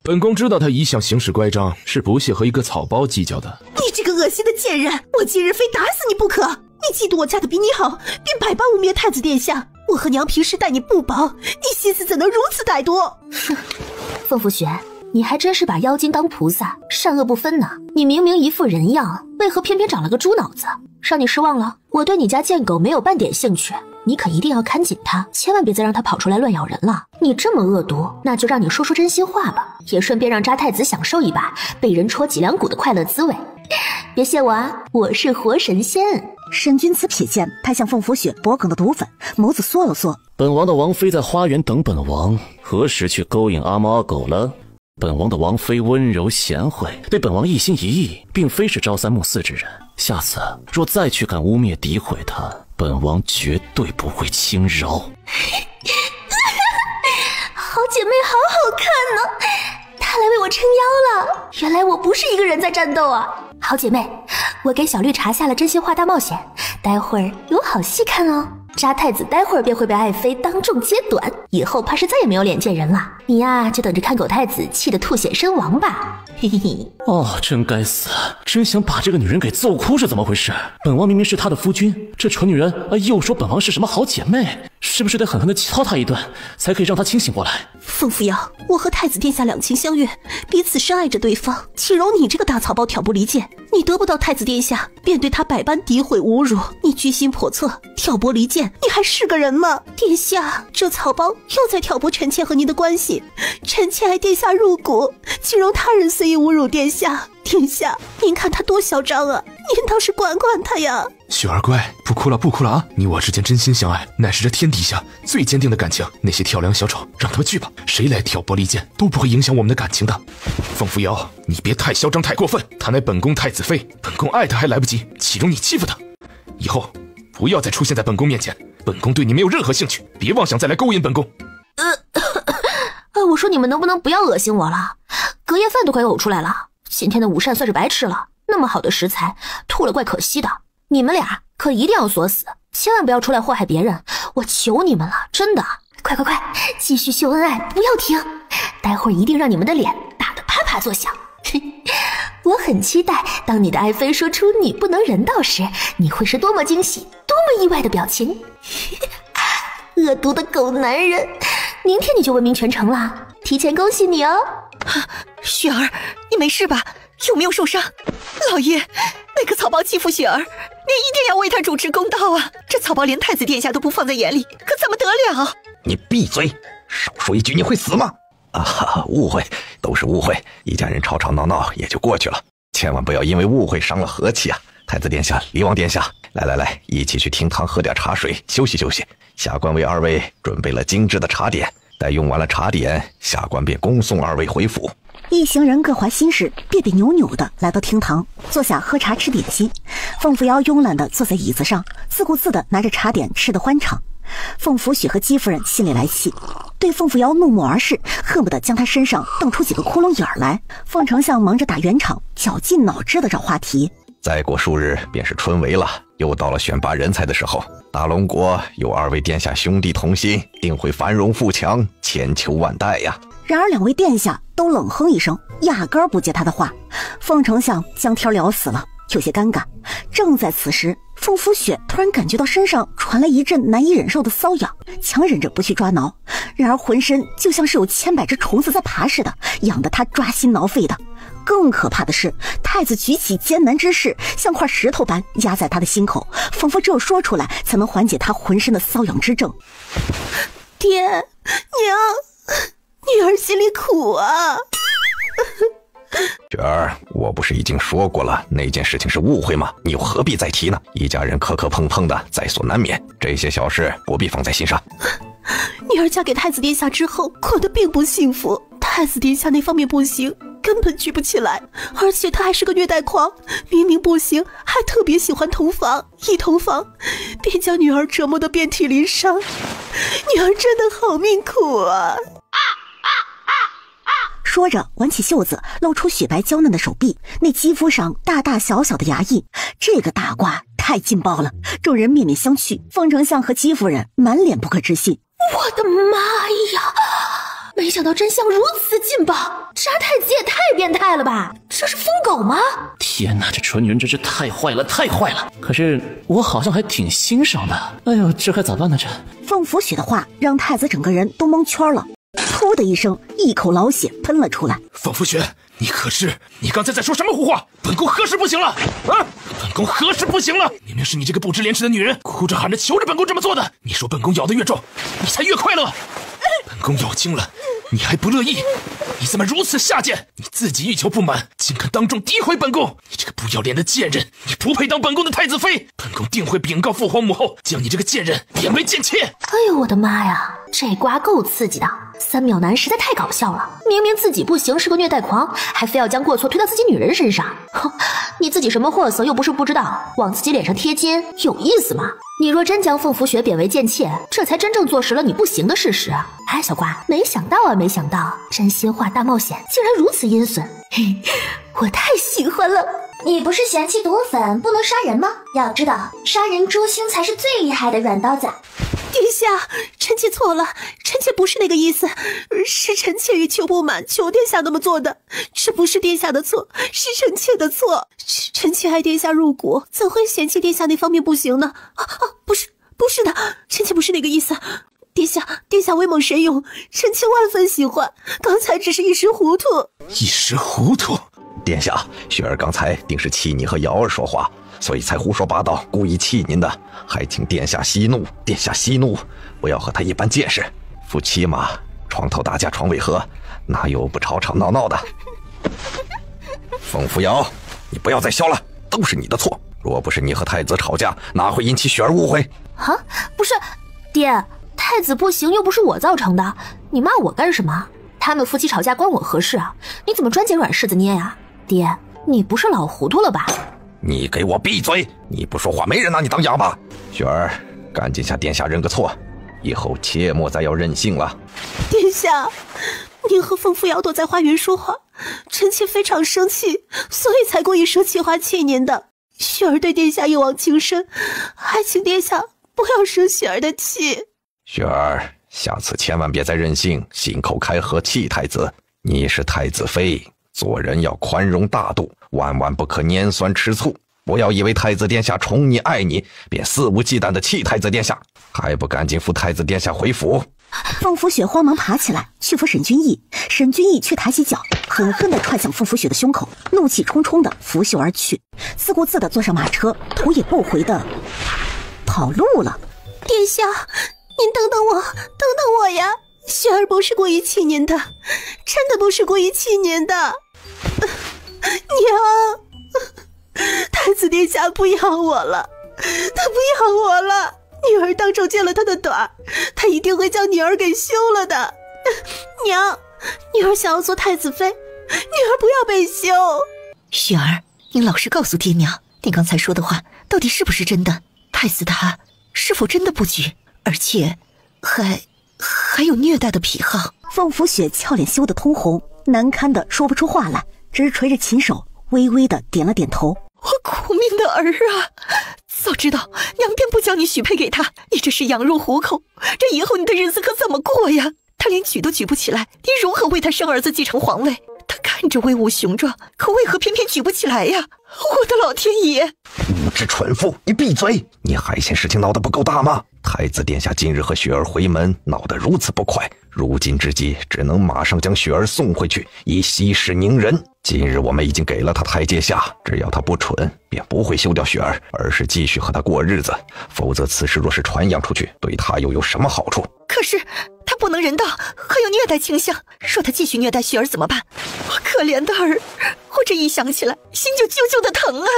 本宫知道他一向行事乖张，是不屑和一个草包计较的。你这个恶心的贱人，我今日非打死你不可！你嫉妒我嫁得比你好，便百般污蔑太子殿下。我和娘平时待你不薄，你心思怎能如此歹毒？哼，凤福雪，你还真是把妖精当菩萨，善恶不分呢。你明明一副人样，为何偏偏长了个猪脑子？让你失望了，我对你家贱狗没有半点兴趣，你可一定要看紧它，千万别再让它跑出来乱咬人了。你这么恶毒，那就让你说说真心话吧，也顺便让扎太子享受一把被人戳脊梁骨的快乐滋味。别谢我啊，我是活神仙。沈君此瞥见拍向凤福雪脖梗的毒粉，眸子缩了缩。本王的王妃在花园等本王，何时去勾引阿猫阿狗了？本王的王妃温柔贤惠，对本王一心一意，并非是朝三暮四之人。下次若再去敢污蔑诋毁她，本王绝对不会轻饶。好姐妹好好看呢，她来为我撑腰了。原来我不是一个人在战斗啊！好姐妹，我给小绿查下了真心话大冒险，待会儿有好戏看哦。扎太子待会儿便会被爱妃当众揭短，以后怕是再也没有脸见人了。你呀，就等着看狗太子气得吐血身亡吧。嘿嘿嘿。哦，真该死，真想把这个女人给揍哭是怎么回事？本王明明是她的夫君，这蠢女人又说本王是什么好姐妹，是不是得狠狠地操她一顿，才可以让她清醒过来？凤扶摇，我和太子殿下两情相悦，彼此深爱着对方，岂容你这个大草包挑拨离间？你得不到太子殿下，便对他百般诋毁侮辱，你居心叵测，挑拨离间，你还是个人吗？殿下，这草包又在挑拨臣妾和您的关系，臣妾爱殿下入骨，岂容他人随意侮辱殿下？殿下，您看他多嚣张啊！您倒是管管他呀！雪儿乖，不哭了不哭了啊！你我之间真心相爱，乃是这天底下最坚定的感情。那些跳梁小丑，让他们去吧，谁来挑拨离间都不会影响我们的感情的。凤扶摇，你别太嚣张太过分，她乃本宫太子妃，本宫爱她还来不及，岂容你欺负她？以后不要再出现在本宫面前，本宫对你没有任何兴趣，别妄想再来勾引本宫。我说你们能不能不要恶心我了？隔夜饭都快呕出来了，今天的午膳算是白吃了。那么好的食材，吐了怪可惜的。你们俩可一定要锁死，千万不要出来祸害别人，我求你们了，真的！快快快，继续秀恩爱，不要停！待会儿一定让你们的脸打得啪啪作响。我很期待，当你的爱妃说出你不能人道时，你会是多么惊喜，多么意外的表情。恶毒的狗男人，明天你就闻名全城了，提前恭喜你哦。雪儿，你没事吧？有没有受伤？老爷，那个草包欺负雪儿，您一定要为他主持公道啊！这草包连太子殿下都不放在眼里，可怎么得了？你闭嘴，少说一句你会死吗？误会，都是误会，一家人吵吵闹闹也就过去了，千万不要因为误会伤了和气啊！太子殿下，离王殿下，来，一起去厅堂喝点茶水，休息休息。下官为二位准备了精致的茶点，待用完了茶点，下官便恭送二位回府。一行人各怀心事，别别扭扭的来到厅堂，坐下喝茶吃点心。凤扶摇慵懒的坐在椅子上，自顾自的拿着茶点吃得欢畅。凤福雪和姬夫人心里来气，对凤扶摇怒目而视，恨不得将他身上瞪出几个窟窿眼来。凤丞相忙着打圆场，绞尽脑汁的找话题。再过数日便是春闱了，又到了选拔人才的时候。大龙国有二位殿下兄弟同心，定会繁荣富强，千秋万代呀。然而两位殿下都冷哼一声，压根儿不接他的话。凤丞相将天聊死了，有些尴尬。正在此时，凤福雪突然感觉到身上传来一阵难以忍受的瘙痒，强忍着不去抓挠，然而浑身就像是有千百只虫子在爬似的，痒得他抓心挠肺的。更可怕的是，太子举起艰难之事，像块石头般压在他的心口，仿佛只有说出来才能缓解他浑身的瘙痒之症。爹娘，女儿心里苦啊。雪儿，我不是已经说过了，那件事情是误会吗？你又何必再提呢？一家人磕磕碰碰的，在所难免，这些小事不必放在心上。女儿嫁给太子殿下之后，过得并不幸福。太子殿下那方面不行，根本举不起来，而且他还是个虐待狂，明明不行，还特别喜欢同房，一同房便将女儿折磨得遍体鳞伤。女儿真的好命苦啊！说着挽起袖子，露出雪白娇嫩的手臂，那肌肤上大大小小的牙印，这个大瓜太劲爆了。众人面面相觑，凤丞相和姬夫人满脸不可置信。我的妈呀，没想到真相如此劲爆，这太子也太变态了吧？这是疯狗吗？天哪，这纯云真是太坏了，太坏了！可是我好像还挺欣赏的。哎呦，这该咋办呢？这凤福雪的话让太子整个人都蒙圈了，噗的一声，一口老血喷了出来。凤福雪，你刚才在说什么胡话？本宫何时不行了？啊！本宫何时不行了？明明是你这个不知廉耻的女人，哭着喊着求着本宫这么做的。你说本宫咬得越重，你才越快乐。本宫咬轻了，你还不乐意？你怎么如此下贱？你自己欲求不满，竟敢当众诋毁本宫！你这个不要脸的贱人，你不配当本宫的太子妃！本宫定会禀告父皇母后，将你这个贱人贬为贱妾！哎呦我的妈呀，这瓜够刺激的！3秒男实在太搞笑了，明明自己不行，是个虐待狂，还非要将过错推到自己女人身上。哼，你自己什么货色又不是不知道，往自己脸上贴金，有意思吗？你若真将凤福雪贬为贱妾，这才真正坐实了你不行的事实啊！哎，小瓜，没想到啊，没想到，真心话大冒险竟然如此阴损，嘿，我太喜欢了。你不是嫌弃毒粉不能杀人吗？要知道，杀人诛心才是最厉害的软刀子。殿下，臣妾错了，臣妾不是那个意思，是臣妾欲求不满，求殿下那么做的。这不是殿下的错，是臣妾的错。臣妾爱殿下入骨，怎会嫌弃殿下那方面不行呢？不是的，臣妾不是那个意思。殿下威猛神勇，臣妾万分喜欢。刚才只是一时糊涂。一时糊涂？殿下，雪儿刚才定是气你和瑶儿说话，所以才胡说八道，故意气您的，还请殿下息怒。殿下息怒，不要和他一般见识。夫妻嘛，床头打架床尾和，哪有不吵吵闹闹的？凤扶摇，你不要再笑了，都是你的错。若不是你和太子吵架，哪会引起雪儿误会？啊，不是，爹，太子不行又不是我造成的，你骂我干什么？他们夫妻吵架关我何事啊？你怎么专捡软柿子捏呀？爹，你不是老糊涂了吧？你给我闭嘴！你不说话，没人拿你当哑巴。雪儿，赶紧向殿下认个错，以后切莫再要任性了。殿下，您和凤扶摇躲在花园说话，臣妾非常生气，所以才故意说气话气您的。雪儿对殿下一往情深，还请殿下不要生雪儿的气。雪儿，下次千万别再任性，信口开河气太子。你是太子妃，做人要宽容大度，万万不可拈酸吃醋。不要以为太子殿下宠你爱你，便肆无忌惮地气太子殿下，还不赶紧扶太子殿下回府？凤福雪慌忙爬起来去扶沈君逸，沈君逸却抬起脚狠狠地踹向凤福雪的胸口，怒气冲冲地拂袖而去，自顾自地坐上马车，头也不回地跑路了。殿下，您等等我呀！雪儿不是故意气您的，真的不是故意气您的。娘，太子殿下不要我了，他不要我了。女儿当众揭了他的短，他一定会将女儿给休了的。娘，女儿想要做太子妃，女儿不要被休。雪儿，你老实告诉爹娘，你刚才说的话到底是不是真的？太子他是否真的不举，而且还有虐待的癖好？凤福雪俏脸羞得通红，难堪的说不出话来，直垂着琴手，微微的点了点头。我苦命的儿啊，早知道娘便不将你许配给他，你这是羊入虎口，这以后你的日子可怎么过呀？他连举都举不起来，你如何为他生儿子继承皇位？他看着威武雄壮，可为何偏偏举不起来呀？我的老天爷！无知蠢妇，你闭嘴！你还嫌事情闹得不够大吗？太子殿下今日和雪儿回门闹得如此不快，如今之计只能马上将雪儿送回去，以息事宁人。今日我们已经给了他台阶下，只要他不蠢，便不会休掉雪儿，而是继续和他过日子。否则此事若是传扬出去，对他又有什么好处？可是他不能人道，还有虐待倾向，若他继续虐待雪儿怎么办？我可怜的儿，我这一想起来，心就揪揪的疼啊！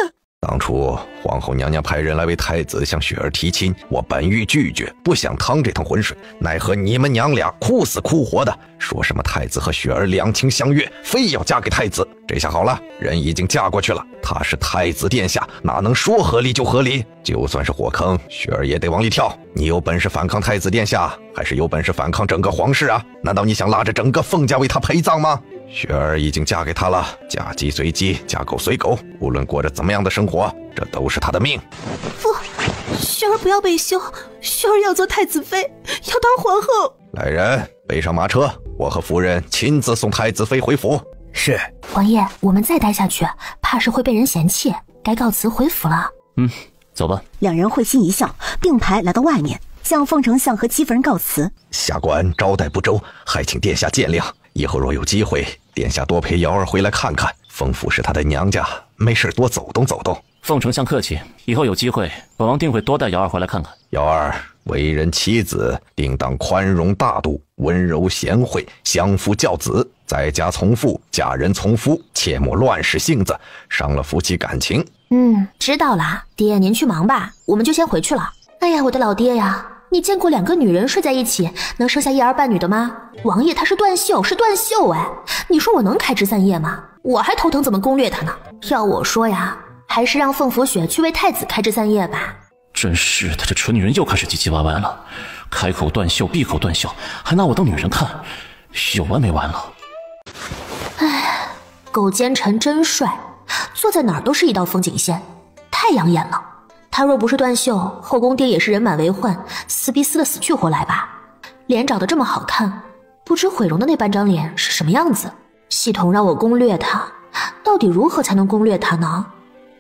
当初皇后娘娘派人来为太子向雪儿提亲，我本欲拒绝，不想趟这趟浑水，奈何你们娘俩哭死哭活的，说什么太子和雪儿两情相悦，非要嫁给太子。这下好了，人已经嫁过去了，他是太子殿下，哪能说合理就合理？就算是火坑，雪儿也得往里跳。你有本事反抗太子殿下，还是有本事反抗整个皇室啊？难道你想拉着整个凤家为他陪葬吗？雪儿已经嫁给他了，嫁鸡随鸡，嫁狗随狗，无论过着怎么样的生活，这都是他的命。雪儿不要被休，雪儿要做太子妃，要当皇后。来人，背上马车，我和夫人亲自送太子妃回府。是。王爷，我们再待下去，怕是会被人嫌弃，该告辞回府了。走吧。两人会心一笑，并排来到外面，向凤丞相和戚夫人告辞。下官招待不周，还请殿下见谅。以后若有机会，殿下多陪瑶儿回来看看。凤府是他的娘家，没事多走动走动。凤丞相客气，以后有机会，本王定会多带瑶儿回来看看。瑶儿为人妻子，定当宽容大度，温柔贤惠，相夫教子，在家从父，嫁人从夫，切莫乱使性子，伤了夫妻感情。知道了，爹您去忙吧，我们就先回去了。哎呀，我的老爹呀，你见过2个女人睡在一起能生下一儿半女的吗？王爷他是断袖，哎，你说我能开枝散叶吗？我还头疼怎么攻略他呢。要我说呀，还是让凤福雪去为太子开枝散叶吧。真是的，这蠢女人又开始唧唧歪歪了，开口断袖，闭口断袖，还拿我当女人看，有完没完了？哎，狗奸臣真帅，坐在哪儿都是一道风景线，太养眼了。他若不是断袖，后宫爹也是人满为患，撕逼撕得死去活来吧。脸长得这么好看，不知毁容的那半张脸是什么样子。系统让我攻略他，到底如何才能攻略他呢？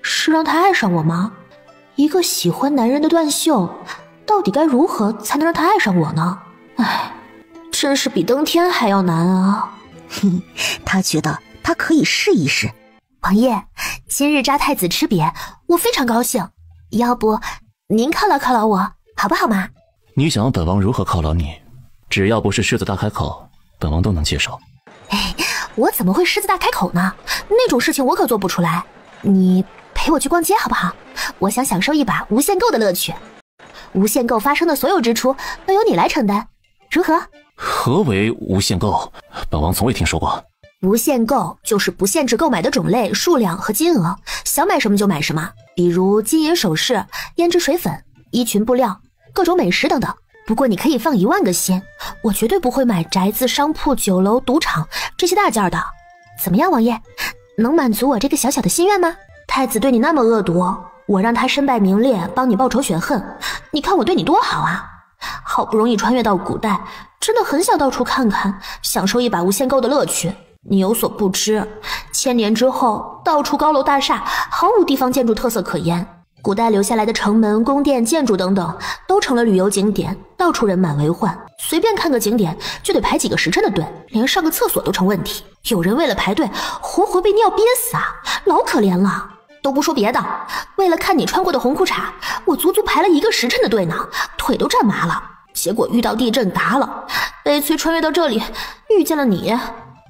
是让他爱上我吗？一个喜欢男人的断袖，到底该如何才能让他爱上我呢？哎，真是比登天还要难啊。他觉得他可以试一试。王爷，今日扎太子吃瘪，我非常高兴，要不您犒劳犒劳我好不好嘛？你想要本王如何犒劳你？只要不是狮子大开口，本王都能接受。我怎么会狮子大开口呢？那种事情我可做不出来。你陪我去逛街好不好？我想享受一把无限购的乐趣。无限购发生的所有支出都由你来承担，如何？何为无限购？本王从未听说过。无限购就是不限制购买的种类、数量和金额，想买什么就买什么，比如金银首饰、胭脂水粉、衣裙布料、各种美食等等。不过你可以放1万个心，我绝对不会买宅子、商铺、酒楼、赌场这些大件的。怎么样，王爷，能满足我这个小小的心愿吗？太子对你那么恶毒，我让他身败名裂，帮你报仇雪恨，你看我对你多好啊！好不容易穿越到古代，真的很想到处看看，享受一把无限购的乐趣。你有所不知，1000年之后，到处高楼大厦，毫无地方建筑特色可言。古代留下来的城门、宫殿、建筑等等，都成了旅游景点，到处人满为患。随便看个景点就得排几个时辰的队，连上个厕所都成问题。有人为了排队，活活被尿憋死啊，老可怜了。都不说别的，为了看你穿过的红裤衩，我足足排了1个时辰的队呢，腿都站麻了。结果遇到地震塌了，悲催穿越到这里，遇见了你。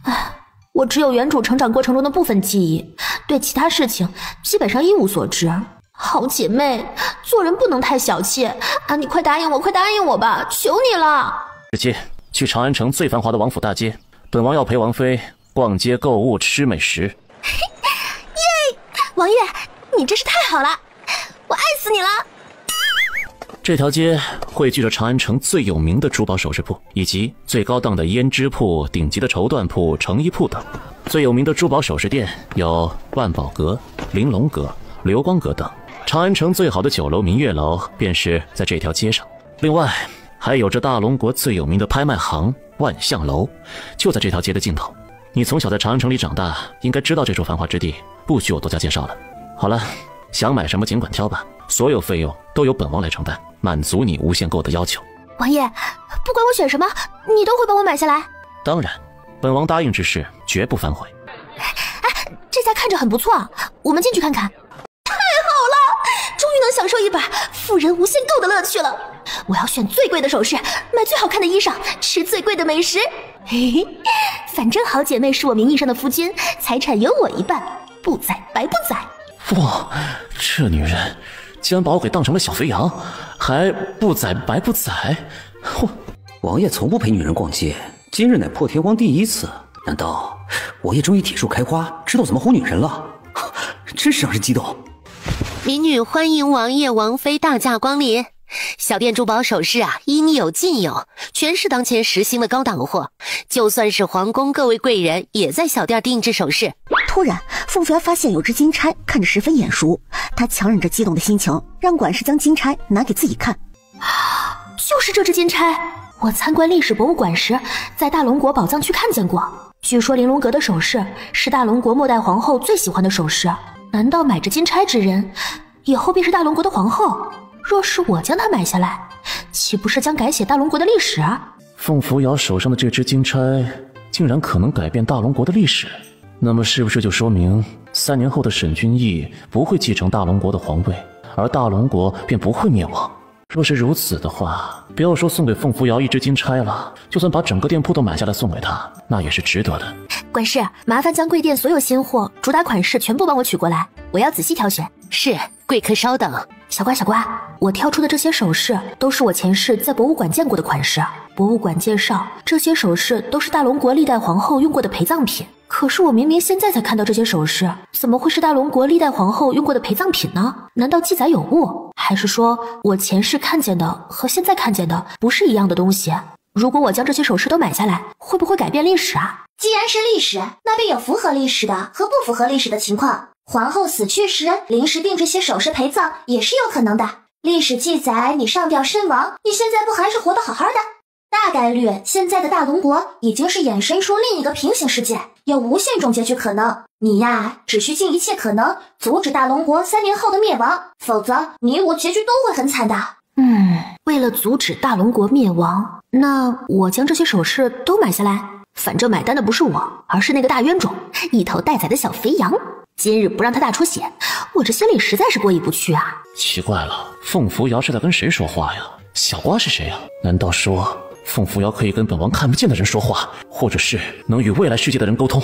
唉，我只有原主成长过程中的部分记忆，对其他事情基本上一无所知。好姐妹，做人不能太小气啊！你快答应我，快答应我吧，求你了！日期去长安城最繁华的王府大街，本王要陪王妃逛街购物吃美食。耶！王爷，你真是太好了，我爱死你了！这条街汇聚着长安城最有名的珠宝首饰铺，以及最高档的胭脂铺、顶级的绸缎铺、成衣铺等。最有名的珠宝首饰店有万宝阁、玲珑阁、流光阁等。长安城最好的酒楼明月楼便是在这条街上。另外还有着大龙国最有名的拍卖行万象楼，就在这条街的尽头。你从小在长安城里长大，应该知道这处繁华之地，不需我多加介绍了。好了，想买什么尽管挑吧，所有费用都由本王来承担，满足你无限购的要求。王爷，不管我选什么，你都会帮我买下来？当然，本王答应之事绝不反悔。哎，这家看着很不错，我们进去看看。太好了，终于能享受一把富人无限购的乐趣了。我要选最贵的首饰，买最好看的衣裳，吃最贵的美食。嘿嘿，反正好姐妹是我名义上的夫君，财产由我一半，不宰白不宰。哇，这女人竟然把我给当成了小肥羊，还不宰白不宰。嚯！王爷从不陪女人逛街，今日乃破天荒第一次，难道王爷终于铁树开花，知道怎么哄女人了？真是让人激动。民女欢迎王爷王妃大驾光临。小店珠宝首饰啊，应有尽有，全是当前时兴的高档货。就算是皇宫各位贵人，也在小店定制首饰。突然，凤飞发现有只金钗，看着十分眼熟。他强忍着激动的心情，让管事将金钗拿给自己看。就是这只金钗。我参观历史博物馆时，在大龙国宝藏区看见过。据说玲珑阁的首饰是大龙国末代皇后最喜欢的首饰，难道买着金钗之人以后便是大龙国的皇后？若是我将它买下来，岂不是将改写大龙国的历史啊？凤扶摇手上的这只金钗竟然可能改变大龙国的历史，那么是不是就说明3年后的沈君逸不会继承大龙国的皇位，而大龙国便不会灭亡？若是如此的话，不要说送给凤扶摇一只金钗了，就算把整个店铺都买下来送给他，那也是值得的。管事，麻烦将贵店所有新货主打款式全部帮我取过来，我要仔细挑选。是，贵客稍等。小瓜，我挑出的这些首饰都是我前世在博物馆见过的款式。博物馆介绍，这些首饰都是大龙国历代皇后用过的陪葬品。可是我明明现在才看到这些首饰，怎么会是大龙国历代皇后用过的陪葬品呢？难道记载有误？还是说我前世看见的和现在看见的不是一样的东西？如果我将这些首饰都买下来，会不会改变历史啊？既然是历史，那便有符合历史的和不符合历史的情况。皇后死去时临时定这些首饰陪葬也是有可能的。历史记载你上吊身亡，你现在不还是活得好好的？大概率现在的大龙国已经是衍生出另一个平行世界，有无限种结局可能。你呀，只需尽一切可能阻止大龙国3年后的灭亡，否则你我结局都会很惨的。为了阻止大龙国灭亡，那我将这些首饰都买下来。反正买单的不是我，而是那个大冤种，一头待宰的小肥羊。今日不让他大出血，我这心里实在是过意不去啊。奇怪了，凤扶摇是在跟谁说话呀？小瓜是谁呀？难道说凤扶摇可以跟本王看不见的人说话，或者是能与未来世界的人沟通？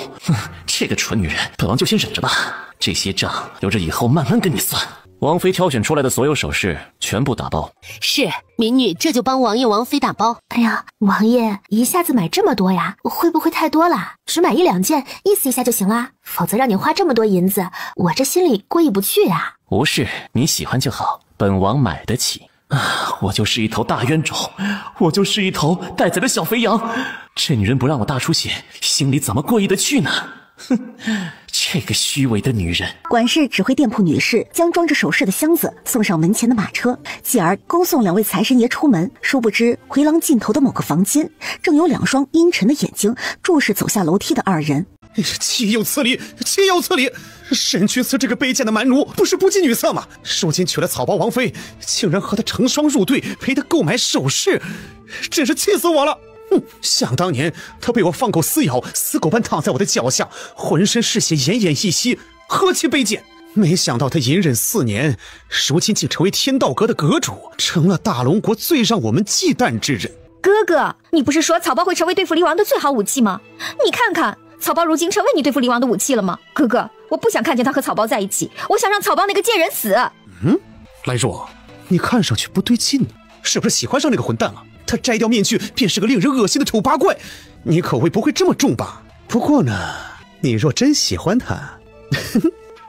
这个蠢女人，本王就先忍着吧，这些账留着以后慢慢跟你算。王妃挑选出来的所有首饰全部打包。是，民女这就帮王爷王妃打包。哎呀，王爷一下子买这么多呀，会不会太多了？只买1-2件，意思一下就行啦。否则让你花这么多银子，我这心里过意不去呀。无事，你喜欢就好，本王买得起。我就是一头大冤种，我就是一头待宰的小肥羊。这女人不让我大出血，心里怎么过意得去呢？哼，这个虚伪的女人。管事指挥店铺女士将装着首饰的箱子送上门前的马车，继而恭送2位财神爷出门。殊不知回廊尽头的某个房间，正有2双阴沉的眼睛注视走下楼梯的2人。岂有此理！岂有此理！沈居慈这个卑贱的蛮奴，不是不近女色吗？如今娶了草包王妃，竟然和她成双入对，陪她购买首饰，真是气死我了！想当年，他被我放狗撕咬，死狗般躺在我的脚下，浑身是血，奄奄一息，何其卑贱！没想到他隐忍4年，如今竟成为天道阁的阁主，成了大龙国最让我们忌惮之人。哥哥，你不是说草包会成为对付离王的最好武器吗？你看看，草包如今成为你对付离王的武器了吗？哥哥，我不想看见他和草包在一起，我想让草包那个贱人死。兰若，你看上去不对劲呢，是不是喜欢上那个混蛋了？他摘掉面具便是个令人恶心的丑八怪，你口味不会这么重吧？不过呢，你若真喜欢他，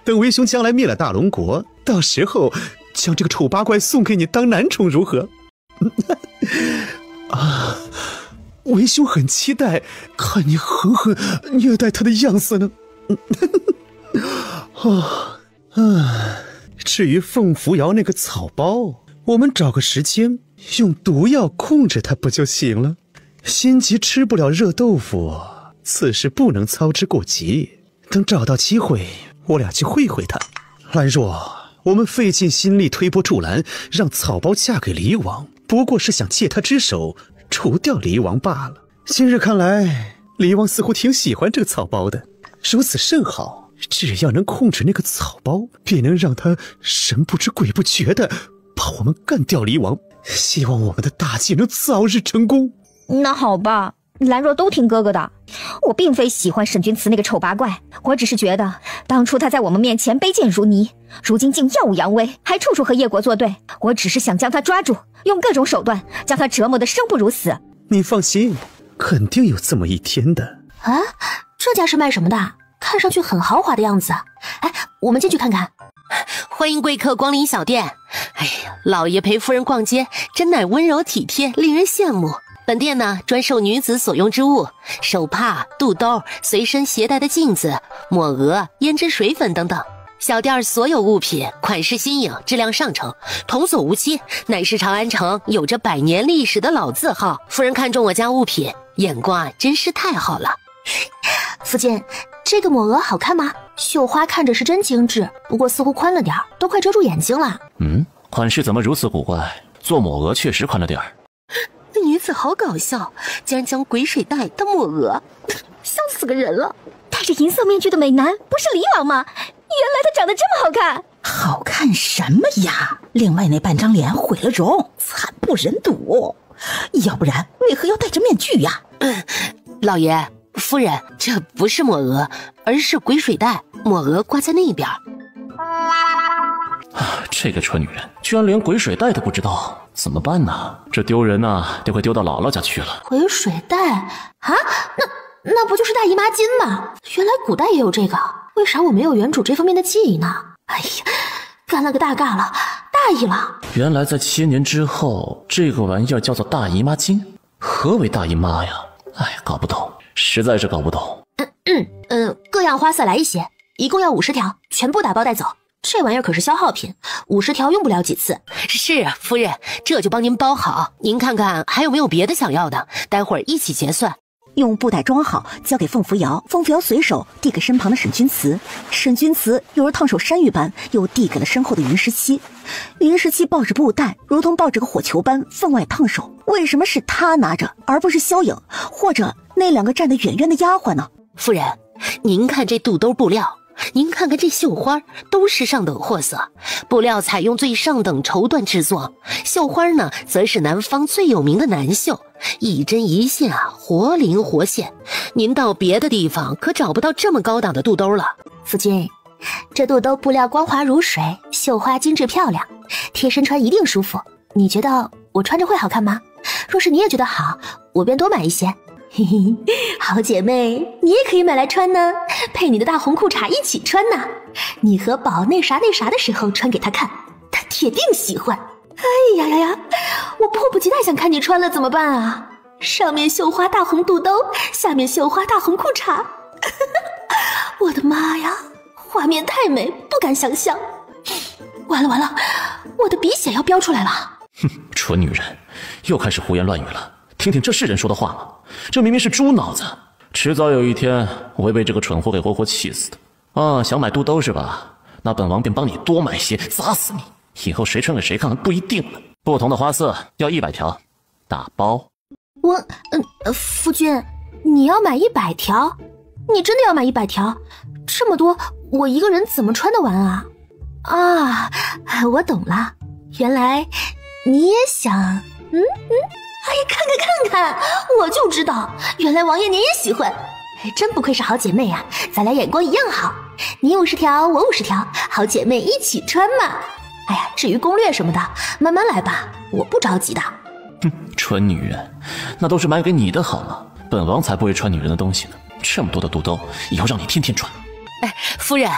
等为兄将来灭了大龙国，到时候将这个丑八怪送给你当男宠如何？为兄很期待看你狠狠虐待他的样子呢。至于凤扶摇那个草包，我们找个时间用毒药控制他不就行了？心急吃不了热豆腐，此事不能操之过急。等找到机会，我俩去会会他。兰若，我们费尽心力推波助澜，让草包嫁给离王，不过是想借他之手除掉离王罢了。今日看来，离王似乎挺喜欢这个草包的，如此甚好。只要能控制那个草包，便能让他神不知鬼不觉的把我们干掉离王。希望我们的大计能早日成功。那好吧，兰若都听哥哥的。我并非喜欢沈君慈那个丑八怪，我只是觉得当初他在我们面前卑贱如泥，如今竟耀武扬威，还处处和叶国作对。我只是想将他抓住，用各种手段将他折磨得生不如死。你放心，肯定有这么一天的。这家是卖什么的？看上去很豪华的样子。我们进去看看。欢迎贵客光临小店。哎呀，老爷陪夫人逛街，真乃温柔体贴，令人羡慕。本店呢，专售女子所用之物，手帕、肚兜、随身携带的镜子、抹额、胭脂水粉等等。小店所有物品款式新颖，质量上乘，童叟无欺，乃是长安城有着100年历史的老字号。夫人看中我家物品，眼光真是太好了。福晋，这个抹额好看吗？绣花看着是真精致，不过似乎宽了点，都快遮住眼睛了。款式怎么如此古怪？做抹额确实宽了点儿。那女子好搞笑，竟然将鬼水袋当抹额，笑死个人了。戴着银色面具的美男不是李王吗？原来他长得这么好看。好看什么呀？另外那半张脸毁了容，惨不忍睹。要不然为何要戴着面具呀？老爷夫人，这不是抹额，而是鬼水袋，抹额挂在那边。这个蠢女人居然连鬼水袋都不知道，怎么办呢？这丢人啊，得快丢到姥姥家去了。鬼水袋啊？那不就是大姨妈巾吗？原来古代也有这个，为啥我没有原主这方面的记忆呢？哎呀，干了个大尬了，大意了。原来在7年之后，这个玩意儿叫做大姨妈巾。何为大姨妈呀？哎，搞不懂，实在是搞不懂。各样花色来一些，一共要50条，全部打包带走。这玩意儿可是消耗品，50条用不了几次。是啊，夫人，这就帮您包好。您看看还有没有别的想要的，待会儿一起结算。用布袋装好，交给凤扶摇。凤扶摇随手递给身旁的沈君慈，沈君慈犹如烫手山芋般，又递给了身后的云十七。云十七抱着布袋，如同抱着个火球般分外烫手。为什么是他拿着，而不是萧颖或者那2个站得远远的丫鬟呢？夫人，您看这肚兜布料，您看看这绣花，都是上等货色，布料采用最上等绸缎制作，绣花呢，则是南方最有名的南绣，一针一线啊，活灵活现。您到别的地方可找不到这么高档的肚兜了。夫君，这肚兜布料光滑如水，绣花精致漂亮，贴身穿一定舒服。你觉得我穿着会好看吗？若是你也觉得好，我便多买一些。嘿嘿，好姐妹，你也可以买来穿呢，配你的大红裤衩一起穿呢。你和宝那啥的时候穿给他看，他铁定喜欢。哎呀，我迫不及待想看你穿了，怎么办啊？上面绣花大红肚兜，下面绣花大红裤衩，我的妈呀，画面太美，不敢想象。完了，我的鼻血要飙出来了。哼，蠢女人，又开始胡言乱语了。听听这是人说的话吗？这明明是猪脑子，迟早有一天我会被这个蠢货给活活气死的。啊，想买肚兜是吧？那本王便帮你多买些，砸死你！以后谁穿给谁看还不一定呢。不同的花色要100条，打包。夫君，你要买100条？你真的要买100条？这么多，我一个人怎么穿得完啊？啊，我懂了，原来你也想，哎呀，看看，我就知道，原来王爷您也喜欢，真不愧是好姐妹啊，咱俩眼光一样好，你50条，我50条，好姐妹一起穿嘛。哎呀，至于攻略什么的，慢慢来吧，我不着急的。蠢女人，那都是买给你的好了，本王才不会穿女人的东西呢。这么多的肚兜，以后让你天天穿。夫人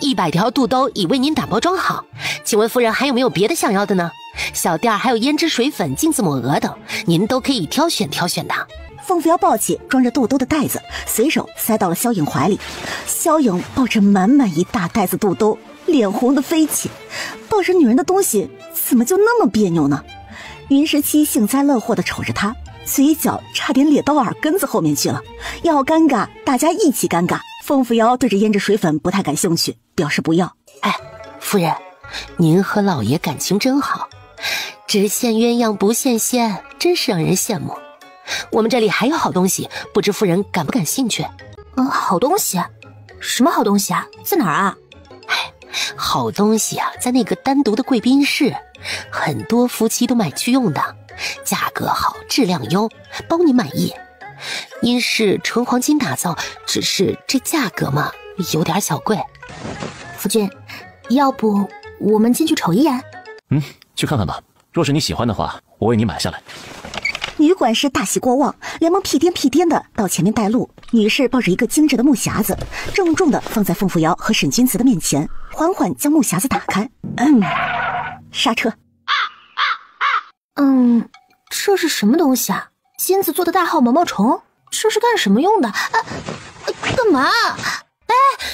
，100条肚兜已为您打包装好，请问夫人还有没有别的想要的呢？小店还有胭脂水粉、镜子抹额等，您都可以挑选的。凤扶摇抱起装着肚兜的袋子，随手塞到了萧颖怀里。萧颖抱着满满一大袋子肚兜，脸红的飞起，抱着女人的东西怎么就那么别扭呢？云十七幸灾乐祸地瞅着他，嘴角差点咧到耳根子后面去了。要尴尬，大家一起尴尬。凤扶摇对着胭脂水粉不太感兴趣，表示不要。夫人，您和老爷感情真好，只羡鸳鸯不羡仙，真是让人羡慕。我们这里还有好东西，不知夫人感不感兴趣？好东西？什么好东西啊？在哪儿啊？好东西啊，在那个单独的贵宾室，很多夫妻都买去用的，价格好，质量优，包你满意。因是纯黄金打造，只是这价格嘛，有点小贵。夫君，要不我们进去瞅一眼？去看看吧。若是你喜欢的话，我为你买下来。女管事大喜过望，连忙屁颠屁颠的到前面带路。女士抱着一个精致的木匣子，郑重的放在凤扶摇和沈君慈的面前，缓缓将木匣子打开。刹车。这是什么东西啊？金子做的大号毛毛虫，这是干什么用的？干嘛？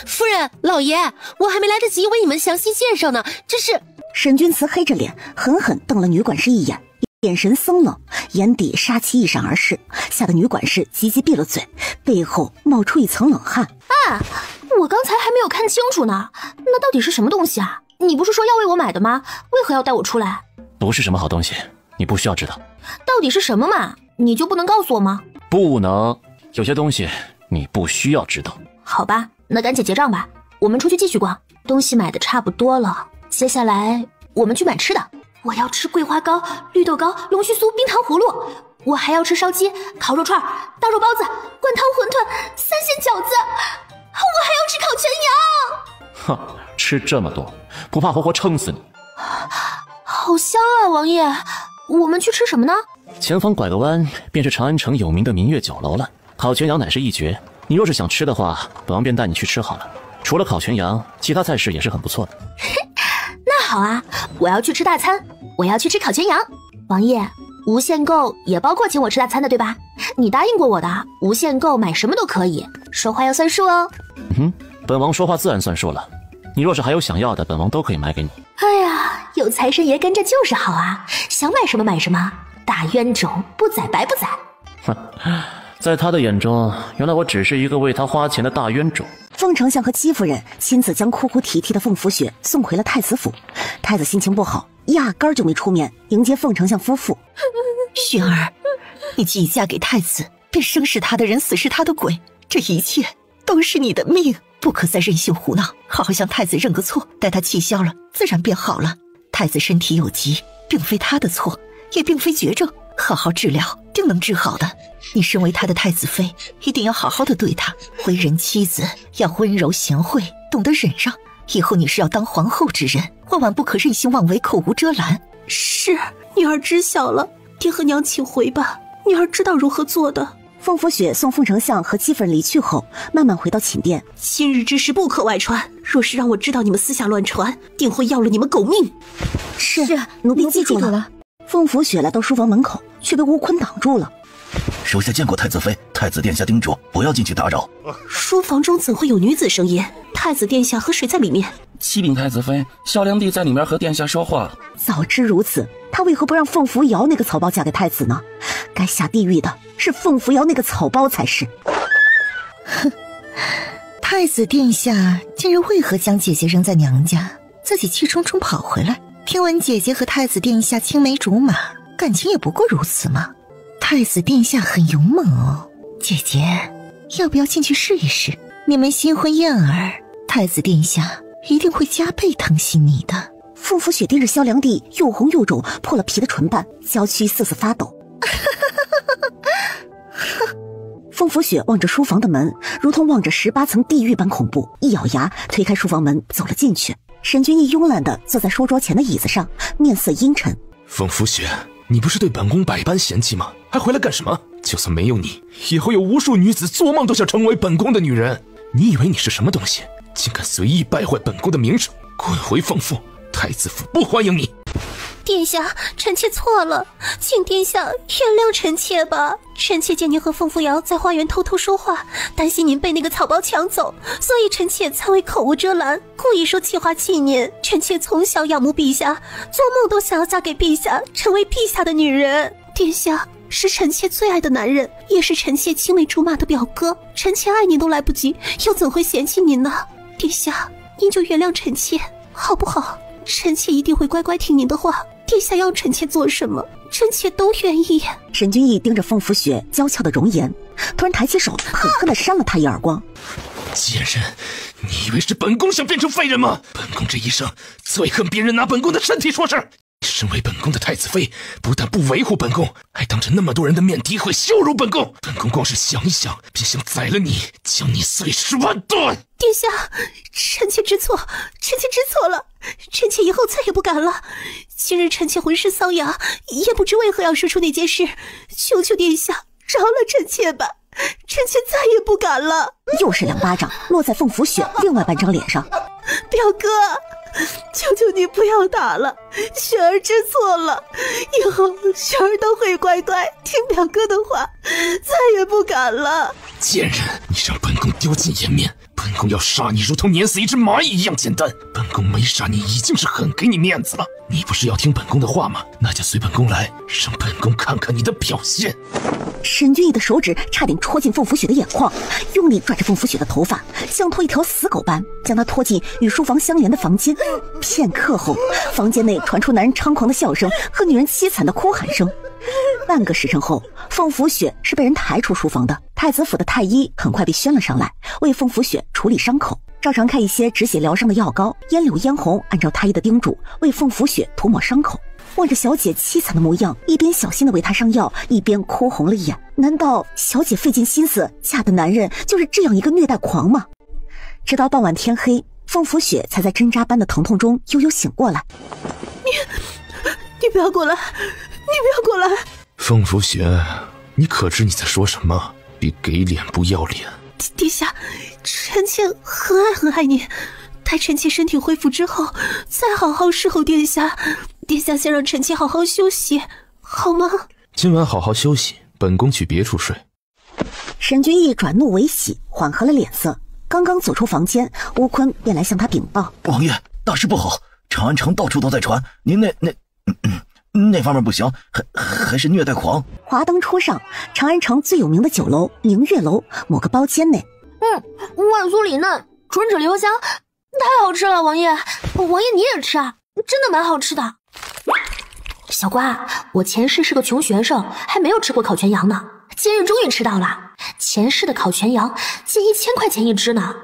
夫人，老爷，我还没来得及为你们详细介绍呢，这是……沈君慈黑着脸，狠狠瞪了女管事一眼，眼神森冷，眼底杀气一闪而逝，吓得女管事急急闭了嘴，背后冒出一层冷汗。啊，我刚才还没有看清楚呢，那到底是什么东西啊？你不是说要为我买的吗？为何要带我出来？不是什么好东西，你不需要知道。到底是什么嘛？你就不能告诉我吗？不能，有些东西你不需要知道。好吧，那赶紧结账吧，我们出去继续逛。东西买的差不多了，接下来我们去买吃的。我要吃桂花糕、绿豆糕、龙须酥、冰糖葫芦，我还要吃烧鸡、烤肉串、大肉包子、灌汤馄饨、三鲜饺子，我还要吃烤全羊。哼，吃这么多，不怕活活撑死你？好香啊，王爷！我们去吃什么呢？前方拐个弯，便是长安城有名的明月酒楼了。烤全羊乃是一绝，你若是想吃的话，本王便带你去吃好了。除了烤全羊，其他菜式也是很不错的。那好啊，我要去吃大餐，我要去吃烤全羊。王爷，无限购也包括请我吃大餐的，对吧？你答应过我的，无限购买什么都可以，说话要算数哦。本王说话自然算数了。你若是还有想要的，本王都可以买给你。哎呀，有财神爷跟着就是好啊，想买什么买什么，大冤种不宰白不宰。哼，在他的眼中，原来我只是一个为他花钱的大冤种。凤丞相和戚夫人亲自将哭哭啼啼的凤福雪送回了太子府，太子心情不好，压根儿就没出面迎接凤丞相夫妇。雪儿，你既嫁给太子，便生是他的人，死是他的鬼，这一切都是你的命，不可再任性胡闹，好好向太子认个错，待他气消了，自然便好了。太子身体有疾，并非他的错，也并非绝症，好好治疗，定能治好的。你身为他的太子妃，一定要好好的对他，为人妻子要温柔贤惠，懂得忍让。以后你是要当皇后之人，万万不可任性妄为，口无遮拦。是，女儿知晓了，爹和娘请回吧，女儿知道如何做的。凤福雪送凤丞相和戚夫人离去后，慢慢回到寝殿。今日之事不可外传，若是让我知道你们私下乱传，定会要了你们狗命。是，奴婢记住了。凤福雪来到书房门口，却被吴坤挡住了。属下见过太子妃，太子殿下叮嘱不要进去打扰。书房中怎会有女子声音？太子殿下和谁在里面？启禀太子妃，萧良娣在里面和殿下说话。早知如此，他为何不让凤扶摇那个草包嫁给太子呢？该下地狱的是凤扶摇那个草包才是。哼，太子殿下今日为何将姐姐扔在娘家，自己气冲冲跑回来？听闻姐姐和太子殿下青梅竹马，感情也不过如此嘛。太子殿下很勇猛哦，姐姐要不要进去试一试？你们新婚燕尔，太子殿下一定会加倍疼惜你的。凤福雪盯着萧良娣又红又肿破了皮的唇瓣，娇躯瑟瑟发抖。凤福雪望着书房的门，如同望着18层地狱般恐怖，一咬牙推开书房门走了进去。沈君逸慵懒地坐在书桌前的椅子上，面色阴沉。凤福雪，你不是对本宫百般嫌弃吗？还回来干什么？就算没有你，以后有无数女子做梦都想成为本宫的女人。你以为你是什么东西，竟敢随意败坏本宫的名声？滚回凤府，太子府不欢迎你。殿下，臣妾错了，请殿下原谅臣妾吧。臣妾见您和凤扶摇在花园偷偷说话，担心您被那个草包抢走，所以臣妾才会口无遮拦，故意说气话气您。臣妾从小仰慕陛下，做梦都想要嫁给陛下，成为陛下的女人。殿下是臣妾最爱的男人，也是臣妾青梅竹马的表哥，臣妾爱您都来不及，又怎会嫌弃您呢？殿下，您就原谅臣妾好不好？臣妾一定会乖乖听您的话，殿下要臣妾做什么，臣妾都愿意。沈君逸盯着凤福雪娇俏的容颜，突然抬起手狠狠地扇了他一耳光。贱人，你以为是本宫想变成废人吗？本宫这一生最恨别人拿本宫的身体说事儿。身为本宫的太子妃，不但不维护本宫，还当着那么多人的面诋毁羞辱本宫。本宫光是想一想，便想宰了你，将你碎尸万段。殿下，臣妾知错，臣妾知错了，臣妾以后再也不敢了。今日臣妾浑身瘙痒，也不知为何要说出那件事，求求殿下饶了臣妾吧，臣妾再也不敢了。又是2巴掌落在凤福雪另外半张脸上。表哥，求求你不要打了，雪儿知错了，以后雪儿都会乖乖听表哥的话，再也不敢了。贱人，你让本宫丢尽颜面，不本宫要杀你如同碾死一只蚂蚁一样简单。本宫没杀你已经是很给你面子了。你不是要听本宫的话吗？那就随本宫来，让本宫看看你的表现。沈君逸的手指差点戳进凤福雪的眼眶，用力拽着凤福雪的头发，像拖一条死狗般将她拖进与书房相连的房间。片刻后，房间内传出男人猖狂的笑声和女人凄惨的哭喊声。半个时辰后，凤福雪是被人抬出书房的。太子府的太医很快被宣了上来，为凤福雪处理伤口，照常开一些止血疗伤的药膏。烟柳嫣红按照太医的叮嘱，为凤福雪涂抹伤口。望着小姐凄惨的模样，一边小心地为她上药，一边哭红了眼。难道小姐费尽心思嫁的男人就是这样一个虐待狂吗？直到傍晚天黑，凤福雪才在针扎般的疼痛中悠悠醒过来。你不要过来，你不要过来！凤福雪，你可知你在说什么？别给脸不要脸！殿下，臣妾很爱你。待臣妾身体恢复之后，再好好侍候殿下。殿下先让臣妾好好休息，好吗？今晚好好休息，本宫去别处睡。沈君逸转怒为喜，缓和了脸色。刚刚走出房间，吴坤便来向他禀报：王爷，大事不好，长安城到处都在传您那方面不行，还是虐待狂。华灯初上，长安城最有名的酒楼明月楼某个包间内，外酥里嫩，唇齿留香，太好吃了！王爷你也吃啊，真的蛮好吃的。小瓜，我前世是个穷学生，还没有吃过烤全羊呢，今日终于吃到了。前世的烤全羊近1000块钱一只呢。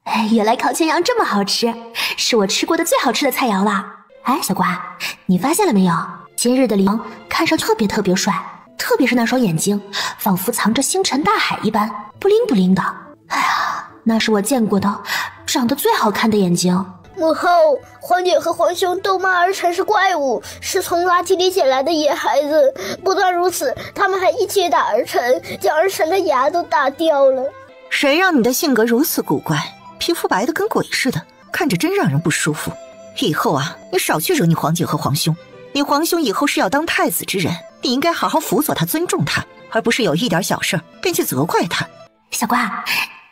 哎，原来烤全羊这么好吃，是我吃过的最好吃的菜肴了。哎，小瓜，你发现了没有？今日的李王看上去特别帅，特别是那双眼睛，仿佛藏着星辰大海一般，不灵不灵的。哎呀，那是我见过的长得最好看的眼睛。母后，皇姐和皇兄斗骂儿臣是怪物，是从垃圾里捡来的野孩子。不但如此，他们还一起打儿臣，将儿臣的牙都打掉了。谁让你的性格如此古怪，皮肤白得跟鬼似的，看着真让人不舒服。以后啊，你少去惹你皇姐和皇兄。你皇兄以后是要当太子之人，你应该好好辅佐他，尊重他，而不是有一点小事便去责怪他。小瓜，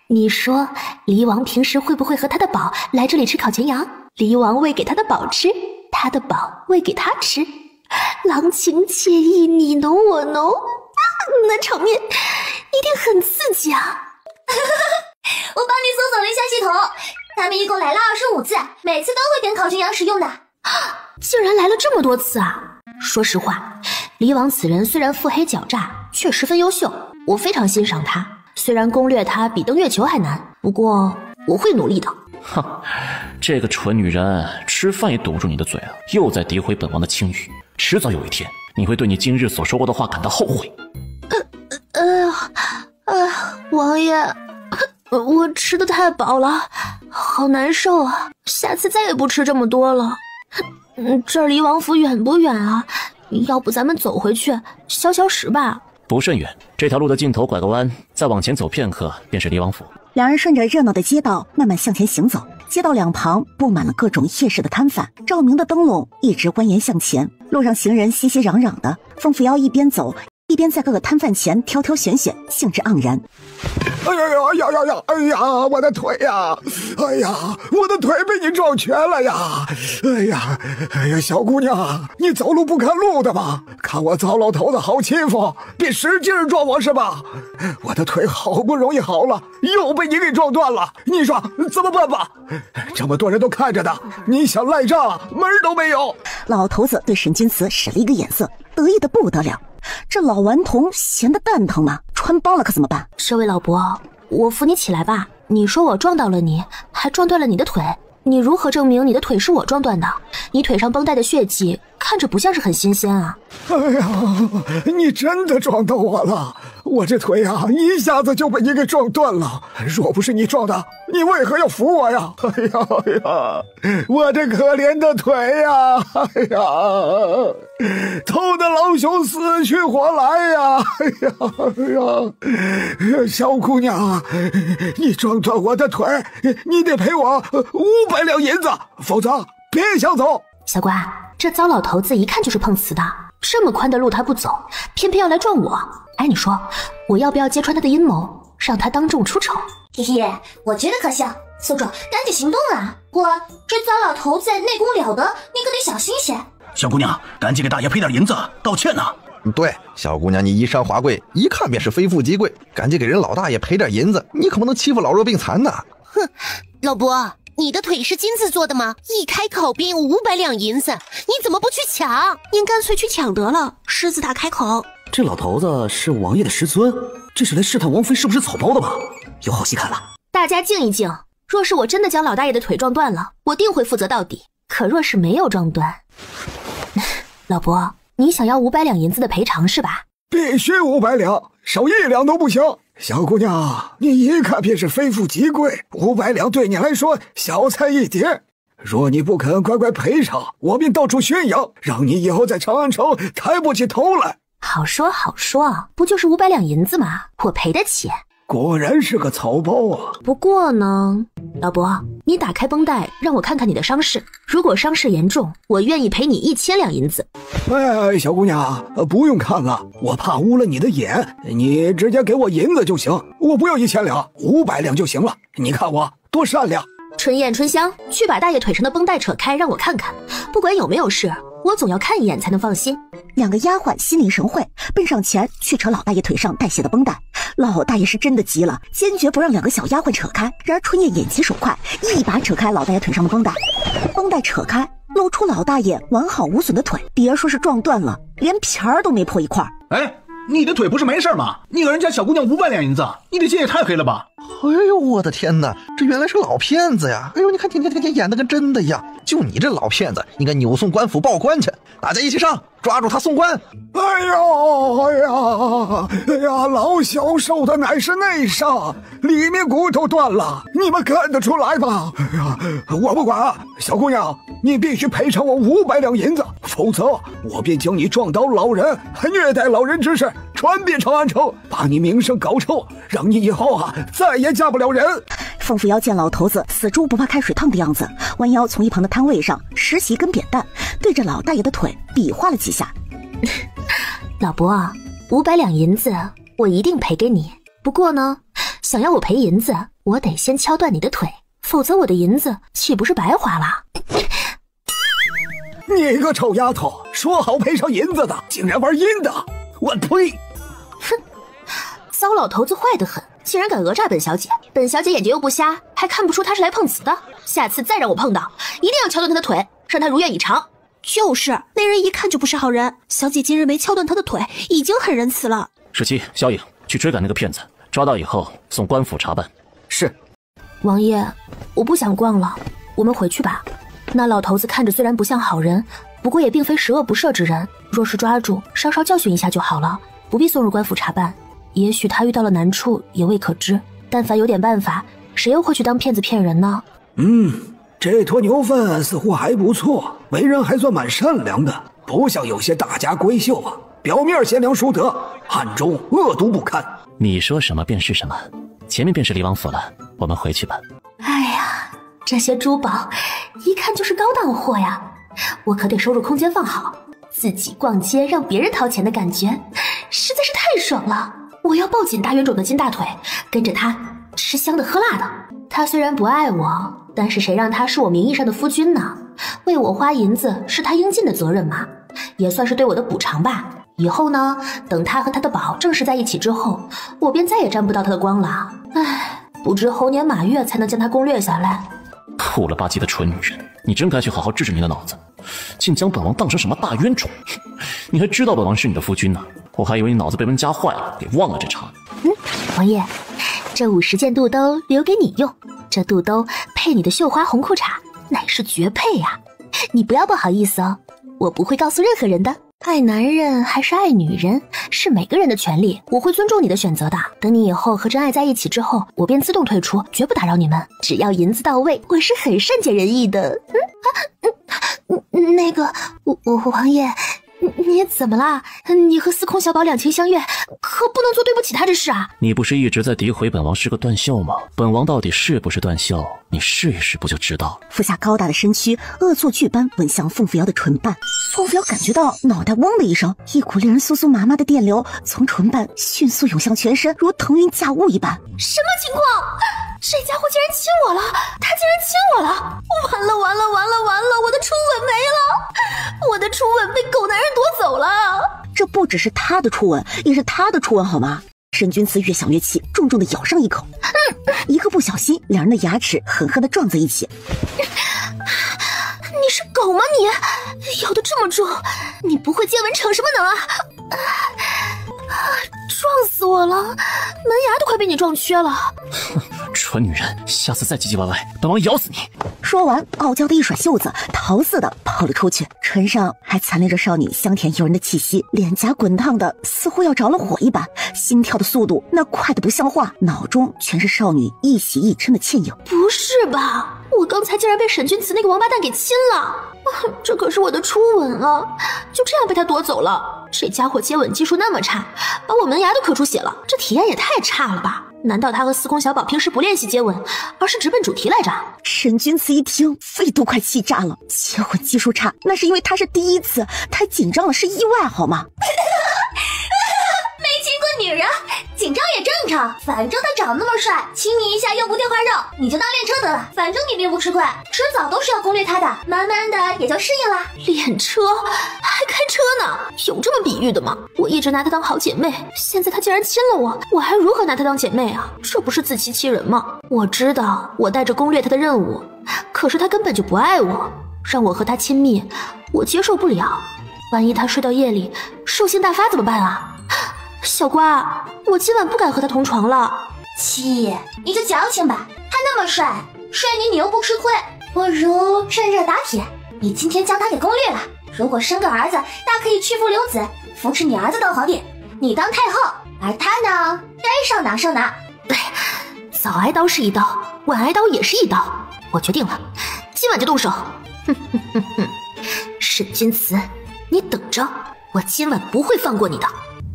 你说黎王平时会不会和他的宝来这里吃烤全羊？黎王喂给他的宝吃，他的宝喂给他吃，郎情妾意，你侬我侬，那场面一定很刺激啊！我帮你搜索了一下系统，他们一共来了25次，每次都会点烤全羊食用的。竟然来了这么多次啊！说实话，黎王此人虽然腹黑狡诈，却十分优秀，我非常欣赏他。虽然攻略他比登月球还难，不过我会努力的。哼，这个蠢女人，吃饭也堵不住你的嘴啊！又在诋毁本王的清誉，迟早有一天，你会对你今日所说过的话感到后悔。王爷，我吃得太饱了，好难受啊！下次再也不吃这么多了。这儿离王府远不远啊？要不咱们走回去消消食吧？不甚远，这条路的尽头拐个弯，再往前走片刻便是离王府。两人顺着热闹的街道慢慢向前行走，街道两旁布满了各种夜市的摊贩，照明的灯笼一直蜿蜒向前，路上行人熙熙攘攘的。凤扶摇一边走一边在各个摊贩前挑挑选选，兴致盎然。哎呀，我的腿呀！哎呀，我的腿被你撞瘸了呀！哎呀，小姑娘，你走路不看路的吧？看我糟老头子好欺负，便使劲撞我是吧？我的腿好不容易好了，又被你给撞断了，你说怎么办吧？这么多人都看着呢，你想赖账门都没有！老头子对沈君慈使了一个眼色，得意的不得了。这老顽童闲得蛋疼呢，穿帮了可怎么办？这位老伯，我扶你起来吧。你说我撞到了你，还撞断了你的腿，你如何证明你的腿是我撞断的？你腿上绷带的血迹看着不像是很新鲜啊。哎呀，你真的撞到我了，我这腿呀一下子就被你给撞断了。若不是你撞的，你为何要扶我呀？哎呀，我这可怜的腿呀！哎呀，偷的老兄死去活来呀！哎呀，小姑娘，你撞断我的腿，你得赔我500两银子，否则别想走。小瓜，这糟老头子一看就是碰瓷的，这么宽的路他不走，偏偏要来撞我。哎，你说我要不要揭穿他的阴谋，让他当众出丑？嘿嘿，我觉得可行。宿主，赶紧行动啊！这糟老头子内功了得，你可得小心些。小姑娘，赶紧给大爷赔点银子，道歉呐！对，小姑娘，你衣衫华贵，一看便是非富即贵，赶紧给人老大爷赔点银子，你可不能欺负老弱病残呐！哼，老伯，你的腿是金子做的吗？一开口便有500两银子，你怎么不去抢？您干脆去抢得了。狮子大开口，这老头子是王爷的师尊，这是来试探王妃是不是草包的吧？有好戏看了。大家静一静，若是我真的将老大爷的腿撞断了，我定会负责到底。可若是没有撞断，老伯，你想要500两银子的赔偿是吧？必须500两，少1两都不行。小姑娘，你一看便是非富即贵，500两对你来说小菜一碟。若你不肯乖乖赔偿，我便到处宣扬，让你以后在长安城抬不起头来。好说好说，不就是500两银子吗？我赔得起。果然是个草包啊！不过呢，老伯，你打开绷带，让我看看你的伤势。如果伤势严重，我愿意赔你1000两银子。哎，小姑娘，不用看了，我怕污了你的眼，你直接给我银子就行，我不要1000两，500两就行了。你看我多善良。春燕、春香，去把大爷腿上的绷带扯开，让我看看。不管有没有事，我总要看一眼才能放心。2个丫鬟心领神会，奔上前去扯老大爷腿上带血的绷带。老大爷是真的急了，坚决不让2个小丫鬟扯开。然而春燕眼疾手快，一把扯开老大爷腿上的绷带，绷带扯开，露出老大爷完好无损的腿。别说是撞断了，连皮儿都没破一块。哎，你的腿不是没事吗？你给人家小姑娘500两银子，你的心也太黑了吧！哎呦，我的天哪，这原来是老骗子呀！哎呦，你看天演得跟真的一样。就你这老骗子，应该扭送官府报官去。大家一起上，抓住他送官！哎呀，老小受的乃是内伤，里面骨头断了，你们看得出来吧？哎呀，我不管，小姑娘，你必须赔偿我500两银子，否则我便将你撞倒老人，还虐待老人之事传遍长安城，把你名声搞臭，让你以后再也嫁不了人。凤扶摇见老头子死猪不怕开水烫的样子，弯腰从一旁的摊位上拾起一根扁担，对着老大爷的腿比划了几下。老伯，500两银子我一定赔给你。不过呢，想要我赔银子，我得先敲断你的腿，否则我的银子岂不是白花了？你个臭丫头，说好赔偿银子的，竟然玩阴的！我呸！哼，糟老头子坏得很，竟然敢讹诈本小姐。本小姐眼睛又不瞎，还看不出他是来碰瓷的。下次再让我碰到，一定要敲断他的腿，让他如愿以偿。就是那人一看就不是好人，小姐今日没敲断他的腿，已经很仁慈了。17、萧颖，去追赶那个骗子，抓到以后送官府查办。是。王爷，我不想逛了，我们回去吧。那老头子看着虽然不像好人，不过也并非十恶不赦之人，若是抓住，稍稍教训一下就好了，不必送入官府查办。也许他遇到了难处，也未可知。但凡有点办法，谁又会去当骗子骗人呢？这坨牛粪似乎还不错，为人还算蛮善良的，不像有些大家闺秀啊，表面贤良淑德，暗中恶毒不堪。你说什么便是什么，前面便是离王府了，我们回去吧。哎呀，这些珠宝一看就是高档货呀，我可得收入空间放好，自己逛街让别人掏钱的感觉实在是太爽了。我要抱紧大冤种的金大腿，跟着他吃香的喝辣的。他虽然不爱我，但是谁让他是我名义上的夫君呢？为我花银子是他应尽的责任嘛，也算是对我的补偿吧。以后呢，等他和他的宝正式在一起之后，我便再也沾不到他的光了。唉，不知猴年马月才能将他攻略下来。酷了吧唧的蠢女人，你真该去好好治治你的脑子，竟将本王当成什么大冤种？你还知道本王是你的夫君呢？我还以为你脑子被人夹坏了，给忘了这茬。王爷，这50件肚兜留给你用，这肚兜配你的绣花红裤衩，乃是绝配呀！你不要不好意思哦，我不会告诉任何人的。爱男人还是爱女人，是每个人的权利，我会尊重你的选择的。等你以后和真爱在一起之后，我便自动退出，绝不打扰你们。只要银子到位，我是很善解人意的。那个，王爷，你怎么了？你和司空小宝两情相悦，可不能做对不起他这事啊！你不是一直在诋毁本王是个断袖吗？本王到底是不是断袖，你试一试不就知道了。俯下高大的身躯，恶作剧般吻向凤扶摇的唇瓣。凤扶摇感觉到脑袋嗡的一声，一股令人酥酥麻麻的电流从唇瓣迅速涌向全身，如腾云驾雾一般。什么情况？这家伙竟然亲我了！他竟然亲我了！完了完了完了完了！我的初吻没了！我的初吻被狗男人夺走了！这不只是他的初吻，也是他的初吻，好吗？沈君慈越想越气，重重的咬上一口。一个不小心，两人的牙齿狠狠地撞在一起。你是狗吗你？咬得这么重，你不会接吻逞什么能啊？撞死我了！门牙都快被你撞缺了！蠢女人，下次再唧唧歪歪，本王咬死你！说完，傲娇的一甩袖子，逃似的跑了出去，唇上还残留着少女香甜诱人的气息，脸颊滚烫的似乎要着了火一般，心跳的速度那快得不像话，脑中全是少女一喜一嗔的倩影。不是吧？我刚才竟然被沈君慈那个王八蛋给亲了！这可是我的初吻啊，就这样被他夺走了。这家伙接吻技术那么差，把我门牙都磕出血了，这体验也太差了吧？难道他和司空小宝平时不练习接吻，而是直奔主题来着？沈君慈一听，肺都快气炸了。接吻技术差，那是因为他是第一次，太紧张了，是意外好吗？没亲过女人，紧张也正常。反正他长那么帅，亲你一下又不掉块肉，你就当练车得了。反正你并不吃亏，迟早都是要攻略他的，慢慢的也就适应了。练车还开车呢？有这么比喻的吗？我一直拿她当好姐妹，现在她竟然亲了我，我还如何拿她当姐妹啊？这不是自欺欺人吗？我知道我带着攻略她的任务，可是她根本就不爱我，让我和她亲密，我接受不了。万一她睡到夜里兽性大发怎么办啊？小瓜，我今晚不敢和他同床了。七，你就矫情吧，他那么帅，睡你又不吃亏，不如趁热打铁。你今天将他给攻略了，如果生个儿子，大可以屈服留子，扶持你儿子当皇帝，你当太后，而他呢，该上哪上哪。早挨刀是一刀，晚挨刀也是一刀。我决定了，今晚就动手。哼哼哼哼，沈君慈，你等着，我今晚不会放过你的。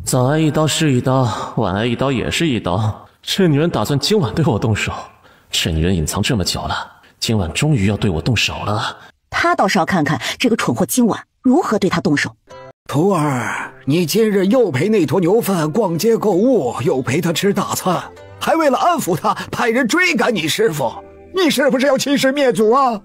早挨一刀是一刀，晚挨一刀也是一刀。这女人打算今晚对我动手，这女人隐藏这么久了，今晚终于要对我动手了。他倒是要看看这个蠢货今晚如何对他动手。徒儿，你今日又陪那坨牛粪逛街购物，又陪他吃大餐，还为了安抚他派人追赶你师父，你是不是要欺师灭祖啊？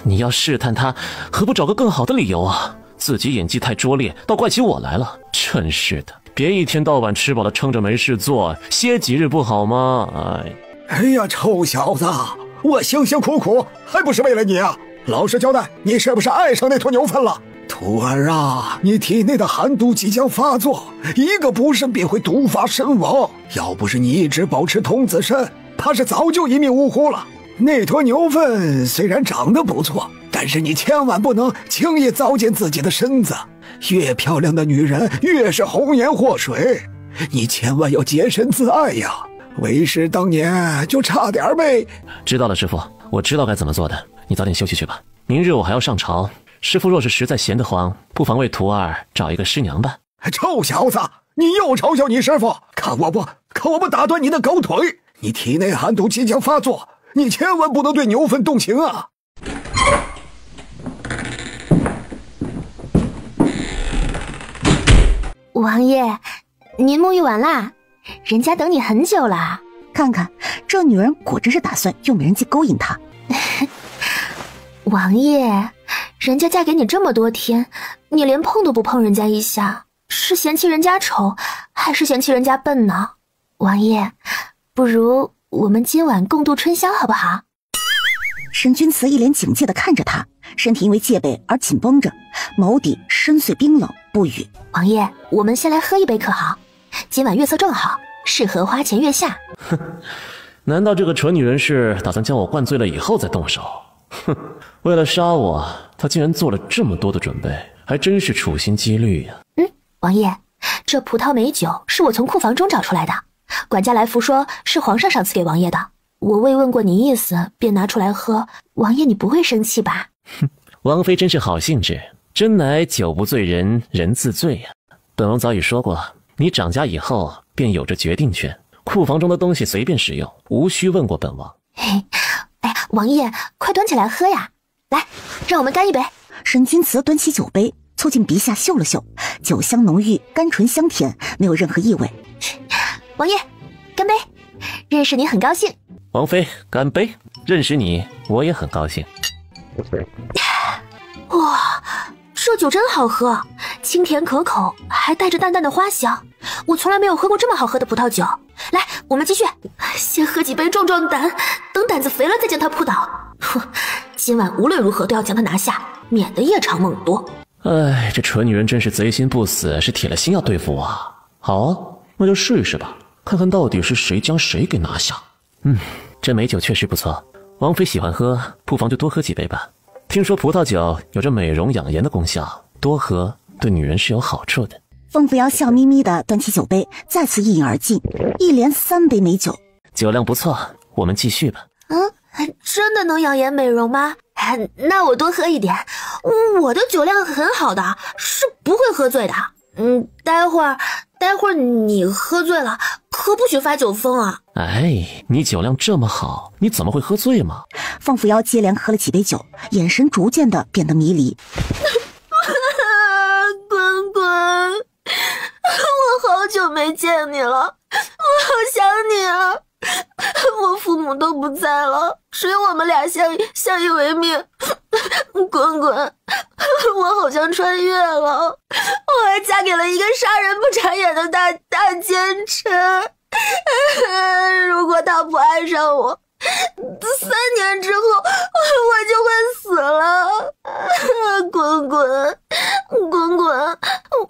你要试探他，何不找个更好的理由啊？自己演技太拙劣，倒怪起我来了，真是的！别一天到晚吃饱了撑着没事做，歇几日不好吗？哎呀，臭小子，我辛辛苦苦还不是为了你啊！老实交代，你是不是爱上那坨牛粪了？徒儿啊，你体内的寒毒即将发作，一个不慎便会毒发身亡。要不是你一直保持童子身，怕是早就一命呜呼了。那坨牛粪虽然长得不错，但是你千万不能轻易糟践自己的身子。越漂亮的女人越是红颜祸水，你千万要洁身自爱呀！为师当年就差点被……知道了，师父，我知道该怎么做的。你早点休息去吧，明日我还要上朝。师父若是实在闲得慌，不妨为徒儿找一个师娘吧。臭小子，你又嘲笑你师父，看我不打断你的狗腿！你体内寒毒即将发作，你千万不能对牛粪动情啊！王爷，您沐浴完啦？人家等你很久了。看看这女人果真是打算用美人计勾引他。王爷，人家嫁给你这么多天，你连碰都不碰人家一下，是嫌弃人家丑，还是嫌弃人家笨呢？王爷，不如我们今晚共度春宵好不好？沈君慈一脸警戒地看着他，身体因为戒备而紧绷着，眸底深邃冰冷，不语。王爷，我们先来喝一杯可好？今晚月色正好，适合花前月下。哼，难道这个蠢女人是打算将我灌醉了以后再动手？哼，为了杀我，她竟然做了这么多的准备，还真是处心积虑呀。王爷，这葡萄美酒是我从库房中找出来的，管家来福说是皇上赏赐给王爷的，我未问过你意思，便拿出来喝。王爷你不会生气吧？哼，王妃真是好兴致，真乃酒不醉人人自醉呀。本王早已说过，你长家以后便有着决定权，库房中的东西随便使用，无需问过本王。哎，王爷，快端起来喝呀！来，让我们干一杯。沈君慈端起酒杯，凑近鼻下嗅了嗅，酒香浓郁，甘醇香甜，没有任何异味。王爷，干杯！认识你很高兴。王妃，干杯！认识你我也很高兴。哇，这酒真好喝，清甜可口，还带着淡淡的花香。我从来没有喝过这么好喝的葡萄酒。来，我们继续，先喝几杯壮壮胆，等胆子肥了再将他扑倒。哼，今晚无论如何都要将他拿下，免得夜长梦多。哎，这蠢女人真是贼心不死，是铁了心要对付我。好啊，那就试试吧，看看到底是谁将谁给拿下。这美酒确实不错，王妃喜欢喝，不妨就多喝几杯吧。听说葡萄酒有着美容养颜的功效，多喝对女人是有好处的。凤扶摇笑眯眯地端起酒杯，再次一饮而尽，一连3杯美酒。酒量不错，我们继续吧。真的能养颜美容吗？那我多喝一点，我的酒量很好的，是不会喝醉的。待会儿你喝醉了，可不许发酒疯啊！哎，你酒量这么好，你怎么会喝醉嘛？凤扶摇接连喝了几杯酒，眼神逐渐的变得迷离。滚滚，我好久没见你了，我好想你啊！我父母都不在了，只有我们俩相依为命。滚滚，我好像穿越了，我还嫁给了一个杀人不眨眼的大奸臣。如果他不爱上我，3年之后我就会死了。滚滚，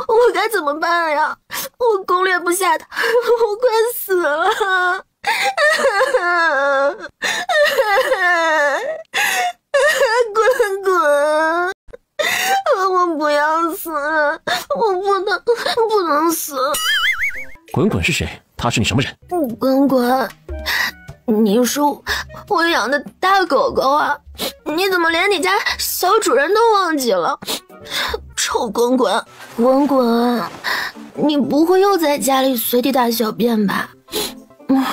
我该怎么办呀？我攻略不下他，我快死了。滚滚，我不要死，我不能死。滚滚是谁？他是你什么人？滚滚，你是我养的大狗狗啊，你怎么连你家小主人都忘记了？臭滚滚，滚滚，你不会又在家里随地大小便吧？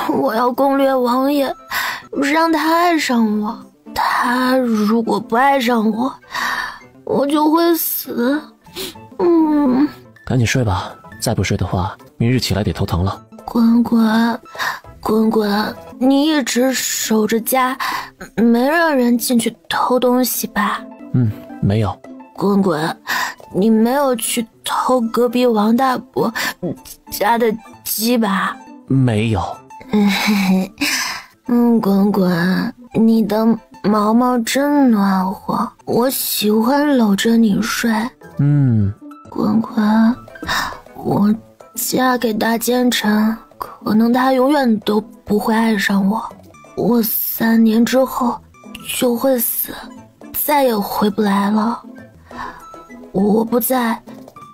我要攻略王爷，让他爱上我。他如果不爱上我，我就会死。赶紧睡吧，再不睡的话，明日起来得头疼了。滚滚，你一直守着家，没让人进去偷东西吧？没有。滚滚，你没有去偷隔壁王大伯家的鸡吧？没有。滚滚，你的毛毛真暖和，我喜欢搂着你睡。滚滚，我嫁给大奸臣，可能他永远都不会爱上我，我3年之后就会死，再也回不来了。我不在，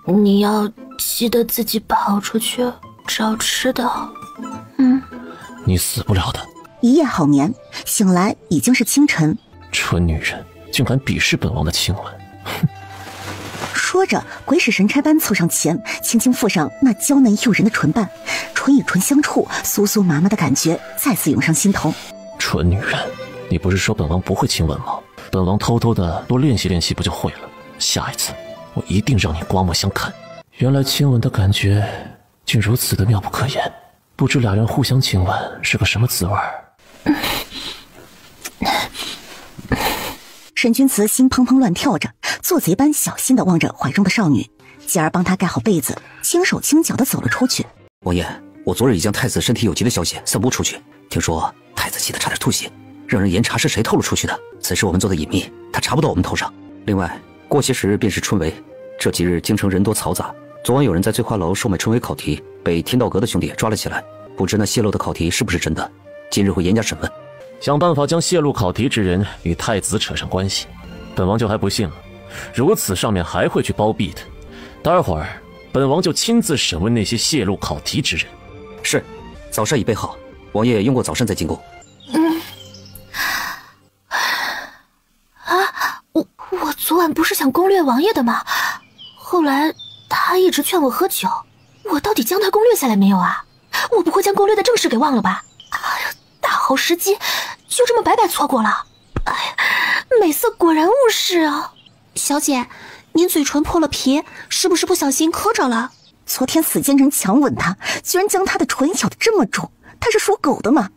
你要记得自己跑出去找吃的。你死不了的。一夜好眠，醒来已经是清晨。蠢女人，竟敢鄙视本王的亲吻！说着，鬼使神差般凑上前，轻轻附上那娇嫩诱人的唇瓣，唇与唇相触，酥酥麻麻的感觉再次涌上心头。蠢女人，你不是说本王不会亲吻吗？本王偷偷的多练习练习不就会了？下一次我一定让你刮目相看。原来亲吻的感觉竟如此的妙不可言，不知俩人互相亲吻是个什么滋味。沈君慈心砰砰乱跳着，做贼般小心地望着怀中的少女，继而帮她盖好被子，轻手轻脚地走了出去。王爷，我昨日已将太子身体有疾的消息散播出去，听说太子气得差点吐血，让人严查是谁透露出去的。此事我们做的隐秘，他查不到我们头上。另外，过些时日便是春闱，这几日京城人多嘈杂，昨晚有人在醉花楼售卖春闱考题，被天道阁的兄弟抓了起来，不知那泄露的考题是不是真的，今日会严加审问。想办法将泄露考题之人与太子扯上关系，本王就还不信了。如此上面还会去包庇他，待会儿本王就亲自审问那些泄露考题之人。是，早膳已备好，王爷用过早膳再进宫。我昨晚不是想攻略王爷的吗？后来他一直劝我喝酒，我到底将他攻略下来没有啊？我不会将攻略的正事给忘了吧？哎呀，大好时机就这么白白错过了。哎呀，美色果然误事啊！小姐，您嘴唇破了皮，是不是不小心磕着了？昨天死奸臣强吻他，居然将他的唇咬得这么重，他是属狗的吗？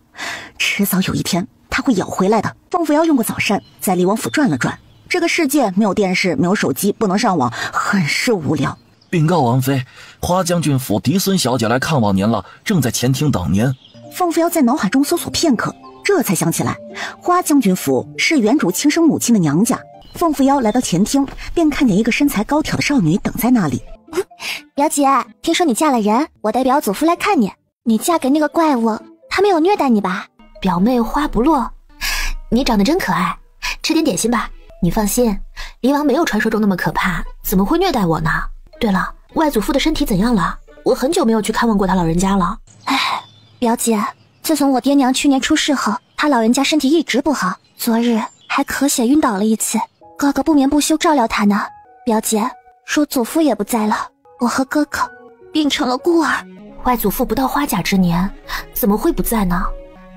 迟早有一天他会咬回来的。凤扶摇用过早膳，在离王府转了转。这个世界没有电视，没有手机，不能上网，很是无聊。禀告王妃，花将军府嫡孙小姐来看望您了，正在前厅等您。凤扶摇在脑海中搜索片刻，这才想起来，花将军府是原主亲生母亲的娘家。凤扶摇来到前厅，便看见一个身材高挑的少女等在那里。表姐，听说你嫁了人，我代表祖父来看你。你嫁给那个怪物，他没有虐待你吧？表妹花不落，你长得真可爱，吃点点心吧。你放心，离王没有传说中那么可怕，怎么会虐待我呢？对了，外祖父的身体怎样了？我很久没有去看望过他老人家了。哎，表姐，自从我爹娘去年出事后，他老人家身体一直不好，昨日还咳血晕倒了一次，哥哥不眠不休照料他呢。表姐，说祖父也不在了，我和哥哥变成了孤儿。外祖父不到花甲之年，怎么会不在呢？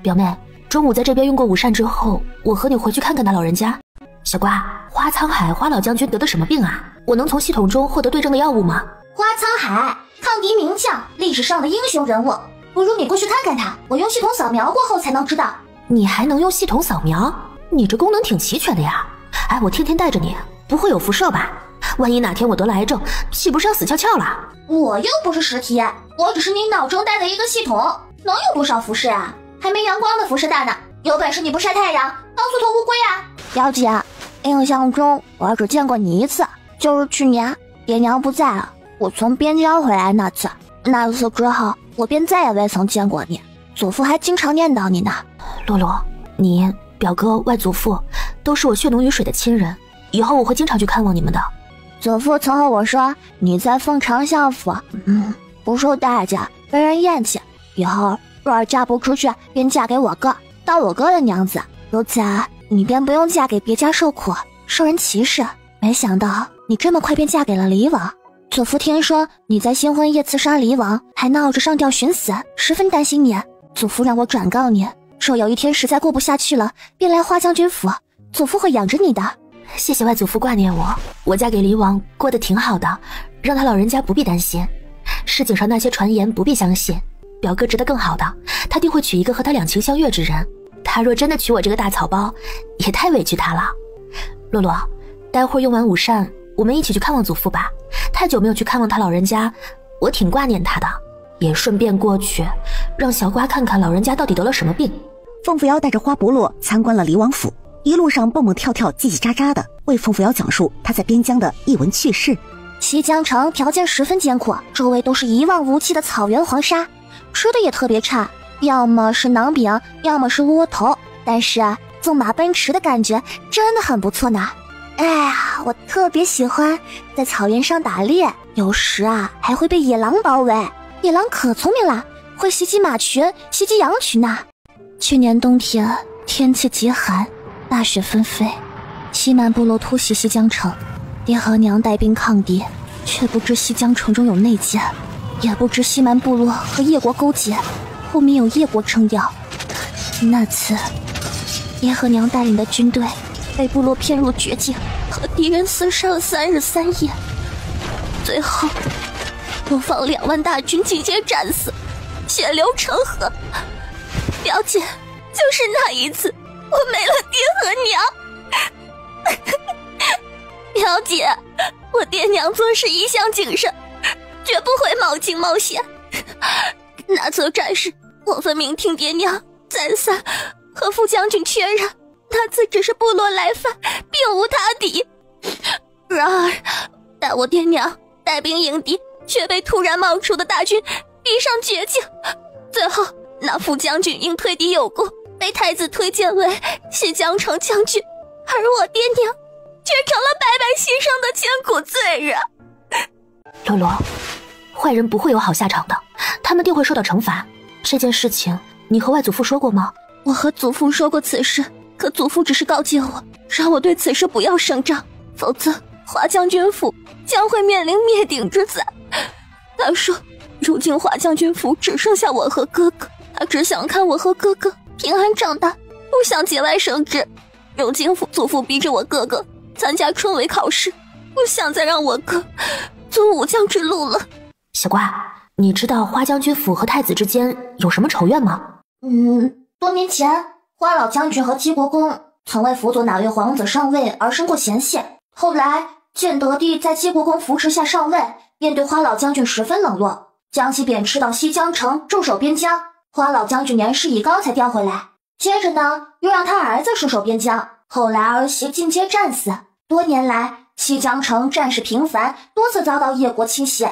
表妹，中午在这边用过午膳之后，我和你回去看看他老人家。小瓜，花沧海花老将军得的什么病啊？我能从系统中获得对症的药物吗？花沧海，抗敌名将，历史上的英雄人物，不如你过去看看他，我用系统扫描过后才能知道。你还能用系统扫描？你这功能挺齐全的呀。哎，我天天带着你，不会有辐射吧？万一哪天我得了癌症，岂不是要死翘翘了？我又不是实体，我只是你脑中带的一个系统，能有多少辐射啊？还没阳光的辐射大呢。有本事你不晒太阳，当缩头乌龟啊！表姐，印象中我只见过你一次，就是去年爹娘不在了，我从边疆回来那次。那次之后，我便再也未曾见过你。祖父还经常念叨你呢。洛洛，你表哥、外祖父都是我血浓于水的亲人，以后我会经常去看望你们的。祖父曾和我说，你在凤长相府，不受待见，被人厌弃，以后若是嫁不出去，便嫁给我哥，当我哥的娘子，如此你便不用嫁给别家受苦，受人歧视。没想到你这么快便嫁给了离王。祖父听说你在新婚夜刺杀离王，还闹着上吊寻死，十分担心你。祖父让我转告你，说有一天实在过不下去了，便来花将军府，祖父会养着你的。谢谢外祖父挂念我，我嫁给离王过得挺好的，让他老人家不必担心。市井上那些传言不必相信，表哥值得更好的，他定会娶一个和他两情相悦之人。他若真的娶我这个大草包，也太委屈他了。洛洛，待会儿用完午膳，我们一起去看望祖父吧。太久没有去看望他老人家，我挺挂念他的，也顺便过去让小瓜看看老人家到底得了什么病。凤扶摇带着花不落参观了离王府，一路上蹦蹦跳跳叽叽喳喳的为凤扶摇讲述他在边疆的一闻趣事。西疆城条件十分艰苦，周围都是一望无际的草原黄沙，吃的也特别差，要么是馕饼，要么是窝头，但是纵马奔驰的感觉真的很不错呢。哎呀，我特别喜欢在草原上打猎，有时还会被野狼包围，野狼可聪明了，会袭击马群，袭击羊群呢。去年冬天天气极寒，大雪纷飞，西蛮部落突袭西疆城，爹和娘带兵抗敌，却不知西疆城中有内奸，也不知西蛮部落和叶国勾结，后面有叶国撑腰。那次爹和娘带领的军队被部落骗入绝境，和敌人厮杀了3日3夜，最后我方2万大军尽皆战死，血流成河。表姐，就是那一次我没了爹和娘。表姐，我爹娘做事一向谨慎，绝不会冒进冒险。那次战事，我分明听爹娘再三和副将军确认，那次只是部落来犯，并无他敌。然而待我爹娘带兵迎敌，却被突然冒出的大军逼上绝境，最后那副将军因退敌有功，被太子推荐为西疆城将军，而我爹娘却成了百百姓上的千古罪人。洛洛，坏人不会有好下场的，他们定会受到惩罚。这件事情你和外祖父说过吗？我和祖父说过此事，可祖父只是告诫我，让我对此事不要声张，否则华将军府将会面临灭顶之灾。再说，如今华将军府只剩下我和哥哥，他只想看我和哥哥平安长大，不想节外生枝。如今祖父逼着我哥哥参加春闱考试，不想再让我哥走武将之路了。小瓜，你知道花将军府和太子之间有什么仇怨吗？多年前，花老将军和齐国公曾为辅佐哪位皇子上位而生过嫌隙。后来，建德帝在齐国公扶持下上位，便对花老将军十分冷落，将其贬斥到西江城驻守边疆。花老将军年事已高才调回来，接着呢，又让他儿子戍守边疆。后来儿媳进阶战死，多年来西江城战事频繁，多次遭到叶国侵袭。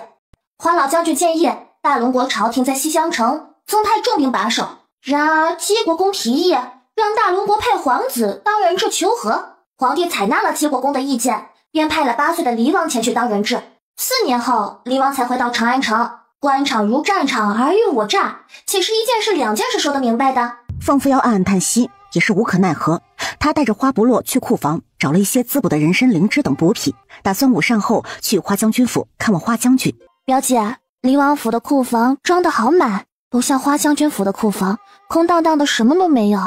花老将军建议大龙国朝廷在西江城增派重兵把守，然而齐国公提议让大龙国派皇子当人质求和，皇帝采纳了齐国公的意见，便派了8岁的黎王前去当人质。4年后，黎王才回到长安城。官场如战场，尔虞我诈，岂是一件事2件事说得明白的？凤扶摇暗暗叹息，也是无可奈何。他带着花不落去库房，找了一些滋补的人参、灵芝等补品，打算午膳后去花将军府看望花将军。表姐，黎王府的库房装得好满，不像花将军府的库房空荡荡的，什么都没有。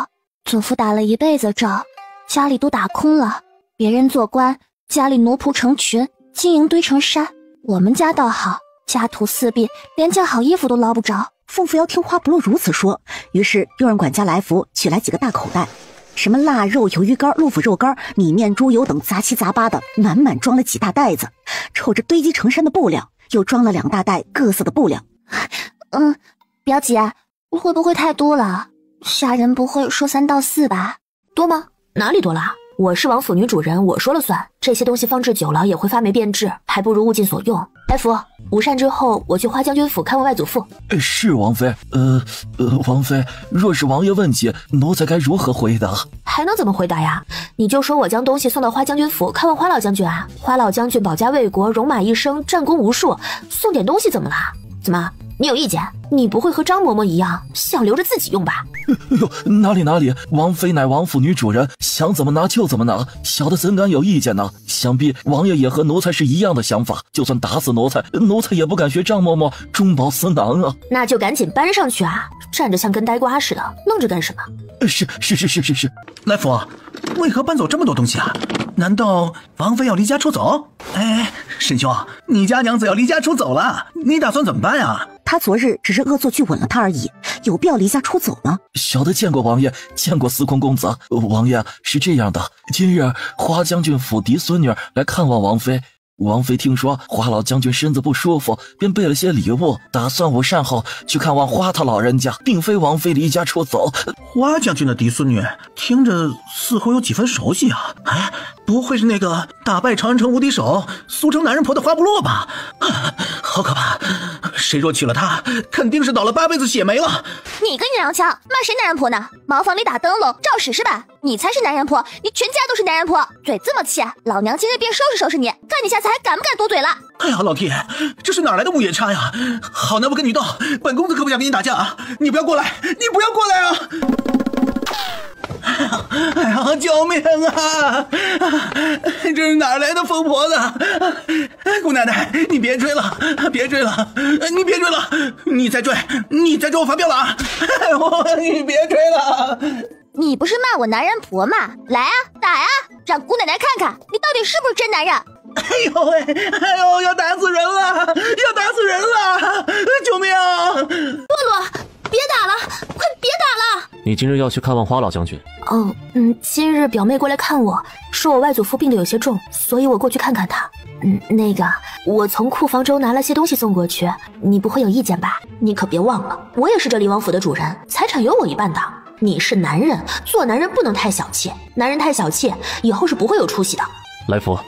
祖父打了一辈子仗，家里都打空了，别人做官，家里奴仆成群，金银堆成山。我们家倒好，家徒四壁，连件好衣服都捞不着。凤扶摇听花不落如此说，于是又让管家来福取来几个大口袋，什么腊肉、鱿鱼干、陆府肉干、米面、猪油等杂七杂八的，满满装了几大袋子。瞅着堆积成山的布料，又装了2大袋各色的布料。表姐，会不会太多了？下人不会说3到4吧？多吗？哪里多了？我是王府女主人，我说了算。这些东西放置久了也会发霉变质，还不如物尽所用。来福，午膳之后我去花将军府看望外祖父。是王妃。王妃，若是王爷问起，奴才该如何回答？还能怎么回答呀？你就说我将东西送到花将军府看望花老将军啊。花老将军保家卫国，戎马一生，战功无数，送点东西怎么啦？怎么？你有意见？你不会和张嬷嬷一样想留着自己用吧？哟，哪里，王妃乃王府女主人，想怎么拿就怎么拿，小的怎敢有意见呢？想必王爷也和奴才是一样的想法，就算打死奴才也不敢学张嬷嬷中饱私囊啊。那就赶紧搬上去啊，站着像跟呆瓜似的，愣着干什么？是。来福，为何搬走这么多东西啊？难道王妃要离家出走？沈兄，你家娘子要离家出走了，你打算怎么办呀？他昨日只是恶作剧吻了她而已，有必要离家出走吗？小的见过王爷，见过司空公子。王爷是这样的，今日花将军府嫡孙女来看望王妃。王妃听说花老将军身子不舒服，便备了些礼物，打算午膳后去看望花他老人家，并非王妃离家出走。花将军的嫡孙女听着似乎有几分熟悉啊！不会是那个打败长安城无敌手，俗称男人婆的花不落吧？好可怕！谁若娶了她，肯定是倒了8辈子血霉了。你跟你娘腔，骂谁男人婆呢？茅房里打灯笼照使是吧？你才是男人婆，你全家都是男人婆，嘴这么气，老娘今日便收拾收拾你，看你下次还敢不敢多嘴了。哎呀，老天，这是哪来的母夜叉呀？好男不跟女斗，本公子可不想跟你打架啊！你不要过来，你不要过来啊！哎呀，救命啊！这是哪来的疯婆子？姑奶奶，你别追了，别追了，你别追了！你再追我发飙了啊！你别追了！你不是骂我男人婆吗？来啊，打呀，让姑奶奶看看你到底是不是真男人！哎呦喂，哎呦，要打死人了，要打死人了！救命啊！洛洛，别打了，快别打了！你今日要去看望花老将军？今日表妹过来看我，说我外祖父病得有些重，所以我过去看看他。那个，我从库房中拿了些东西送过去，你不会有意见吧？你可别忘了，我也是这黎王府的主人，财产有我一半的。你是男人，做男人不能太小气，男人太小气，以后是不会有出息的。来福，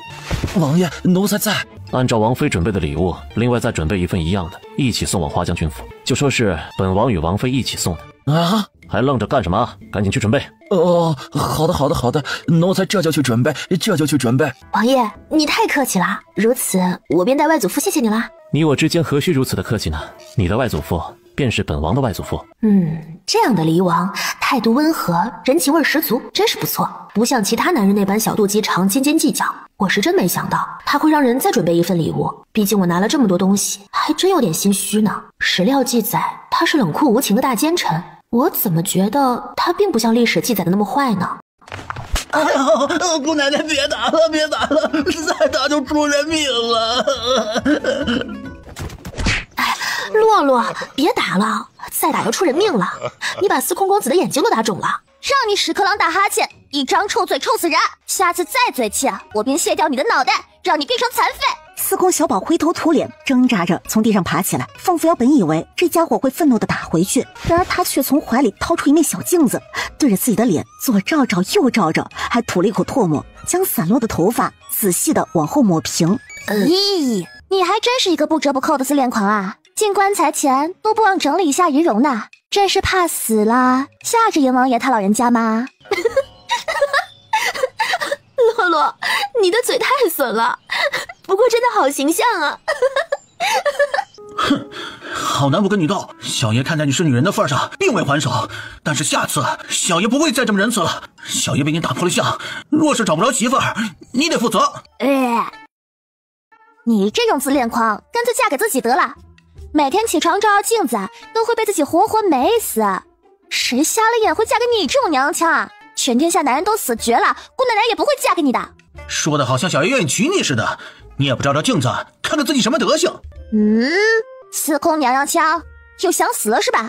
王爷，奴才在。按照王妃准备的礼物，另外再准备一份一样的，一起送往花将军府，就说是本王与王妃一起送的。啊！还愣着干什么？赶紧去准备。好的，奴才这就去准备。王爷，你太客气了，如此我便代外祖父谢谢你啦。你我之间何须如此的客气呢？你的外祖父便是本王的外祖父。这样的离王，态度温和，人情味十足，真是不错。不像其他男人那般小肚鸡肠、斤斤计较。我是真没想到他会让人再准备一份礼物，毕竟我拿了这么多东西，还真有点心虚呢。史料记载他是冷酷无情的大奸臣，我怎么觉得他并不像历史记载的那么坏呢？哎呦，姑奶奶别打了，别打了，再打就出人命了。洛洛，别打了，再打就出人命了。你把司空公子的眼睛都打肿了。让你屎壳郎打哈欠，一张臭嘴臭死人。下次再嘴气，我便卸掉你的脑袋，让你变成残废。司空小宝灰头土脸，挣扎着从地上爬起来。凤扶摇本以为这家伙会愤怒地打回去，然而他却从怀里掏出一面小镜子，对着自己的脸左照照右照照，还吐了一口唾沫，将散落的头发仔细地往后抹平。咦，你还真是一个不折不扣的自恋狂啊！进棺材前都不忘整理一下仪容呢，真是怕死了，吓着阎王爷他老人家吗？洛洛，你的嘴太损了，不过真的好形象啊。哼，好男不跟女斗，小爷看在你是女人的份上，并未还手。但是下次小爷不会再这么仁慈了。小爷被你打破了相，若是找不着媳妇儿，你得负责。你这种自恋狂，干脆嫁给自己得了。每天起床照照镜子，都会被自己活活美死。谁瞎了眼会嫁给你这种娘腔啊？全天下男人都死绝了，姑奶奶也不会嫁给你的。说的好像小爷愿意娶你似的，你也不照照镜子，看看自己什么德行。司空娘娘腔，又想死了是吧？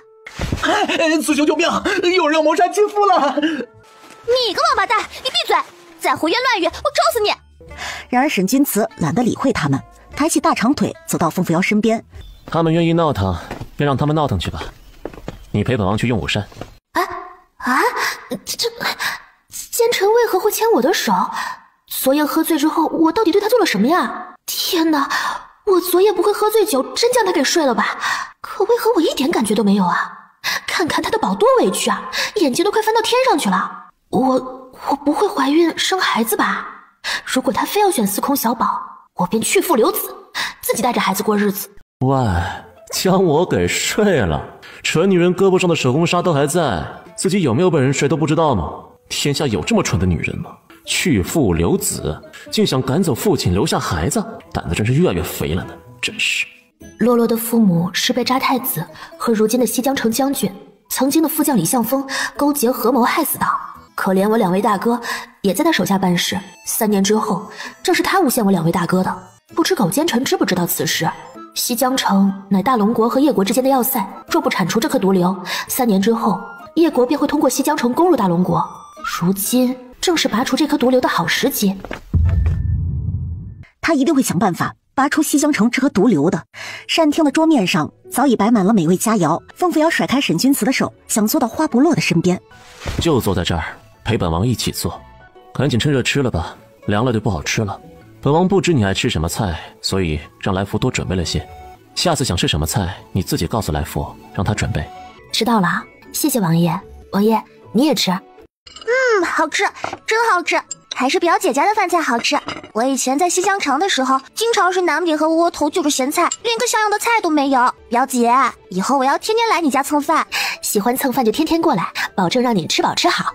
慈兄救命！有人要谋杀亲夫了！你个王八蛋，你闭嘴！再胡言乱语，我抽死你！然而沈君慈懒得理会他们，抬起大长腿走到凤扶摇身边。他们愿意闹腾，便让他们闹腾去吧。你陪本王去用午膳。这奸臣为何会牵我的手？昨夜喝醉之后，我到底对他做了什么呀？天哪，我昨夜不会喝醉酒真将他给睡了吧？可为何我一点感觉都没有啊？看看他的宝多委屈啊，眼睛都快翻到天上去了。我不会怀孕生孩子吧？如果他非要选司空小宝，我便去父留子，自己带着孩子过日子。喂，将我给睡了，蠢女人胳膊上的手工纱都还在，自己有没有被人睡都不知道吗？天下有这么蠢的女人吗？去父留子，竟想赶走父亲留下孩子，胆子真是越来越肥了呢，真是。洛洛的父母是被扎太子和如今的西江城将军，曾经的副将李相峰勾结合谋害死的。可怜我两位大哥也在他手下办事，3年之后，正是他诬陷我两位大哥的。不知狗奸臣知不知道此事？西江城乃大龙国和叶国之间的要塞，若不铲除这颗毒瘤，3年之后，叶国便会通过西江城攻入大龙国。如今正是拔除这颗毒瘤的好时机。他一定会想办法拔出西江城这颗毒瘤的。膳厅的桌面上早已摆满了美味佳肴，凤扶摇甩开沈君慈的手，想坐到花不落的身边。就坐在这儿，陪本王一起坐，赶紧趁热吃了吧，凉了就不好吃了。本王不知你爱吃什么菜，所以让来福多准备了些。下次想吃什么菜，你自己告诉来福，让他准备。知道了，谢谢王爷。王爷，你也吃。好吃，真好吃，还是表姐家的饭菜好吃。我以前在西江城的时候，经常是南饼和窝头就是咸菜，连个像样的菜都没有。表姐，以后我要天天来你家蹭饭。喜欢蹭饭就天天过来，保证让你吃饱吃好。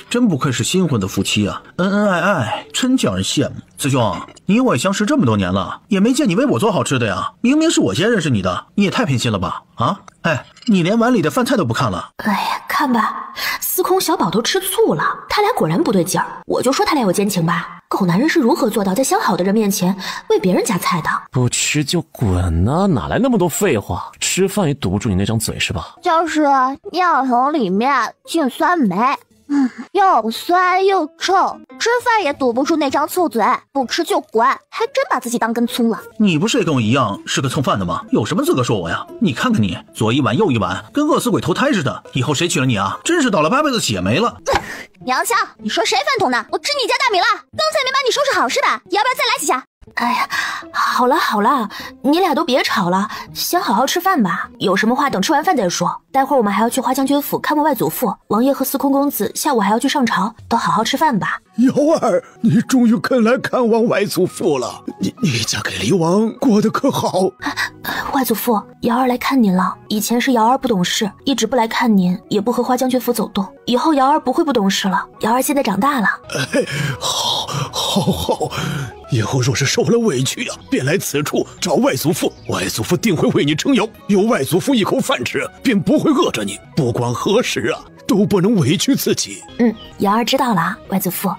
真不愧是新婚的夫妻啊，恩恩爱爱，真叫人羡慕。师兄，你我也相识这么多年了，也没见你为我做好吃的呀。明明是我先认识你的，你也太偏心了吧？你连碗里的饭菜都不看了。看吧，司空小宝都吃醋了，他俩果然不对劲儿。我就说他俩有奸情吧，狗男人是如何做到在相好的人面前为别人夹菜的？不吃就滚啊，哪来那么多废话？吃饭也堵不住你那张嘴是吧？就是尿桶里面进酸梅，又酸又臭，吃饭也堵不住那张臭嘴，不吃就滚，还真把自己当根葱了。你不是也跟我一样是个蹭饭的吗？有什么资格说我呀？你看看你，左一碗右一碗，跟饿死鬼投胎似的，以后谁娶了你啊？真是倒了8辈子血没了。娘腔，你说谁饭桶呢？我吃你家大米了，刚才没把你收拾好是吧？要不要再来几下？哎呀，好了好了，你俩都别吵了，先好好吃饭吧。有什么话等吃完饭再说。待会儿我们还要去花将军府看望外祖父，王爷和司空公子下午还要去上朝，都好好吃饭吧。瑶儿，你终于肯来看望外祖父了。你嫁给离王过得可好？外祖父，瑶儿来看您了。以前是瑶儿不懂事，一直不来看您，也不和花将军府走动。以后瑶儿不会不懂事了。瑶儿现在长大了。好，以后若是受了委屈呀，便来此处找外祖父，外祖父定会为你撑腰。有外祖父一口饭吃，便不会饿着你。不管何时啊，都不能委屈自己。瑶儿知道了，外祖父。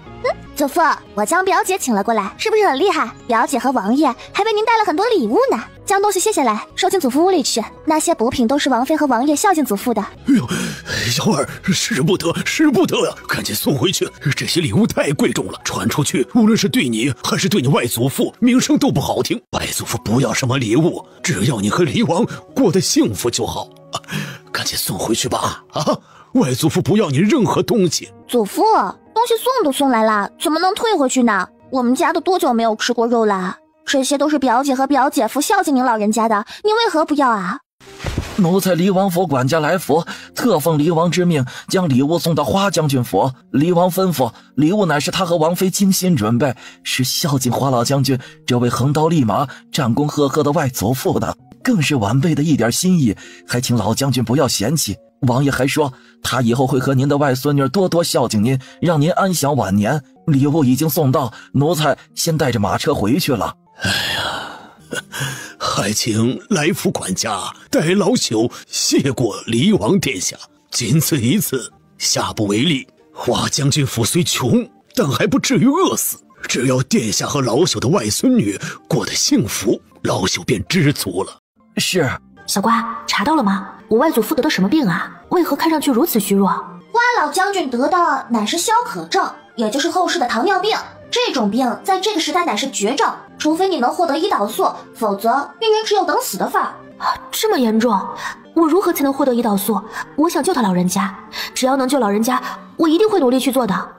祖父，我将表姐请了过来，是不是很厉害？表姐和王爷还为您带了很多礼物呢。将东西卸下来，收进祖父屋里去。那些补品都是王妃和王爷孝敬祖父的。哎呦，瑶儿，使不得呀！赶紧送回去，这些礼物太贵重了，传出去，无论是对你还是对你外祖父，名声都不好听。外祖父不要什么礼物，只要你和离王过得幸福就好。赶紧送回去吧！外祖父不要你任何东西。祖父，东西送都送来了，怎么能退回去呢？我们家都多久没有吃过肉了？这些都是表姐和表姐夫孝敬您老人家的，您为何不要啊？奴才离王府管家来福，特奉离王之命，将礼物送到花将军府。离王吩咐，礼物乃是他和王妃精心准备，是孝敬花老将军这位横刀立马、战功赫赫的外祖父的，更是晚辈的一点心意，还请老将军不要嫌弃。王爷还说，他以后会和您的外孙女多多孝敬您，让您安享晚年。礼物已经送到，奴才先带着马车回去了。哎呀，还请来福管家代老朽谢过离王殿下，仅此一次，下不为例。花将军府虽穷，但还不至于饿死。只要殿下和老朽的外孙女过得幸福，老朽便知足了。是。小瓜，查到了吗？我外祖父得的什么病啊？为何看上去如此虚弱？花老将军得的乃是消渴症，也就是后世的糖尿病。这种病在这个时代乃是绝症，除非你能获得胰岛素，否则病人只有等死的份儿。这么严重？我如何才能获得胰岛素？我想救他老人家，只要能救老人家，我一定会努力去做的。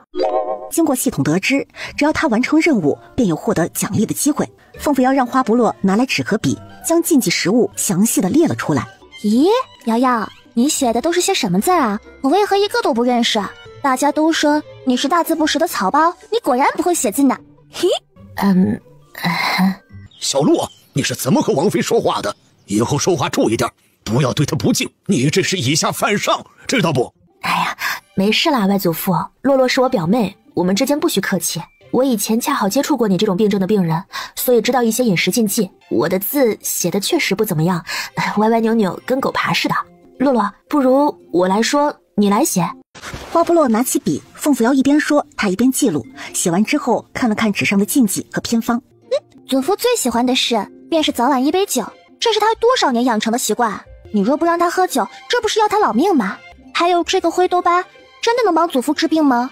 经过系统得知，只要他完成任务，便有获得奖励的机会。凤府要让花不落拿来纸和笔，将禁忌食物详细的列了出来。咦，瑶瑶，你写的都是些什么字啊？我为何一个都不认识？大家都说你是大字不识的草包，你果然不会写字呢。嘿，小鹿，你是怎么和王妃说话的？以后说话注意点，不要对她不敬，你这是以下犯上，知道不？哎呀，没事啦，外祖父，洛洛是我表妹，我们之间不许客气。我以前恰好接触过你这种病症的病人，所以知道一些饮食禁忌。我的字写的确实不怎么样，歪歪扭扭，跟狗爬似的。洛洛，不如我来说，你来写。花不落拿起笔，凤府要一边说，他一边记录。写完之后，看了看纸上的禁忌和偏方。祖父最喜欢的事便是早晚一杯酒，这是他多少年养成的习惯。你若不让他喝酒，这不是要他老命吗？还有这个灰豆疤，真的能帮祖父治病吗？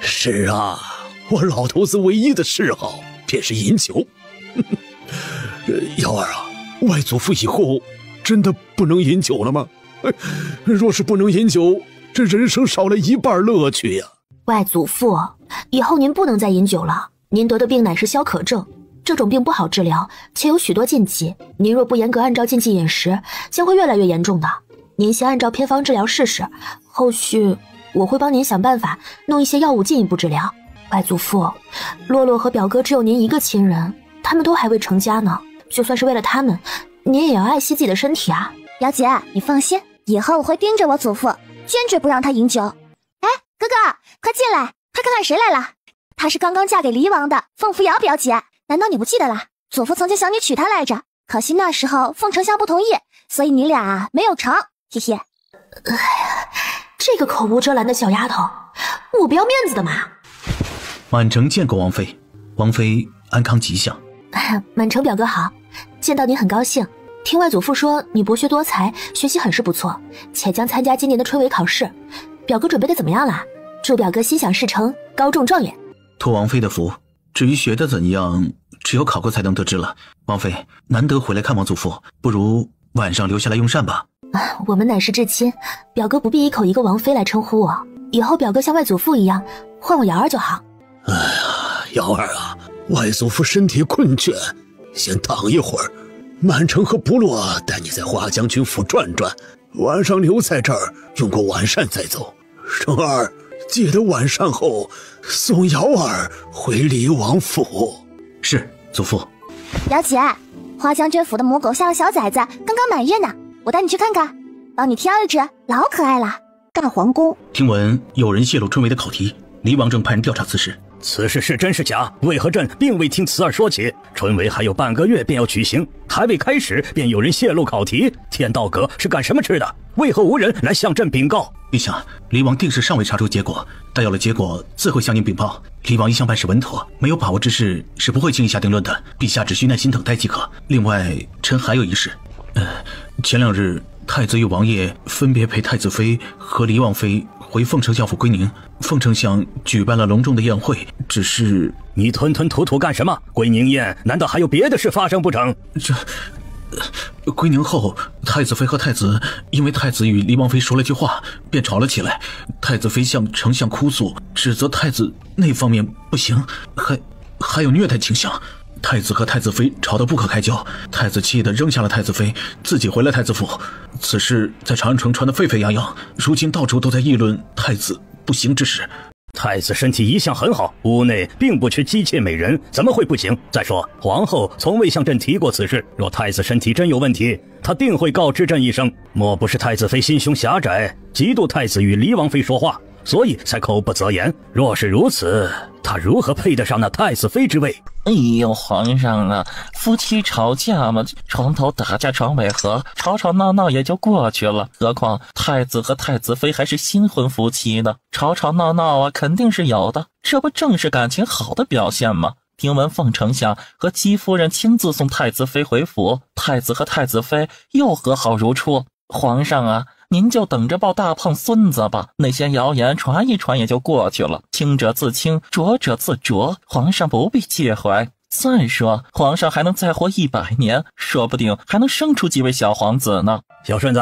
是啊，我老头子唯一的嗜好便是饮酒。瑶儿啊，外祖父以后真的不能饮酒了吗？若是不能饮酒，这人生少了一半乐趣呀。外祖父，以后您不能再饮酒了。您得的病乃是消渴症，这种病不好治疗，且有许多禁忌。您若不严格按照禁忌饮食，将会越来越严重的。您先按照偏方治疗试试，后续我会帮您想办法弄一些药物进一步治疗。外祖父，洛洛和表哥只有您一个亲人，他们都还未成家呢，就算是为了他们，您也要爱惜自己的身体啊。姚姐，你放心，以后我会盯着我祖父，坚决不让他饮酒。哎，哥哥，快进来，快看看谁来了。她是刚刚嫁给离王的凤扶摇表姐，难道你不记得啦？祖父曾经想你娶她来着，可惜那时候凤丞相不同意，所以你俩没有成，嘿嘿。这个口无遮拦的小丫头，我不要面子的嘛。满城见过王妃，王妃安康吉祥。满城表哥好，见到你很高兴。听外祖父说你博学多才，学习很是不错，且将参加今年的春闱考试。表哥准备的怎么样啦？祝表哥心想事成，高中状元。托王妃的福，至于学的怎样，只有考过才能得知了。王妃难得回来看望祖父，不如晚上留下来用膳吧。我们乃是至亲，表哥不必一口一个王妃来称呼我，以后表哥像外祖父一样唤我瑶儿就好。哎呀，瑶儿啊，外祖父身体困倦，先躺一会儿。满城和部落带你在花将军府转转，晚上留在这儿用过晚膳再走。生儿，记得晚膳后送瑶儿回离王府。是，祖父。瑶姐，花将军府的母狗下了小崽子，刚刚满月呢，我带你去看看，帮你挑一只，老可爱了。大皇宫，听闻有人泄露春闱的考题，离王正派人调查此事。此事是真是假？为何朕并未听慈儿说起？春闱还有半个月便要举行，还未开始便有人泄露考题，天道阁是干什么吃的？为何无人来向朕禀告？陛下，离王定是尚未查出结果，待有了结果自会向您禀报。离王一向办事稳妥，没有把握之事是不会轻易下定论的，陛下只需耐心等待即可。另外，臣还有一事，前2日太子与王爷分别陪太子妃和离王妃回凤丞相府归宁，凤丞相举办了隆重的宴会，只是你吞吞吐吐干什么？归宁宴难道还有别的事发生不成？归宁后，太子妃和太子因为太子与离王妃说了句话，便吵了起来。太子妃向丞相哭诉，指责太子那方面不行，还有虐待倾向。太子和太子妃吵得不可开交，太子气得扔下了太子妃，自己回了太子府。此事在长安城传得沸沸扬扬，如今到处都在议论太子不行之事。太子身体一向很好，屋内并不缺姬妾美人，怎么会不行？再说皇后从未向朕提过此事，若太子身体真有问题，她定会告知朕一声。莫不是太子妃心胸狭窄，嫉妒太子与离王妃说话，所以才口不择言？若是如此，她如何配得上那太子妃之位？哎呦，皇上啊，夫妻吵架嘛，床头打架床尾和，吵吵闹闹也就过去了。何况太子和太子妃还是新婚夫妻呢，吵吵闹闹啊，肯定是有的。这不正是感情好的表现吗？听闻凤丞相和姬夫人亲自送太子妃回府，太子和太子妃又和好如初。皇上啊，您就等着抱大胖孙子吧，那些谣言传一传也就过去了，清者自清，浊者自浊，皇上不必介怀。再说皇上还能再活100年，说不定还能生出几位小皇子呢。小顺子，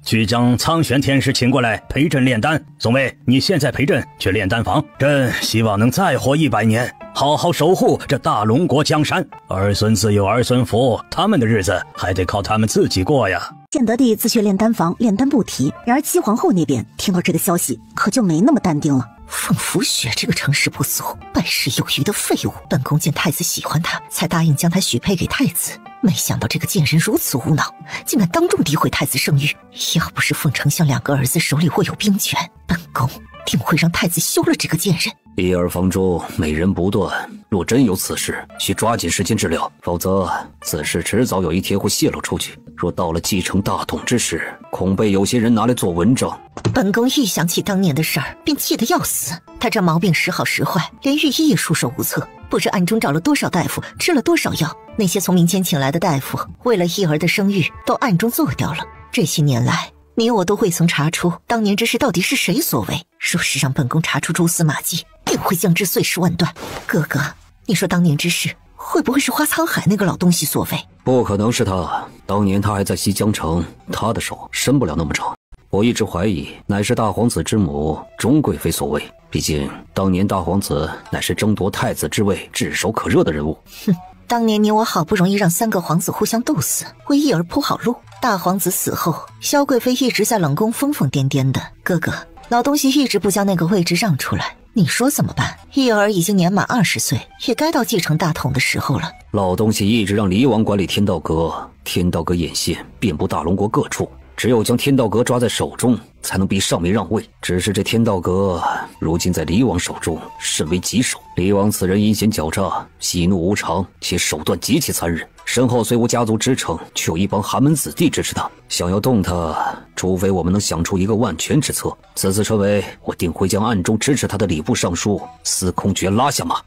去将苍玄天师请过来陪朕炼丹。宋卫，你现在陪朕去炼丹房，朕希望能再活100年，好好守护这大龙国江山。儿孙自有儿孙福，他们的日子还得靠他们自己过呀。建德帝自去炼丹房炼丹不提，然而姬皇后那边听到这个消息，可就没那么淡定了。凤福雪这个成事不足、办事有余的废物，本宫见太子喜欢他，才答应将他许配给太子。没想到这个贱人如此无脑，竟敢当众诋毁太子圣誉。要不是凤丞相2个儿子手里握有兵权，本宫定会让太子休了这个贱人。一儿房中美人不断，若真有此事，需抓紧时间治疗，否则此事迟早有一天会泄露出去。若到了继承大统之时，恐被有些人拿来做文章。本宫一想起当年的事儿，便气得要死。他这毛病时好时坏，连御医也束手无策，不知暗中找了多少大夫，吃了多少药。那些从民间请来的大夫，为了一儿的声誉，都暗中做掉了。这些年来，你我都未曾查出当年之事到底是谁所为。若是让本宫查出蛛丝马迹，定会将之碎尸万段。哥哥，你说当年之事会不会是花沧海那个老东西所为？不可能是他，当年他还在西江城，他的手伸不了那么长。我一直怀疑乃是大皇子之母钟贵妃所为，毕竟当年大皇子乃是争夺太子之位炙手可热的人物。哼，当年你我好不容易让3个皇子互相斗死，为一儿铺好路。大皇子死后，萧贵妃一直在冷宫疯疯癫癫的。哥哥，老东西一直不将那个位置让出来，你说怎么办？一儿已经年满20岁，也该到继承大统的时候了。老东西一直让离王管理天道阁，天道阁眼线遍布大龙国各处，只有将天道阁抓在手中，才能逼上面让位。只是这天道阁如今在离王手中，甚为棘手。离王此人阴险狡诈，喜怒无常，且手段极其残忍。身后虽无家族支撑，却有一帮寒门子弟支持他。想要动他，除非我们能想出一个万全之策。此次春闱，我定会将暗中支持他的礼部尚书司空爵拉下马。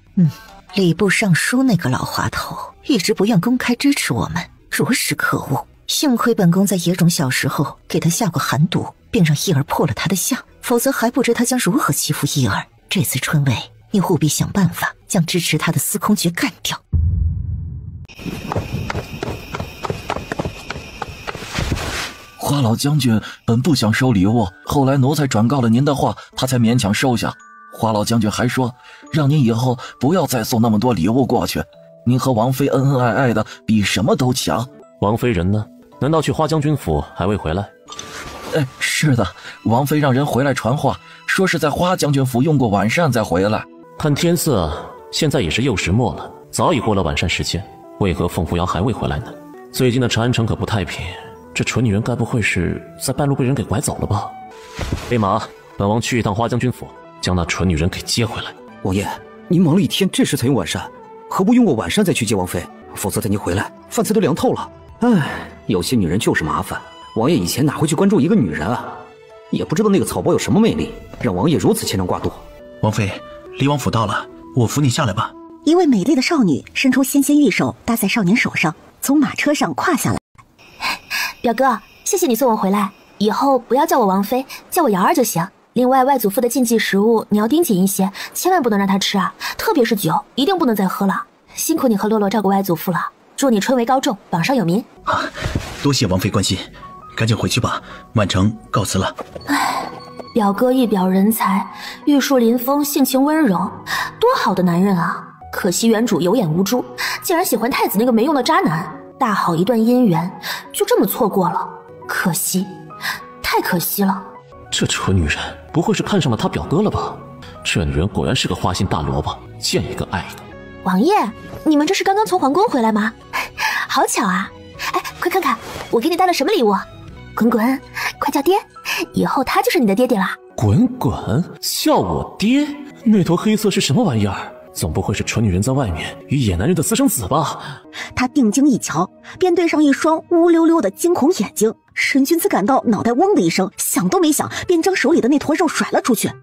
礼部尚书那个老滑头一直不愿公开支持我们，着实可恶。幸亏本宫在野种小时候给他下过寒毒，并让一儿破了他的相，否则还不知他将如何欺负一儿。这次春闱，你务必想办法将支持他的司空爵干掉。花老将军本不想收礼物，后来奴才转告了您的话，他才勉强收下。花老将军还说，让您以后不要再送那么多礼物过去。您和王妃恩恩爱爱的，比什么都强。王妃人呢？难道去花将军府还未回来？是的，王妃让人回来传话，说是在花将军府用过晚膳再回来。看天色，现在也是幼时末了，早已过了晚膳时间，为何凤扶摇还未回来呢？最近的长安城可不太平，这蠢女人该不会是在半路被人给拐走了吧？备马，本王去一趟花将军府，将那蠢女人给接回来。王爷，您忙了一天，这时才用晚膳，何不用过晚膳再去接王妃？否则等您回来，饭菜都凉透了。唉，有些女人就是麻烦。王爷以前哪会去关注一个女人啊？也不知道那个草包有什么魅力，让王爷如此牵肠挂肚。王妃，离王府到了，我扶你下来吧。一位美丽的少女伸出纤纤玉手搭在少年手上，从马车上跨下来。表哥，谢谢你送我回来，以后不要叫我王妃，叫我瑶儿就行。另外，外祖父的禁忌食物你要盯紧一些，千万不能让他吃啊，特别是酒，一定不能再喝了。辛苦你和洛洛照顾外祖父了，祝你春闱高中，榜上有名。多谢王妃关心，赶紧回去吧，满城告辞了。表哥一表人才，玉树临风，性情温柔，多好的男人啊！可惜原主有眼无珠，竟然喜欢太子那个没用的渣男。大好一段姻缘，就这么错过了，可惜，太可惜了。这蠢女人不会是看上了他表哥了吧？这女人果然是个花心大萝卜，见一个爱一个。王爷，你们这是刚刚从皇宫回来吗？好巧啊！哎，快看看我给你带了什么礼物。滚滚，快叫爹，以后他就是你的爹爹啦。滚滚，叫我爹？那坨黑色是什么玩意儿？总不会是蠢女人在外面与野男人的私生子吧？他定睛一瞧，便对上一双乌溜溜的惊恐眼睛。沈君子感到脑袋嗡的一声，想都没想，便将手里的那坨肉甩了出去。你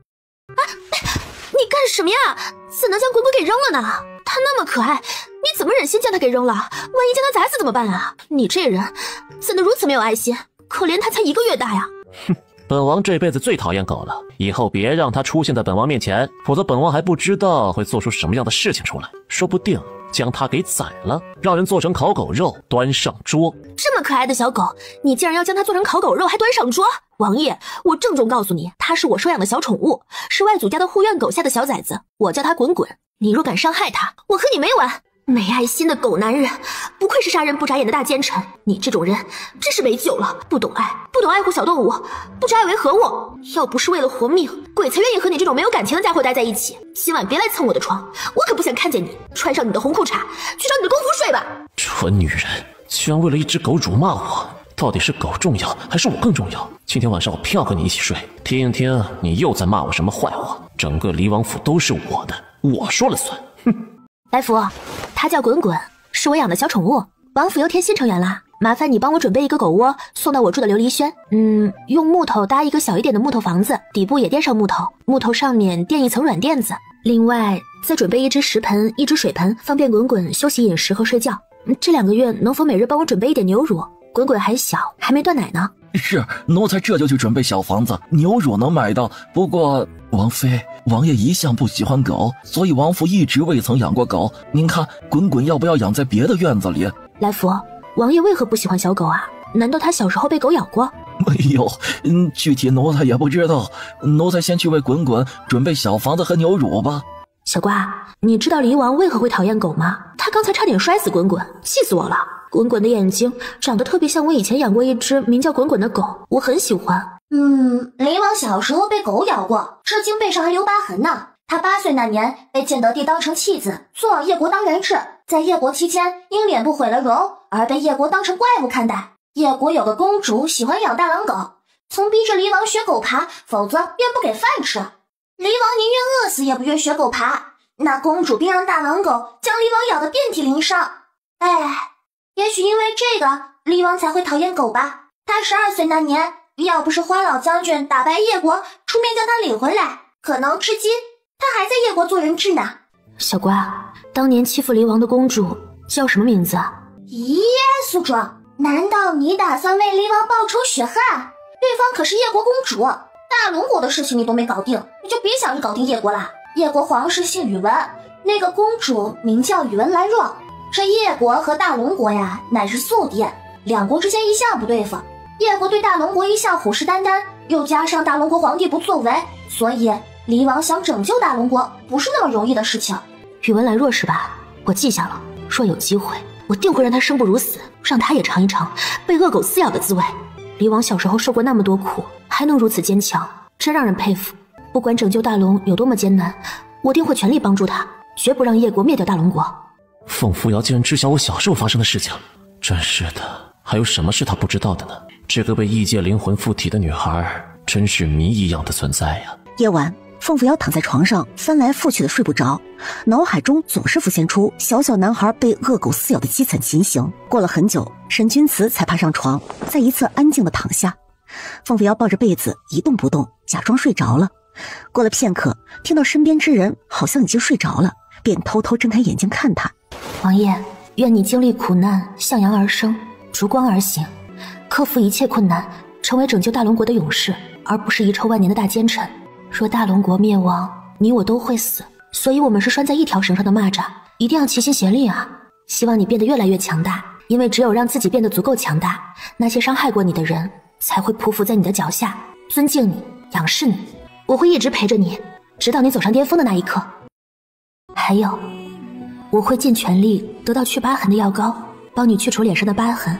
干什么呀？怎能将滚滚给扔了呢？他那么可爱，你怎么忍心将他给扔了？万一将他宰死怎么办啊？你这人怎能如此没有爱心？可怜他才1个月大呀！哼，本王这辈子最讨厌狗了，以后别让他出现在本王面前，否则本王还不知道会做出什么样的事情出来，说不定将他给宰了，让人做成烤狗肉端上桌。这么可爱的小狗，你竟然要将它做成烤狗肉还端上桌？王爷，我郑重告诉你，它是我收养的小宠物，是外祖家的护院狗下的小崽子，我叫它滚滚。你若敢伤害它，我和你没完！没爱心的狗男人，不愧是杀人不眨眼的大奸臣，你这种人真是没救了！不懂爱，不懂爱护小动物，不知爱为何物。要不是为了活命，鬼才愿意和你这种没有感情的家伙待在一起。今晚别来蹭我的床，我可不想看见你穿上你的红裤衩去找你的公服睡吧！蠢女人，居然为了一只狗辱骂我！到底是狗重要还是我更重要？今天晚上我偏要和你一起睡，听一听你又在骂我什么坏话。整个离王府都是我的，我说了算。哼！来福，它叫滚滚，是我养的小宠物。王府又添新成员啦，麻烦你帮我准备一个狗窝，送到我住的琉璃轩。用木头搭一个小一点的木头房子，底部也垫上木头，木头上面垫一层软垫子。另外再准备一只食盆，一只水盆，方便滚滚休息、饮食和睡觉。这2个月能否每日帮我准备一点牛乳？滚滚还小，还没断奶呢。是，奴才这就去准备小房子，牛乳能买到。不过王妃，王爷一向不喜欢狗，所以王府一直未曾养过狗。您看滚滚要不要养在别的院子里？来福，王爷为何不喜欢小狗啊？难道他小时候被狗咬过？哎呦，具体奴才也不知道。奴才先去为滚滚准备小房子和牛乳吧。小瓜，你知道离王为何会讨厌狗吗？他刚才差点摔死滚滚，气死我了。滚滚的眼睛长得特别像我以前养过一只名叫滚滚的狗，我很喜欢。离王小时候被狗咬过，至今背上还留疤痕呢。他8岁那年被建德帝当成弃子，送往叶国当人质，在叶国期间因脸部毁了容而被叶国当成怪物看待。叶国有个公主喜欢养大狼狗，曾逼着离王学狗爬，否则便不给饭吃。离王宁愿饿死也不愿学狗爬，那公主便让大狼狗将离王咬得遍体鳞伤。也许因为这个，离王才会讨厌狗吧。他12岁那年，要不是花老将军打败叶国，出面将他领回来，可能至今他还在叶国做人质呢。小瓜，当年欺负离王的公主叫什么名字？耶稣主，难道你打算为离王报仇雪恨？对方可是叶国公主，大龙国的事情你都没搞定，你就别想着搞定叶国了。叶国皇室姓宇文，那个公主名叫宇文兰若。这叶国和大龙国呀，乃是宿敌，两国之间一向不对付。叶国对大龙国一向虎视眈眈，又加上大龙国皇帝不作为，所以离王想拯救大龙国，不是那么容易的事情。宇文兰若是吧，我记下了，若有机会，我定会让他生不如死，让他也尝一尝被恶狗撕咬的滋味。离王小时候受过那么多苦，还能如此坚强，真让人佩服。不管拯救大龙有多么艰难，我定会全力帮助他，绝不让叶国灭掉大龙国。凤扶摇竟然知晓我小时候发生的事情，真是的，还有什么是他不知道的呢？这个被异界灵魂附体的女孩，真是谜一样的存在呀。夜晚，凤扶摇躺在床上翻来覆去的睡不着，脑海中总是浮现出小小男孩被恶狗撕咬的凄惨情形。过了很久，沈君慈才爬上床，在一侧安静的躺下。凤扶摇抱着被子一动不动，假装睡着了。过了片刻，听到身边之人好像已经睡着了，便偷偷睁开眼睛看他。王爷，愿你经历苦难，向阳而生，逐光而行，克服一切困难，成为拯救大龙国的勇士，而不是遗臭万年的大奸臣。若大龙国灭亡，你我都会死，所以我们是拴在一条绳上的蚂蚱，一定要齐心协力啊！希望你变得越来越强大，因为只有让自己变得足够强大，那些伤害过你的人才会匍匐在你的脚下，尊敬你，仰视你。我会一直陪着你，直到你走上巅峰的那一刻。还有，我会尽全力得到去疤痕的药膏，帮你去除脸上的疤痕，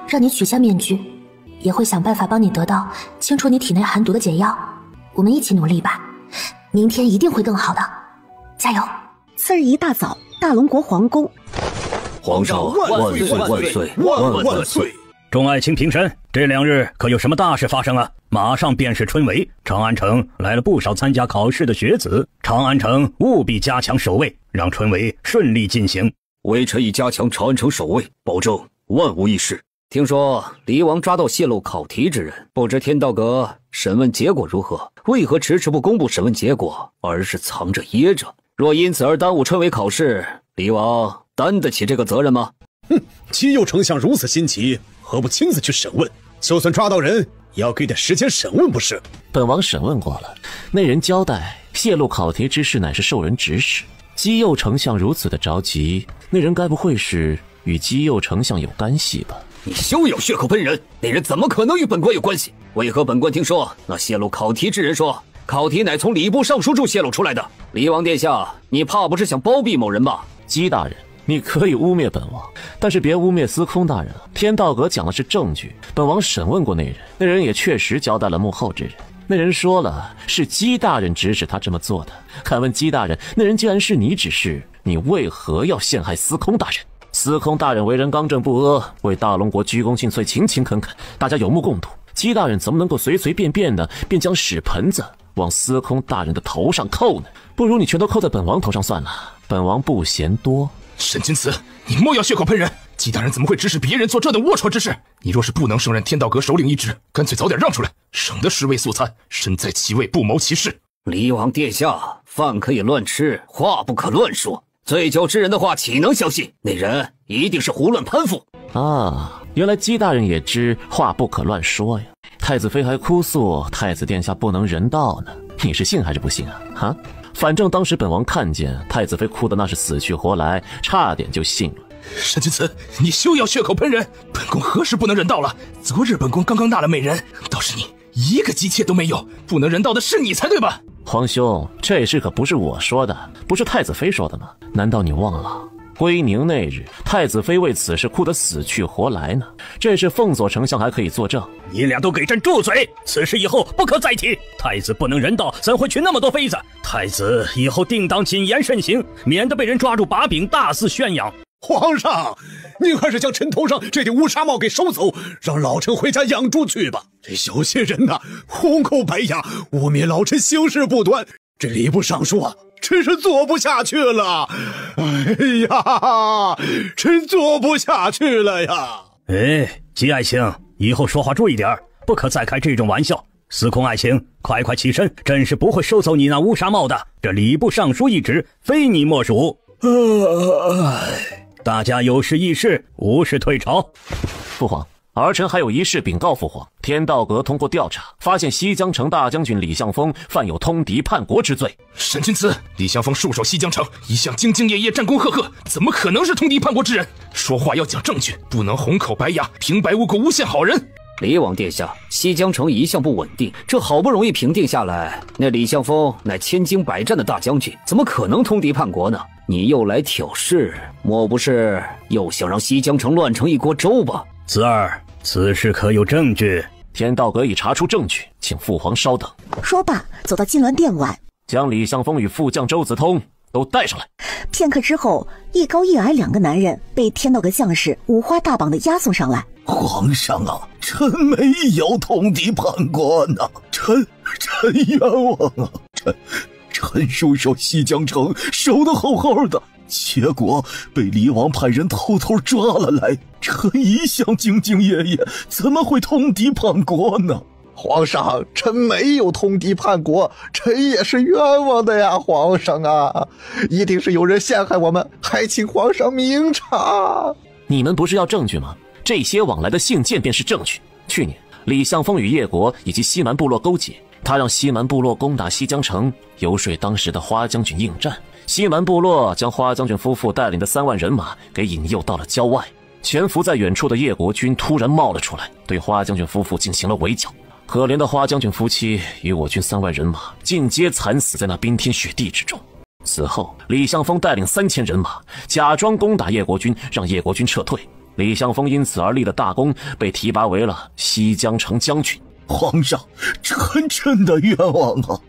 让你取下面具，也会想办法帮你得到清除你体内寒毒的解药。我们一起努力吧，明天一定会更好的，加油！次日一大早，大龙国皇宫，皇上万岁万岁万万岁！众爱卿平身，这2日可有什么大事发生啊？马上便是春闱，长安城来了不少参加考试的学子，长安城务必加强守卫，让春闱顺利进行。微臣已加强长安城守卫，保证万无一失。听说离王抓到泄露考题之人，不知天道阁审问结果如何？为何迟迟不公布审问结果，而是藏着掖着？若因此而耽误春闱考试，离王担得起这个责任吗？哼，姬右丞相如此心急，何不亲自去审问？就算抓到人，也要给点时间审问不是？本王审问过了，那人交代泄露考题之事乃是受人指使。姬右丞相如此的着急，那人该不会是与姬右丞相有干系吧？你休有血口喷人，那人怎么可能与本官有关系？为何本官听说那泄露考题之人说考题乃从礼部尚书处泄露出来的？离王殿下，你怕不是想包庇某人吧？姬大人，你可以污蔑本王，但是别污蔑司空大人啊！天道阁讲的是证据，本王审问过那人，那人也确实交代了幕后之人。那人说了，是姬大人指使他这么做的。敢问姬大人，那人既然是你指示，你为何要陷害司空大人？司空大人为人刚正不阿，为大龙国鞠躬尽瘁，勤勤恳恳，大家有目共睹。姬大人怎么能够随随便便的便将屎盆子往司空大人的头上扣呢？不如你全都扣在本王头上算了，本王不嫌多。沈君慈，你莫要血口喷人！姬大人怎么会指使别人做这等龌龊之事？你若是不能胜任天道阁首领一职，干脆早点让出来，省得尸位素餐，身在其位不谋其事。离王殿下，饭可以乱吃，话不可乱说。醉酒之人的话岂能相信？那人一定是胡乱攀附啊！原来姬大人也知话不可乱说呀。太子妃还哭诉太子殿下不能人道呢，你是信还是不信啊？哈，反正当时本王看见太子妃哭的那是死去活来，差点就信了。沈君慈，你休要血口喷人！本宫何时不能人道了？昨日本宫刚刚纳了美人，倒是你一个姬妾都没有，不能人道的是你才对吧？皇兄，这事可不是我说的，不是太子妃说的吗？难道你忘了归宁那日太子妃为此事哭得死去活来呢？这事凤佐丞相还可以作证。你俩都给朕住嘴！此事以后不可再提。太子不能人道，怎会娶那么多妃子？太子以后定当谨言慎行，免得被人抓住把柄大肆宣扬。皇上，您还是将臣头上这顶乌纱帽给收走，让老臣回家养猪去吧。这小些人呐，红口白牙，污蔑老臣行事不端，这礼部尚书啊，真是做不下去了。哎呀，臣做不下去了呀！哎，姬爱卿，以后说话注意点，不可再开这种玩笑。司空爱卿，快快起身，朕是不会收走你那乌纱帽的。这礼部尚书一职，非你莫属。大家有事议事，无事退朝。父皇，儿臣还有一事禀告父皇。天道阁通过调查，发现西江城大将军李向风犯有通敌叛国之罪。沈君慈，李向风戍守西江城，一向兢兢业业，战功赫赫，怎么可能是通敌叛国之人？说话要讲证据，不能红口白牙，平白无故诬陷好人。李王殿下，西江城一向不稳定，这好不容易平定下来，那李相峰乃千经百战的大将军，怎么可能通敌叛国呢？你又来挑事，莫不是又想让西江城乱成一锅粥吧？子儿，此事可有证据？天道阁已查出证据，请父皇稍等。说罢，走到金銮殿外，将李相峰与副将周子通都带上来。片刻之后，一高一矮两个男人被天道阁将士五花大绑的押送上来。皇上啊，臣没有通敌叛国呢，臣冤枉啊！臣守西江城守得好好的，结果被李王派人偷偷抓了来。臣一向兢兢业业，怎么会通敌叛国呢？皇上，臣没有通敌叛国，臣也是冤枉的呀！皇上啊，一定是有人陷害我们，还请皇上明察。你们不是要证据吗？这些往来的信件便是证据。去年，李相峰与叶国以及西蛮部落勾结，他让西蛮部落攻打西江城，游说当时的花将军应战。西蛮部落将花将军夫妇带领的3万人马给引诱到了郊外。潜伏在远处的叶国军突然冒了出来，对花将军夫妇进行了围剿。可怜的花将军夫妻与我军3万人马尽皆惨死在那冰天雪地之中。此后，李相峰带领3000人马假装攻打叶国军，让叶国军撤退。李相峰因此而立了大功，被提拔为了西江城将军。皇上，臣真的冤枉啊！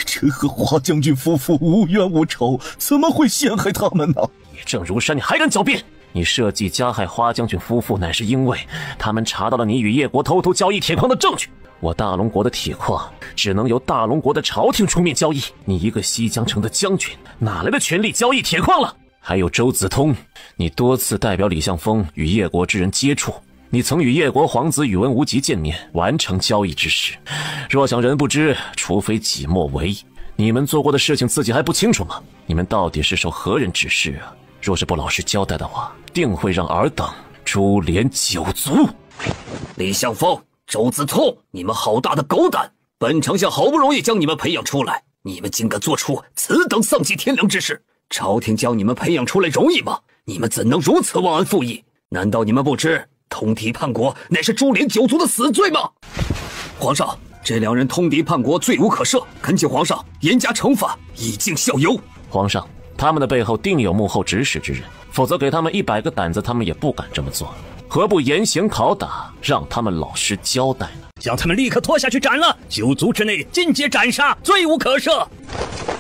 臣和花将军夫妇无冤无仇，怎么会陷害他们呢？野正如山，你还敢狡辩？你设计加害花将军夫妇，乃是因为他们查到了你与叶国偷偷交易铁矿的证据。我大龙国的铁矿只能由大龙国的朝廷出面交易，你一个西江城的将军，哪来的权力交易铁矿了？还有周子通，你多次代表李相峰与叶国之人接触，你曾与叶国皇子宇文无极见面，完成交易之事。若想人不知，除非己莫为。你们做过的事情自己还不清楚吗？你们到底是受何人指示啊？若是不老实交代的话，定会让尔等株连9族。李相峰、周子通，你们好大的狗胆！本丞相好不容易将你们培养出来，你们竟敢做出此等丧尽天良之事！朝廷将你们培养出来容易吗？你们怎能如此忘恩负义？难道你们不知通敌叛国乃是株连9族的死罪吗？皇上，这2人通敌叛国，罪无可赦，恳请皇上严加惩罚，以儆效尤。皇上，他们的背后定有幕后指使之人，否则给他们100个胆子，他们也不敢这么做。何不严刑拷打，让他们老实交代呢？将他们立刻拖下去斩了，9族之内尽皆斩杀，罪无可赦。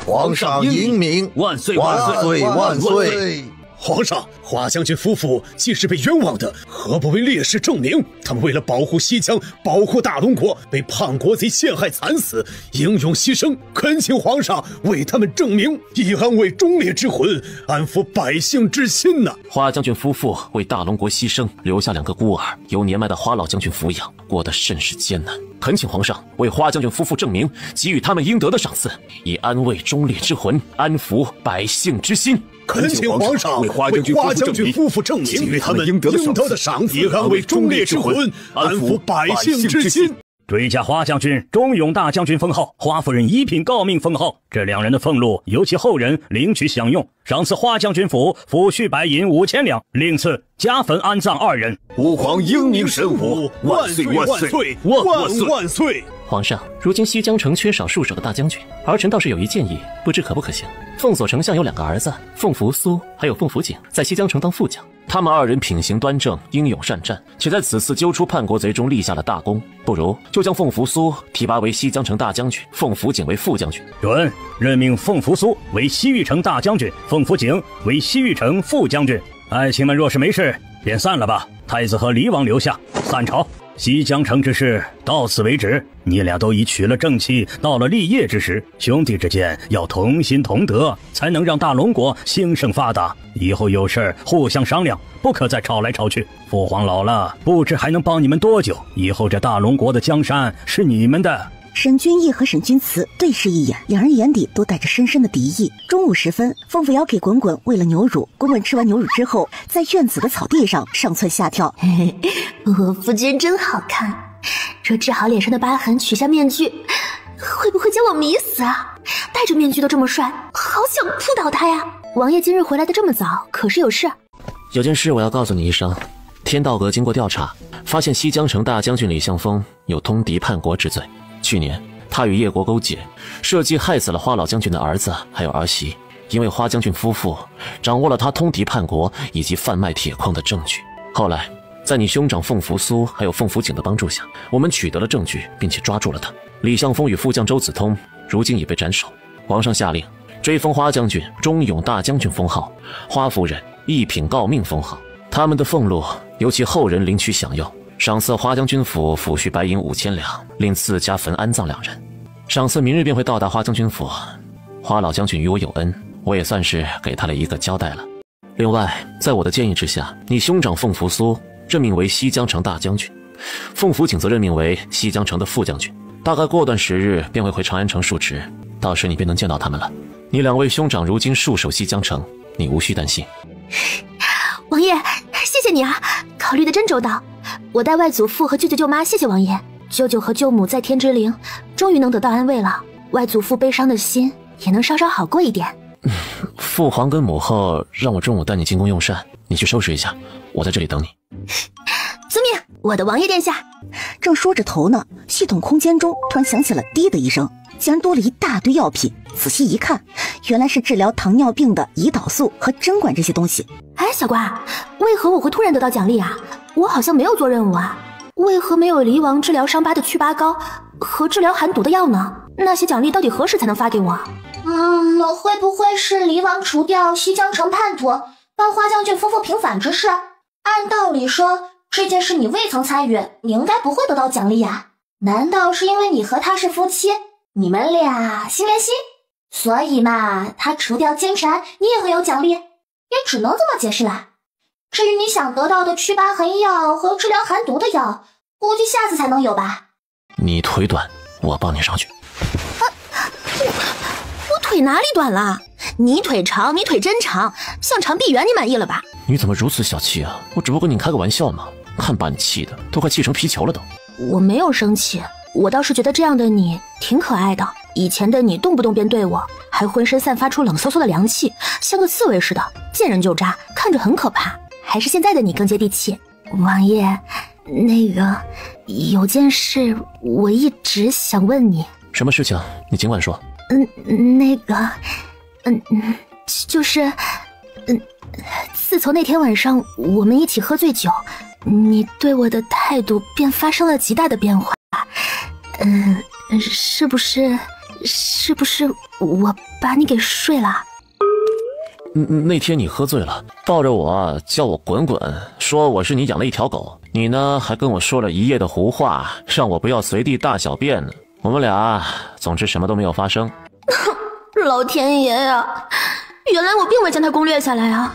皇上英明，万岁万岁万岁！皇上，花将军夫妇既是被冤枉的，何不为烈士证明？他们为了保护西江，保护大龙国，被叛国贼陷害惨死，英勇牺牲。恳请皇上为他们证明，以安慰忠烈之魂，安抚百姓之心呐！花将军夫妇为大龙国牺牲，留下2个孤儿，由年迈的花老将军抚养，过得甚是艰难。恳请皇上为花将军夫妇证明，给予他们应得的赏赐，以安慰忠烈之魂，安抚百姓之心。恳请皇上为花将军夫妇证明，给予他们应得的赏赐，以安慰忠烈之魂，安抚百姓之心。追加花将军忠勇大将军封号，花夫人一品诰命封号。这2人的俸禄由其后人领取享用。赏赐花将军府抚恤白银5000两，另赐加坟安葬2人。吾皇英明神武，万岁万岁万岁！皇上，如今西江城缺少戍守的大将军，儿臣倒是有一建议，不知可不可行。凤所丞相有2个儿子，凤福苏还有凤福景，在西江城当副将。他们2人品行端正，英勇善战，且在此次揪出叛国贼中立下了大功。不如就将凤福苏提拔为西江城大将军，凤福景为副将军。准，任命凤福苏为西域城大将军，凤福景为西域城副将军。爱卿们若是没事，便散了吧。太子和黎王留下，散朝。西江城之事到此为止，你俩都已娶了正妻，到了立业之时，兄弟之间要同心同德，才能让大龙国兴盛发达。以后有事互相商量，不可再吵来吵去。父皇老了，不知还能帮你们多久，以后这大龙国的江山是你们的。沈君毅和沈君慈对视一眼，两人眼底都带着深深的敌意。中午时分，凤扶摇给滚滚喂了牛乳，滚滚吃完牛乳之后，在院子的草地上上蹿下跳。嘿嘿，我夫君真好看，若治好脸上的疤痕，取下面具，会不会将我迷死啊？戴着面具都这么帅，好想扑倒他呀！王爷今日回来的这么早，可是有事？有件事我要告诉你一声，天道阁经过调查，发现西江城大将军李向峰有通敌叛国之罪。去年他与叶国勾结，设计害死了花老将军的儿子还有儿媳。因为花将军夫妇掌握了他通敌叛国以及贩卖铁矿的证据。后来在你兄长凤福苏还有凤福景的帮助下，我们取得了证据，并且抓住了他。李向峰与副将周子通如今已被斩首。皇上下令追封花将军忠勇大将军封号，花夫人一品诰命封号。他们的俸禄由其后人领取享用，赏赐花将军府抚恤白银5000两，另赐家坟安葬2人。赏赐明日便会到达花将军府。花老将军与我有恩，我也算是给他了一个交代了。另外，在我的建议之下，你兄长凤福苏任命为西江城大将军，凤福景则任命为西江城的副将军。大概过段时日便会回长安城述职，到时你便能见到他们了。你2位兄长如今戍守西江城，你无需担心。王爷，谢谢你啊，考虑的真周到。我代外祖父和舅舅舅妈谢谢王爷。舅舅和舅母在天之灵终于能得到安慰了，外祖父悲伤的心也能稍稍好过一点。父皇跟母后让我中午带你进宫用膳，你去收拾一下，我在这里等你。遵命，我的王爷殿下。正说着头呢，系统空间中突然响起了滴的一声，竟然多了一大堆药品。仔细一看，原来是治疗糖尿病的胰岛素和针管这些东西。哎，小瓜，为何我会突然得到奖励啊？我好像没有做任务啊，为何没有离王治疗伤疤的祛疤膏和治疗寒毒的药呢？那些奖励到底何时才能发给我？会不会是离王除掉西江城叛徒，帮花将军夫妇平反之事？按道理说，这件事你未曾参与，你应该不会得到奖励呀。难道是因为你和他是夫妻，你们俩心连心，所以嘛，他除掉奸臣，你也会有奖励？也只能这么解释啦。至于你想得到的祛疤痕药和治疗寒毒的药，估计下次才能有吧。你腿短，我帮你上去。我腿哪里短了？你腿长，你腿真长，像长臂猿，你满意了吧？你怎么如此小气啊？我只不过跟你开个玩笑嘛，看把你气的，都快气成皮球了都。我没有生气，我倒是觉得这样的你挺可爱的。以前的你动不动便对我，还浑身散发出冷飕飕的凉气，像个刺猬似的，见人就扎，看着很可怕。还是现在的你更接地气。王爷，那个有件事我一直想问你。什么事情？你尽管说。就是自从那天晚上我们一起喝醉酒，你对我的态度便发生了极大的变化。是不是我把你给睡了？那天你喝醉了，抱着我叫我滚滚，说我是你养了一条狗。你呢还跟我说了一夜的胡话，让我不要随地大小便呢。我们俩总之什么都没有发生。老天爷呀，原来我并未将它攻略下来啊！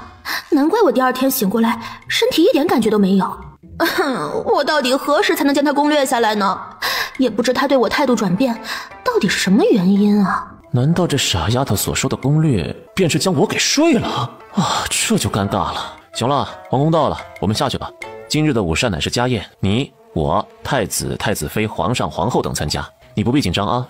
难怪我第二天醒过来身体一点感觉都没有。我到底何时才能将它攻略下来呢？也不知他对我态度转变到底是什么原因啊？难道这傻丫头所说的攻略便是将我给睡了啊？这就尴尬了。行了，皇宫到了，我们下去吧。今日的午膳乃是家宴，你、我、太子、太子妃、皇上、皇后等参加，你不必紧张啊。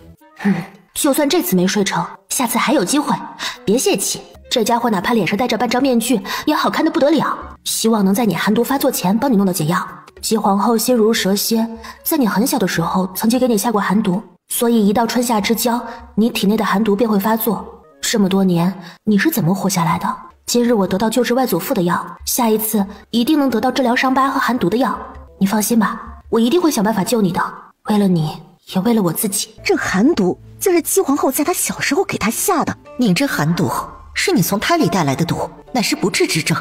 就算这次没睡成，下次还有机会，别泄气。这家伙哪怕脸上戴着半张面具，也好看得不得了。希望能在你寒毒发作前帮你弄到解药。姬皇后心如蛇蝎，在你很小的时候曾经给你下过寒毒，所以一到春夏之交，你体内的寒毒便会发作。这么多年，你是怎么活下来的？今日我得到救治外祖父的药，下一次一定能得到治疗伤疤和寒毒的药。你放心吧，我一定会想办法救你的，为了你，也为了我自己。这寒毒竟是姬皇后在她小时候给她下的。你这寒毒是你从胎里带来的毒，乃是不治之症。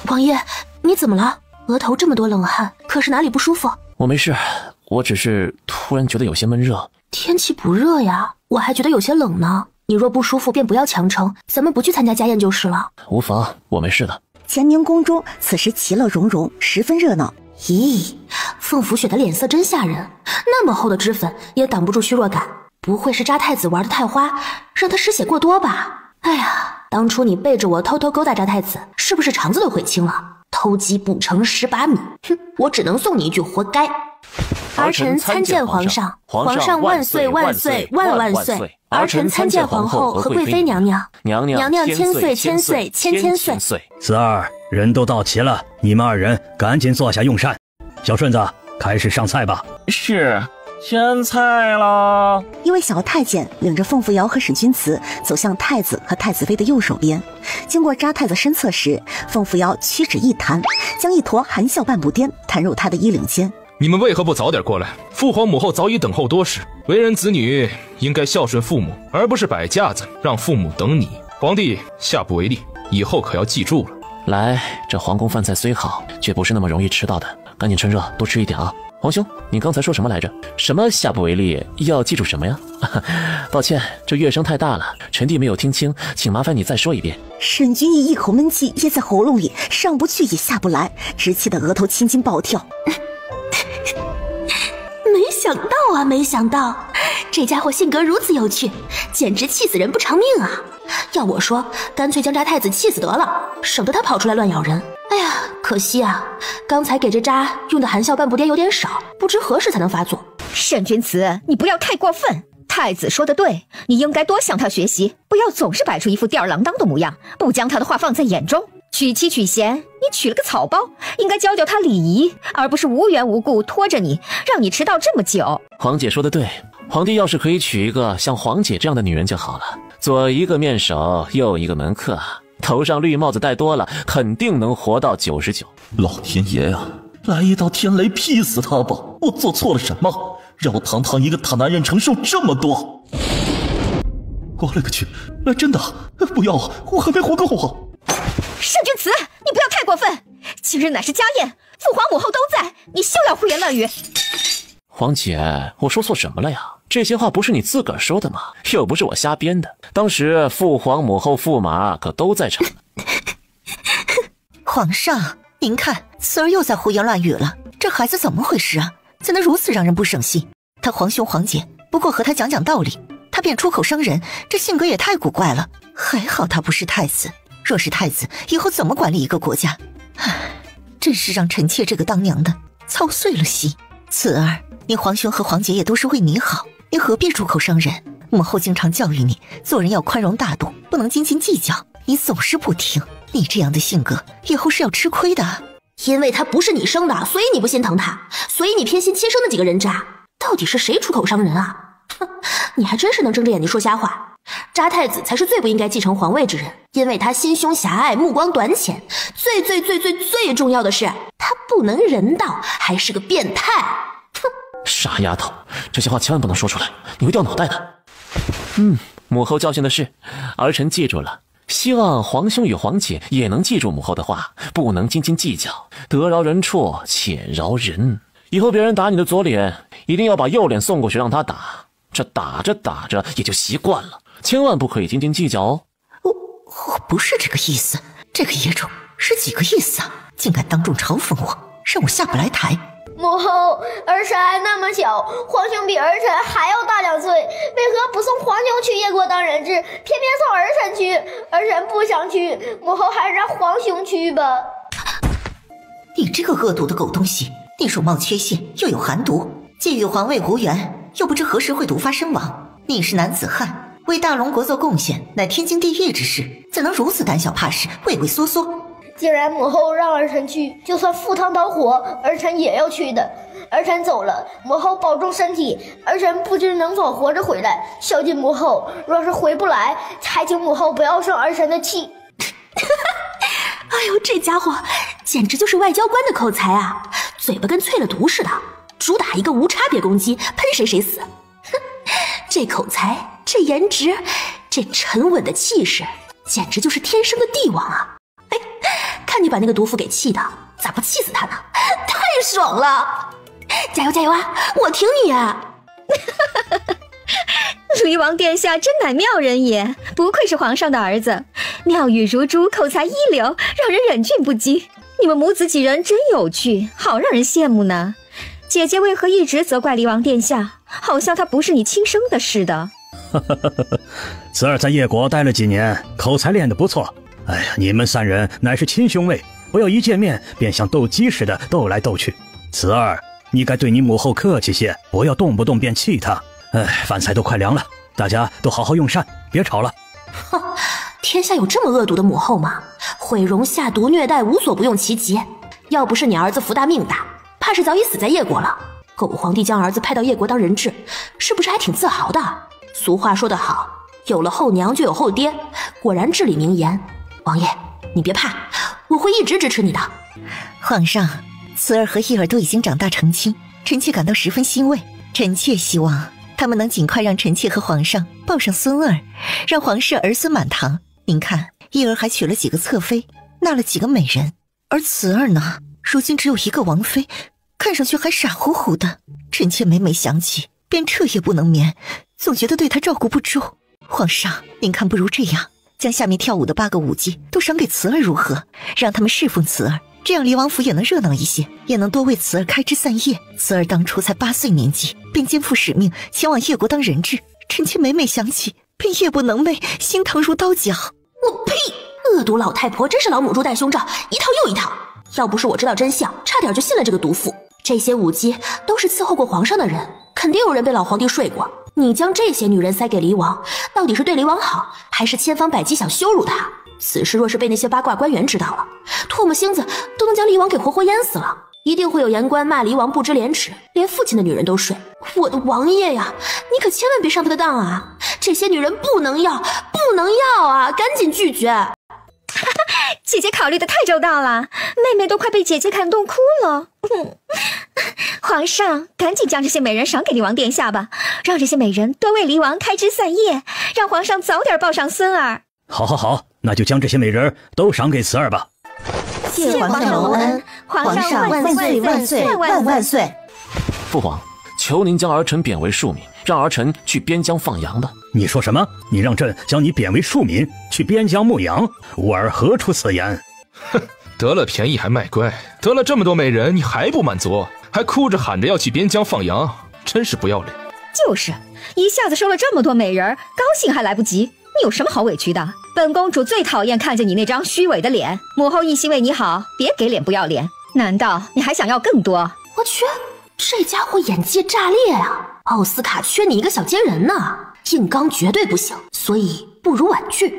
王爷，你怎么了？额头这么多冷汗，可是哪里不舒服？我没事，我只是突然觉得有些闷热。天气不热呀，我还觉得有些冷呢。你若不舒服便不要强撑，咱们不去参加家宴就是了。无妨，我没事的。乾宁宫中此时其乐融融，十分热闹。咦，凤福雪的脸色真吓人，那么厚的脂粉也挡不住虚弱感，不会是扎太子玩得太花，让他失血过多吧？哎呀，当初你背着我偷偷勾搭扎太子，是不是肠子都悔青了？偷鸡不成18米，哼！我只能送你一句活该。儿臣参见皇上，皇上万岁万岁万万岁！儿臣参见皇后和贵妃娘娘，娘娘千岁千岁千千岁。四儿，人都到齐了，你们二人赶紧坐下用膳。小顺子，开始上菜吧。是，先菜啦！一位小太监领着凤扶摇和沈君慈走向太子和太子妃的右手边，经过扎太子身侧时，凤扶摇屈指一弹，将一坨含笑半步颠弹入他的衣领间。你们为何不早点过来？父皇母后早已等候多时，为人子女应该孝顺父母，而不是摆架子让父母等你。皇帝下不为例，以后可要记住了。来，这皇宫饭菜虽好，却不是那么容易吃到的，赶紧趁热多吃一点啊。皇兄，你刚才说什么来着？什么下不为例？要记住什么呀？抱歉，这乐声太大了，臣弟没有听清，请麻烦你再说一遍。沈君逸一口闷气噎在喉咙里，上不去也下不来，直气得额头青筋暴跳。没想到啊，没想到，这家伙性格如此有趣，简直气死人不偿命啊！要我说，干脆将扎太子气死得了，省得他跑出来乱咬人。哎呀，可惜啊，刚才给这扎用的含笑半步颠有点少，不知何时才能发作。沈君慈，你不要太过分。太子说的对，你应该多向他学习，不要总是摆出一副吊儿郎当的模样，不将他的话放在眼中。娶妻娶贤，你娶了个草包，应该教教他礼仪，而不是无缘无故拖着你，让你迟到这么久。皇姐说的对，皇帝要是可以娶一个像皇姐这样的女人就好了，左一个面首，右一个门客，头上绿帽子戴多了，肯定能活到99。老天爷呀，来一道天雷劈死他吧！我做错了什么，让我堂堂一个大男人承受这么多？我勒个去！真的，不要，我还没活够啊！沈君慈，你不要太过分！今日乃是家宴，父皇母后都在，你休要胡言乱语。皇姐，我说错什么了呀？这些话不是你自个儿说的吗？又不是我瞎编的。当时父皇母后驸马可都在场。皇上，您看，慈儿又在胡言乱语了，这孩子怎么回事啊？怎能如此让人不省心？他皇兄皇姐不过和他讲讲道理，他便出口伤人，这性格也太古怪了。还好他不是太子，若是太子，以后怎么管理一个国家？唉，真是让臣妾这个当娘的操碎了心。慈儿，你皇兄和皇姐也都是为你好，你何必出口伤人？母后经常教育你，做人要宽容大度，不能斤斤计较。你总是不听，你这样的性格，以后是要吃亏的。因为他不是你生的，所以你不心疼他，所以你偏心亲生的几个人渣。到底是谁出口伤人啊？哼，你还真是能睁着眼睛说瞎话。扎太子才是最不应该继承皇位之人，因为他心胸狭隘，目光短浅，最重要的是，他不能人道，还是个变态。哼，傻丫头，这些话千万不能说出来，你会掉脑袋的。母后教训的是，儿臣记住了。希望皇兄与皇姐也能记住母后的话，不能斤斤计较，得饶人处且饶人。以后别人打你的左脸，一定要把右脸送过去让他打，这打着打着也就习惯了，千万不可以斤斤计较哦。我不是这个意思，这个野种是几个意思啊？竟敢当众嘲讽我，让我下不来台。母后，儿臣还那么小，皇兄比儿臣还要大2岁，为何不送皇兄去燕国当人质，偏偏送儿臣去？儿臣不想去，母后还是让皇兄去吧。你这个恶毒的狗东西，你容貌缺陷，又有寒毒，既与皇位无缘，又不知何时会毒发身亡。你是男子汉，为大龙国做贡献，乃天经地义之事，怎能如此胆小怕事，畏畏缩缩？既然母后让儿臣去，就算赴汤蹈火，儿臣也要去的。儿臣走了，母后保重身体，儿臣不知能否活着回来，孝敬母后。若是回不来，还请母后不要生儿臣的气。哎呦，这家伙简直就是外交官的口才啊，嘴巴跟淬了毒似的，主打一个无差别攻击，喷谁谁死。哼，这口才，这颜值，这沉稳的气势，简直就是天生的帝王啊！哎，看你把那个毒妇给气的，咋不气死他呢？太爽了！加油加油啊！我挺你啊！离王殿下真乃妙人也，不愧是皇上的儿子，妙语如珠，口才一流，让人忍俊不禁。你们母子几人真有趣，好让人羡慕呢。姐姐为何一直责怪离王殿下，好像他不是你亲生的似的？慈儿在叶国待了几年，口才练得不错。哎呀，你们3人乃是亲兄妹，不要一见面便像斗鸡似的斗来斗去。慈儿，你该对你母后客气些，不要动不动便气她。哎，饭菜都快凉了，大家都好好用膳，别吵了。哼，天下有这么恶毒的母后吗？毁容下毒虐待无所不用其极。要不是你儿子福大命大，怕是早已死在叶国了。狗皇帝将儿子派到叶国当人质，是不是还挺自豪的？俗话说得好，有了后娘就有后爹，果然至理名言。王爷，你别怕，我会一直支持你的。皇上，慈儿和叶儿都已经长大成亲，臣妾感到十分欣慰。臣妾希望他们能尽快让臣妾和皇上抱上孙儿，让皇室儿孙满堂。您看，叶儿还娶了几个侧妃，纳了几个美人，而慈儿呢，如今只有一个王妃，看上去还傻乎乎的。臣妾每每想起，便彻夜不能眠，总觉得对她照顾不周。皇上，您看不如这样，将下面跳舞的8个舞姬都赏给慈儿如何？让他们侍奉慈儿，这样离王府也能热闹一些，也能多为慈儿开枝散叶。慈儿当初才8岁年纪，便肩负使命前往叶国当人质，臣妾每每想起，便夜不能寐，心疼如刀绞。我呸！恶毒老太婆真是老母猪戴胸罩，一套又一套。要不是我知道真相，差点就信了这个毒妇。这些舞姬都是伺候过皇上的人，肯定有人被老皇帝睡过。你将这些女人塞给离王，到底是对离王好，还是千方百计想羞辱他？此事若是被那些八卦官员知道了，唾沫星子都能将离王给活活淹死了。一定会有言官骂离王不知廉耻，连父亲的女人都睡。我的王爷呀，你可千万别上他的当啊！这些女人不能要，不能要啊！赶紧拒绝。姐姐考虑的太周到了，妹妹都快被姐姐感动哭了。皇上，赶紧将这些美人赏给离王殿下吧，让这些美人多为离王开枝散叶，让皇上早点抱上孙儿。好好好，那就将这些美人都赏给慈儿吧。谢皇上隆恩，皇上万岁万岁万万岁！父皇，求您将儿臣贬为庶民，让儿臣去边疆放羊吧。你说什么？你让朕将你贬为庶民，去边疆牧羊？吾儿何出此言？哼，得了便宜还卖乖，得了这么多美人，你还不满足，还哭着喊着要去边疆放羊，真是不要脸。就是，一下子收了这么多美人，高兴还来不及。你有什么好委屈的？本公主最讨厌看见你那张虚伪的脸。母后一心为你好，别给脸不要脸。难道你还想要更多？我去，这家伙演技炸裂啊！奥斯卡缺你一个小奸人呢，硬刚绝对不行，所以不如婉拒。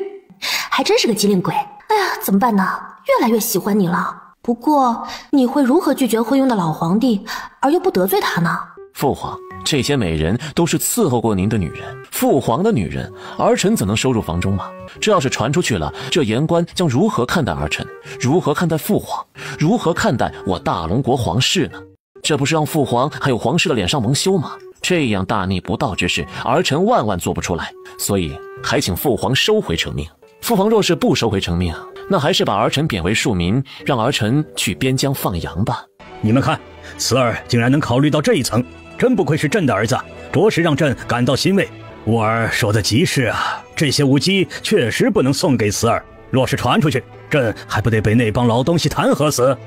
还真是个机灵鬼。哎呀，怎么办呢？越来越喜欢你了。不过你会如何拒绝昏庸的老皇帝，而又不得罪他呢？父皇，这些美人都是伺候过您的女人，父皇的女人，儿臣怎能收入房中啊？这要是传出去了，这言官将如何看待儿臣？如何看待父皇？如何看待我大龙国皇室呢？这不是让父皇还有皇室的脸上蒙羞吗？这样大逆不道之事，儿臣万万做不出来，所以还请父皇收回成命。父皇若是不收回成命，那还是把儿臣贬为庶民，让儿臣去边疆放羊吧。你们看，慈儿竟然能考虑到这一层，真不愧是朕的儿子，着实让朕感到欣慰。吾儿说的极是啊，这些舞姬确实不能送给慈儿，若是传出去，朕还不得被那帮老东西弹劾死？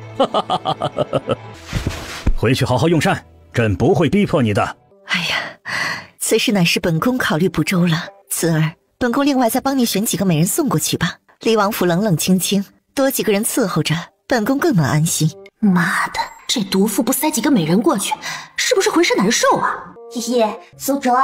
回去好好用膳，朕不会逼迫你的。哎呀，此事乃是本宫考虑不周了。慈儿，本宫另外再帮你选几个美人送过去吧。离王府冷冷清清，多几个人伺候着，本宫更能安心。妈的，这毒妇不塞几个美人过去，是不是浑身难受啊？嘿嘿，苏哲，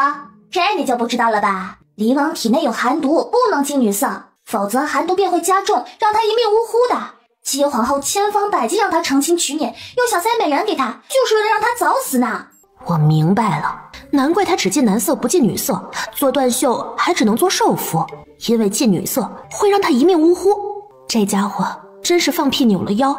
这你就不知道了吧？离王体内有寒毒，不能近女色，否则寒毒便会加重，让他一命呜呼的。姬皇后千方百计让他成亲娶你，又想塞美人给他，就是为了让他早死呢。我明白了，难怪他只近男色不近女色，做断袖还只能做寿服，因为近女色会让他一命呜呼。这家伙真是放屁扭了腰，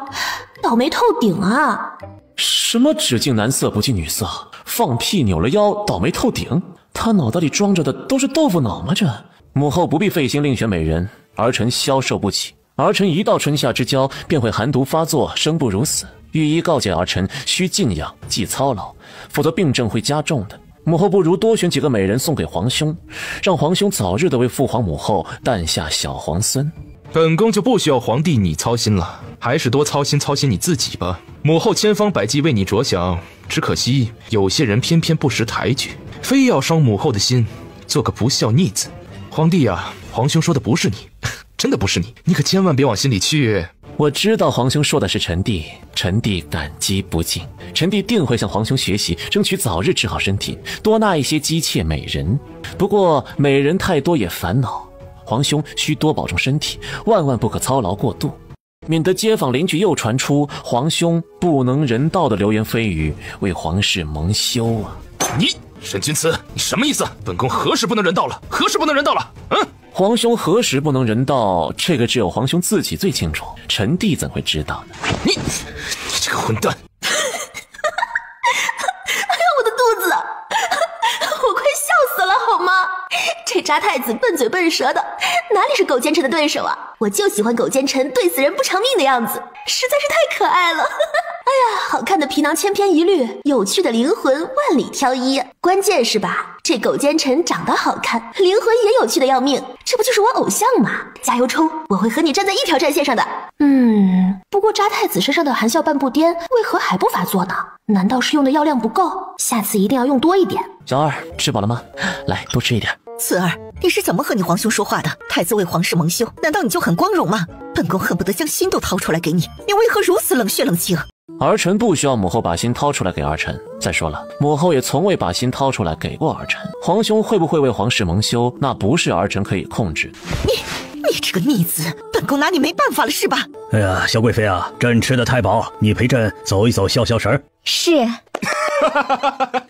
倒霉透顶啊！什么只近男色不近女色？放屁扭了腰，倒霉透顶？他脑袋里装着的都是豆腐脑吗？这母后不必费心另选美人，儿臣消受不起。儿臣一到春夏之交，便会寒毒发作，生不如死。御医告诫儿臣需静养，忌操劳，否则病症会加重的。母后不如多选几个美人送给皇兄，让皇兄早日的为父皇母后诞下小皇孙。本宫就不需要皇帝你操心了，还是多操心你自己吧。母后千方百计为你着想，只可惜有些人偏偏不识抬举，非要伤母后的心，做个不孝逆子。皇帝啊，皇兄说的不是你，真的不是你，你可千万别往心里去。我知道皇兄说的是臣弟，臣弟感激不尽，臣弟定会向皇兄学习，争取早日治好身体，多纳一些姬妾美人。不过美人太多也烦恼，皇兄需多保重身体，万万不可操劳过度，免得街坊邻居又传出皇兄不能人道的流言蜚语，为皇室蒙羞啊！你沈君慈，你什么意思？本宫何时不能人道了？何时不能人道了？皇兄何时不能人道？这个只有皇兄自己最清楚，臣弟怎会知道呢？你这个混蛋！哎呀，我的肚子，我快笑死了好吗？这渣太子笨嘴笨舌的，哪里是狗奸臣的对手啊？我就喜欢狗奸臣对死人不偿命的样子，实在是太可爱了。哎呀，好看的皮囊千篇一律，有趣的灵魂万里挑一。关键是吧，这狗奸臣长得好看，灵魂也有趣的要命，这不就是我偶像吗？加油冲，我会和你站在一条战线上的。不过渣太子身上的含笑半步癫为何还不发作呢？难道是用的药量不够？下次一定要用多一点。小二，吃饱了吗？来，多吃一点。慈儿，你是怎么和你皇兄说话的？太子为皇室蒙羞，难道你就很光荣吗？本宫恨不得将心都掏出来给你，你为何如此冷血冷情？儿臣不需要母后把心掏出来给儿臣。再说了，母后也从未把心掏出来给过儿臣。皇兄会不会为皇室蒙羞，那不是儿臣可以控制的。你这个逆子，本宫拿你没办法了是吧？哎呀，小贵妃啊，朕吃得太饱，你陪朕走一走消消食。是。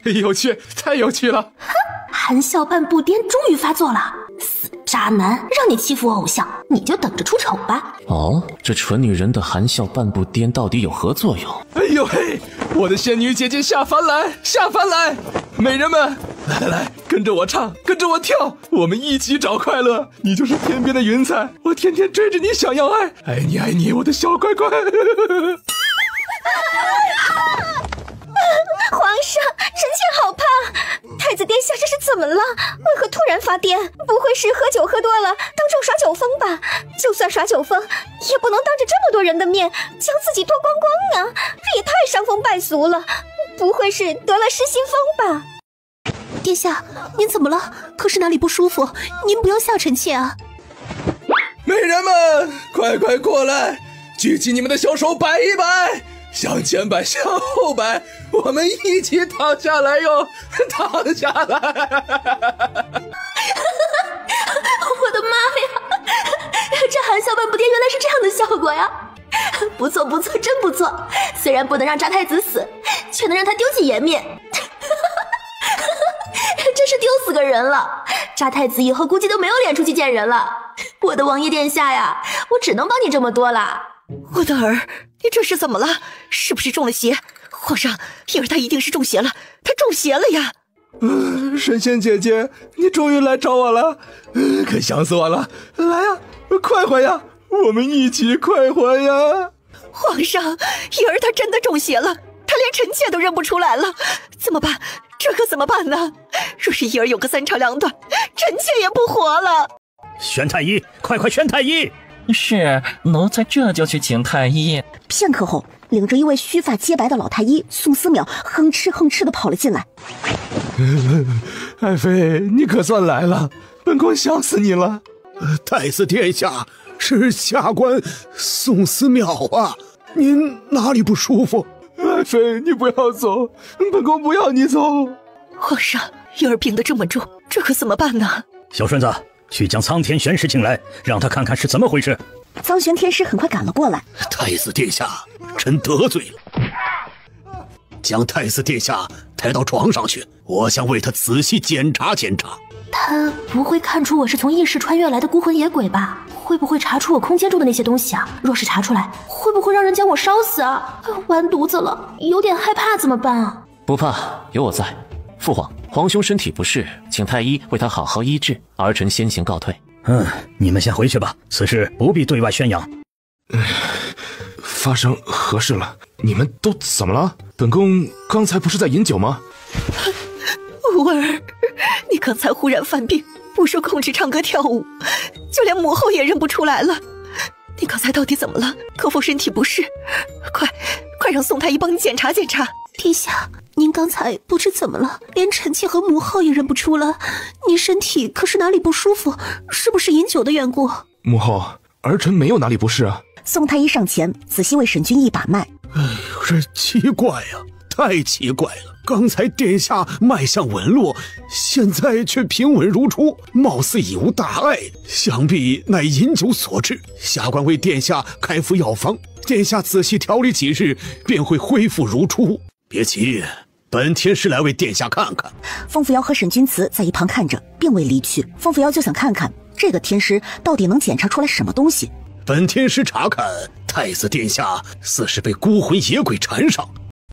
有趣，太有趣了。含笑半步癫终于发作了，死渣男，让你欺负我偶像，你就等着出丑吧。哦，这蠢女人的含笑半步癫到底有何作用？哎呦嘿，我的仙女姐姐下凡来，下凡来！美人们，来来来，跟着我唱，跟着我跳，我们一起找快乐。你就是天边的云彩，我天天追着你想要爱，爱你爱你，我的小乖乖。皇上，臣妾好怕！太子殿下这是怎么了？为何突然发癫？不会是喝酒喝多了，当众耍酒疯吧？就算耍酒疯，也不能当着这么多人的面将自己脱光光啊！这也太伤风败俗了！不会是得了失心疯吧？殿下，您怎么了？可是哪里不舒服？您不要吓臣妾啊！美人们，快快过来，举起你们的小手摆一摆，向前摆，向后摆，我们一起躺下来哟，躺下来！我的妈呀，这含笑半步癫原来是这样的效果呀！不错不错，真不错，虽然不能让渣太子死，却能让他丢尽颜面。真是丢死个人了，渣太子以后估计都没有脸出去见人了。我的王爷殿下呀，我只能帮你这么多了。我的儿，你这是怎么了？是不是中了邪？皇上，婴儿他一定是中邪了，他中邪了呀！神仙姐姐，你终于来找我了，可想死我了！来呀，快活呀，我们一起快活呀！皇上，婴儿他真的中邪了，他连臣妾都认不出来了，怎么办？这可怎么办呢？若是婴儿有个三长两短，臣妾也不活了。宣太医，快宣太医！是，奴才这就去请太医。片刻后，领着一位须发皆白的老太医宋思邈哼哧哼哧地跑了进来。爱妃，你可算来了，本宫想死你了。太子殿下，是下官宋思邈啊，您哪里不舒服？爱妃，你不要走，本宫不要你走。皇上，婴儿病得这么重，这可怎么办呢？小顺子，去将苍天玄师请来，让他看看是怎么回事。苍玄天师很快赶了过来。太子殿下，臣得罪了，将太子殿下抬到床上去，我想为他仔细检查检查。他不会看出我是从异世穿越来的孤魂野鬼吧？会不会查出我空间中的那些东西啊？若是查出来，会不会让人将我烧死啊？完犊子了，有点害怕，怎么办啊？不怕，有我在。父皇，皇兄身体不适，请太医为他好好医治，儿臣先行告退。你们先回去吧，此事不必对外宣扬。发生何事了？你们都怎么了？本宫刚才不是在饮酒吗？吾儿，你刚才忽然犯病，不受控制唱歌跳舞，就连母后也认不出来了。你刚才到底怎么了？可否身体不适？快让宋太医帮你检查检查。殿下，您刚才不知怎么了，连臣妾和母后也认不出了。您身体可是哪里不舒服？是不是饮酒的缘故？母后，儿臣没有哪里不适啊。宋太医上前仔细为沈君逸把脉。哎呦，这奇怪呀，太奇怪了，刚才殿下脉象稳落，现在却平稳如初，貌似已无大碍，想必乃饮酒所致。下官为殿下开服药方，殿下仔细调理几日，便会恢复如初。别急，本天师来为殿下看看。风扶摇和沈君慈在一旁看着，并未离去。风扶摇就想看看这个天师到底能检查出来什么东西。本天师查看，太子殿下似是被孤魂野鬼缠上。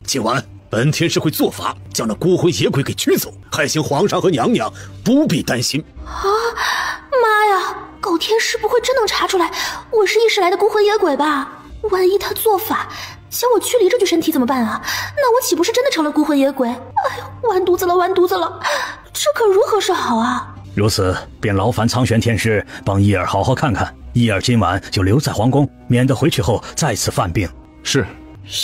今晚本天师会做法将那孤魂野鬼给驱走，还请皇上和娘娘不必担心。啊，妈呀！狗天师不会真能查出来我是意识来的孤魂野鬼吧？万一他做法将我驱离这具身体怎么办啊？那我岂不是真的成了孤魂野鬼？哎呦，完犊子了，完犊子了！这可如何是好啊？如此，便劳烦苍玄天师帮伊尔好好看看。伊尔今晚就留在皇宫，免得回去后再次犯病。是。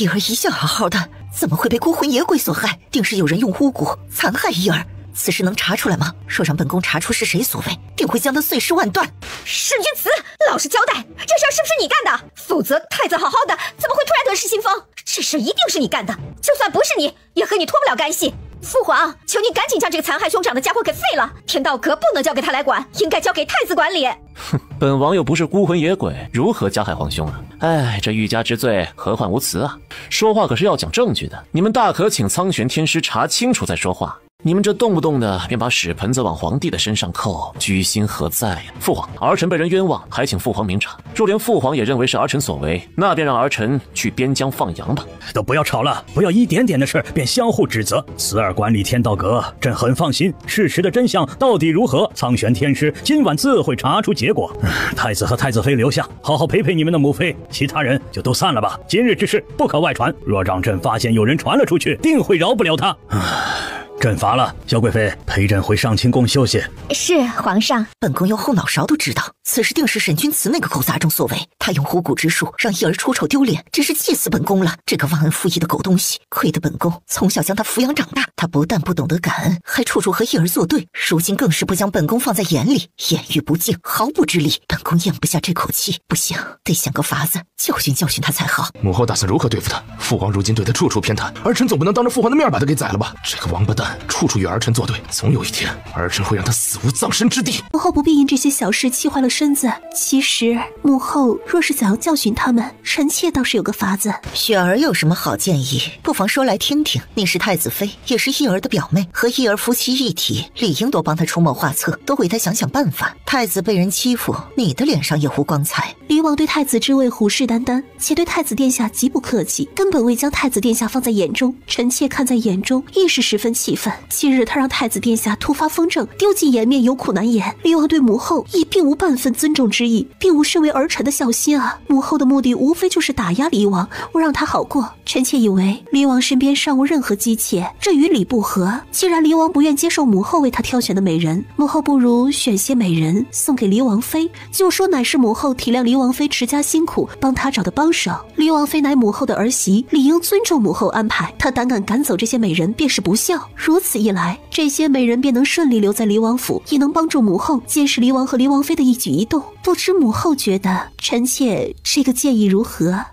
伊尔一向好好的，怎么会被孤魂野鬼所害？定是有人用巫蛊残害伊尔。此事能查出来吗？若让本宫查出是谁所为，定会将他碎尸万段。沈君慈，老实交代，这事儿是不是你干的？否则太子好好的，怎么会突然得失心疯？这事一定是你干的，就算不是你，也和你脱不了干系。父皇，求你赶紧将这个残害兄长的家伙给废了，天道阁不能交给他来管，应该交给太子管理。哼，本王又不是孤魂野鬼，如何加害皇兄啊？哎，这欲加之罪，何患无辞啊！说话可是要讲证据的，你们大可请苍玄天师查清楚再说话。你们这动不动的便把屎盆子往皇帝的身上扣，居心何在呀？父皇，儿臣被人冤枉，还请父皇明察。若连父皇也认为是儿臣所为，那便让儿臣去边疆放羊吧。都不要吵了，不要一点点的事便相互指责。慈儿管理天道阁，朕很放心。事实的真相到底如何？苍玄天师今晚自会查出结果。太子和太子妃留下，好好陪陪你们的母妃，其他人就都散了吧。今日之事不可外传，若让朕发现有人传了出去，定会饶不了他。朕罚了，萧贵妃陪朕回上清宫休息。是皇上。本宫由后脑勺都知道，此事定是沈君慈那个狗杂种所为。他用巫蛊之术让伊儿出丑丢脸，真是气死本宫了。这个忘恩负义的狗东西，亏得本宫从小将他抚养长大。他不但不懂得感恩，还处处和伊儿作对，如今更是不将本宫放在眼里，言语不敬，毫不知礼。本宫咽不下这口气，不行，得想个法子教训教训他才好。母后打算如何对付他？父皇如今对他处处偏袒，儿臣总不能当着父皇的面把他给宰了吧？这个王八蛋处处与儿臣作对，总有一天儿臣会让他死无葬身之地。母后不必因这些小事气坏了身子。其实母后若是想要教训他们，臣妾倒是有个法子。雪儿有什么好建议，不妨说来听听。你是太子妃，也是伊儿的表妹，和伊儿夫妻一体，理应多帮他出谋划策，多为他想想办法。太子被人欺负，你的脸上也无光彩。离王对太子之位虎视眈眈，且对太子殿下极不客气，根本未将太子殿下放在眼中。臣妾看在眼中，亦是十分气愤。今日他让太子殿下突发风症，丢尽颜面，有苦难言。离王对母后亦并无半分尊重之意，并无身为儿臣的孝心啊！母后的目的无非就是打压离王，我让他好过。臣妾以为离王身边尚无任何姬妾，这与理不合。既然离王不愿接受母后为他挑选的美人，母后不如选些美人送给离王妃，就说乃是母后体谅离王妃持家辛苦，帮他找的帮手。离王妃乃母后的儿媳，理应尊重母后安排。他胆敢赶走这些美人，便是不孝。如此一来，这些美人便能顺利留在离王府，也能帮助母后监视离王和离王妃的一举一动。不知母后觉得臣妾这个建议如何？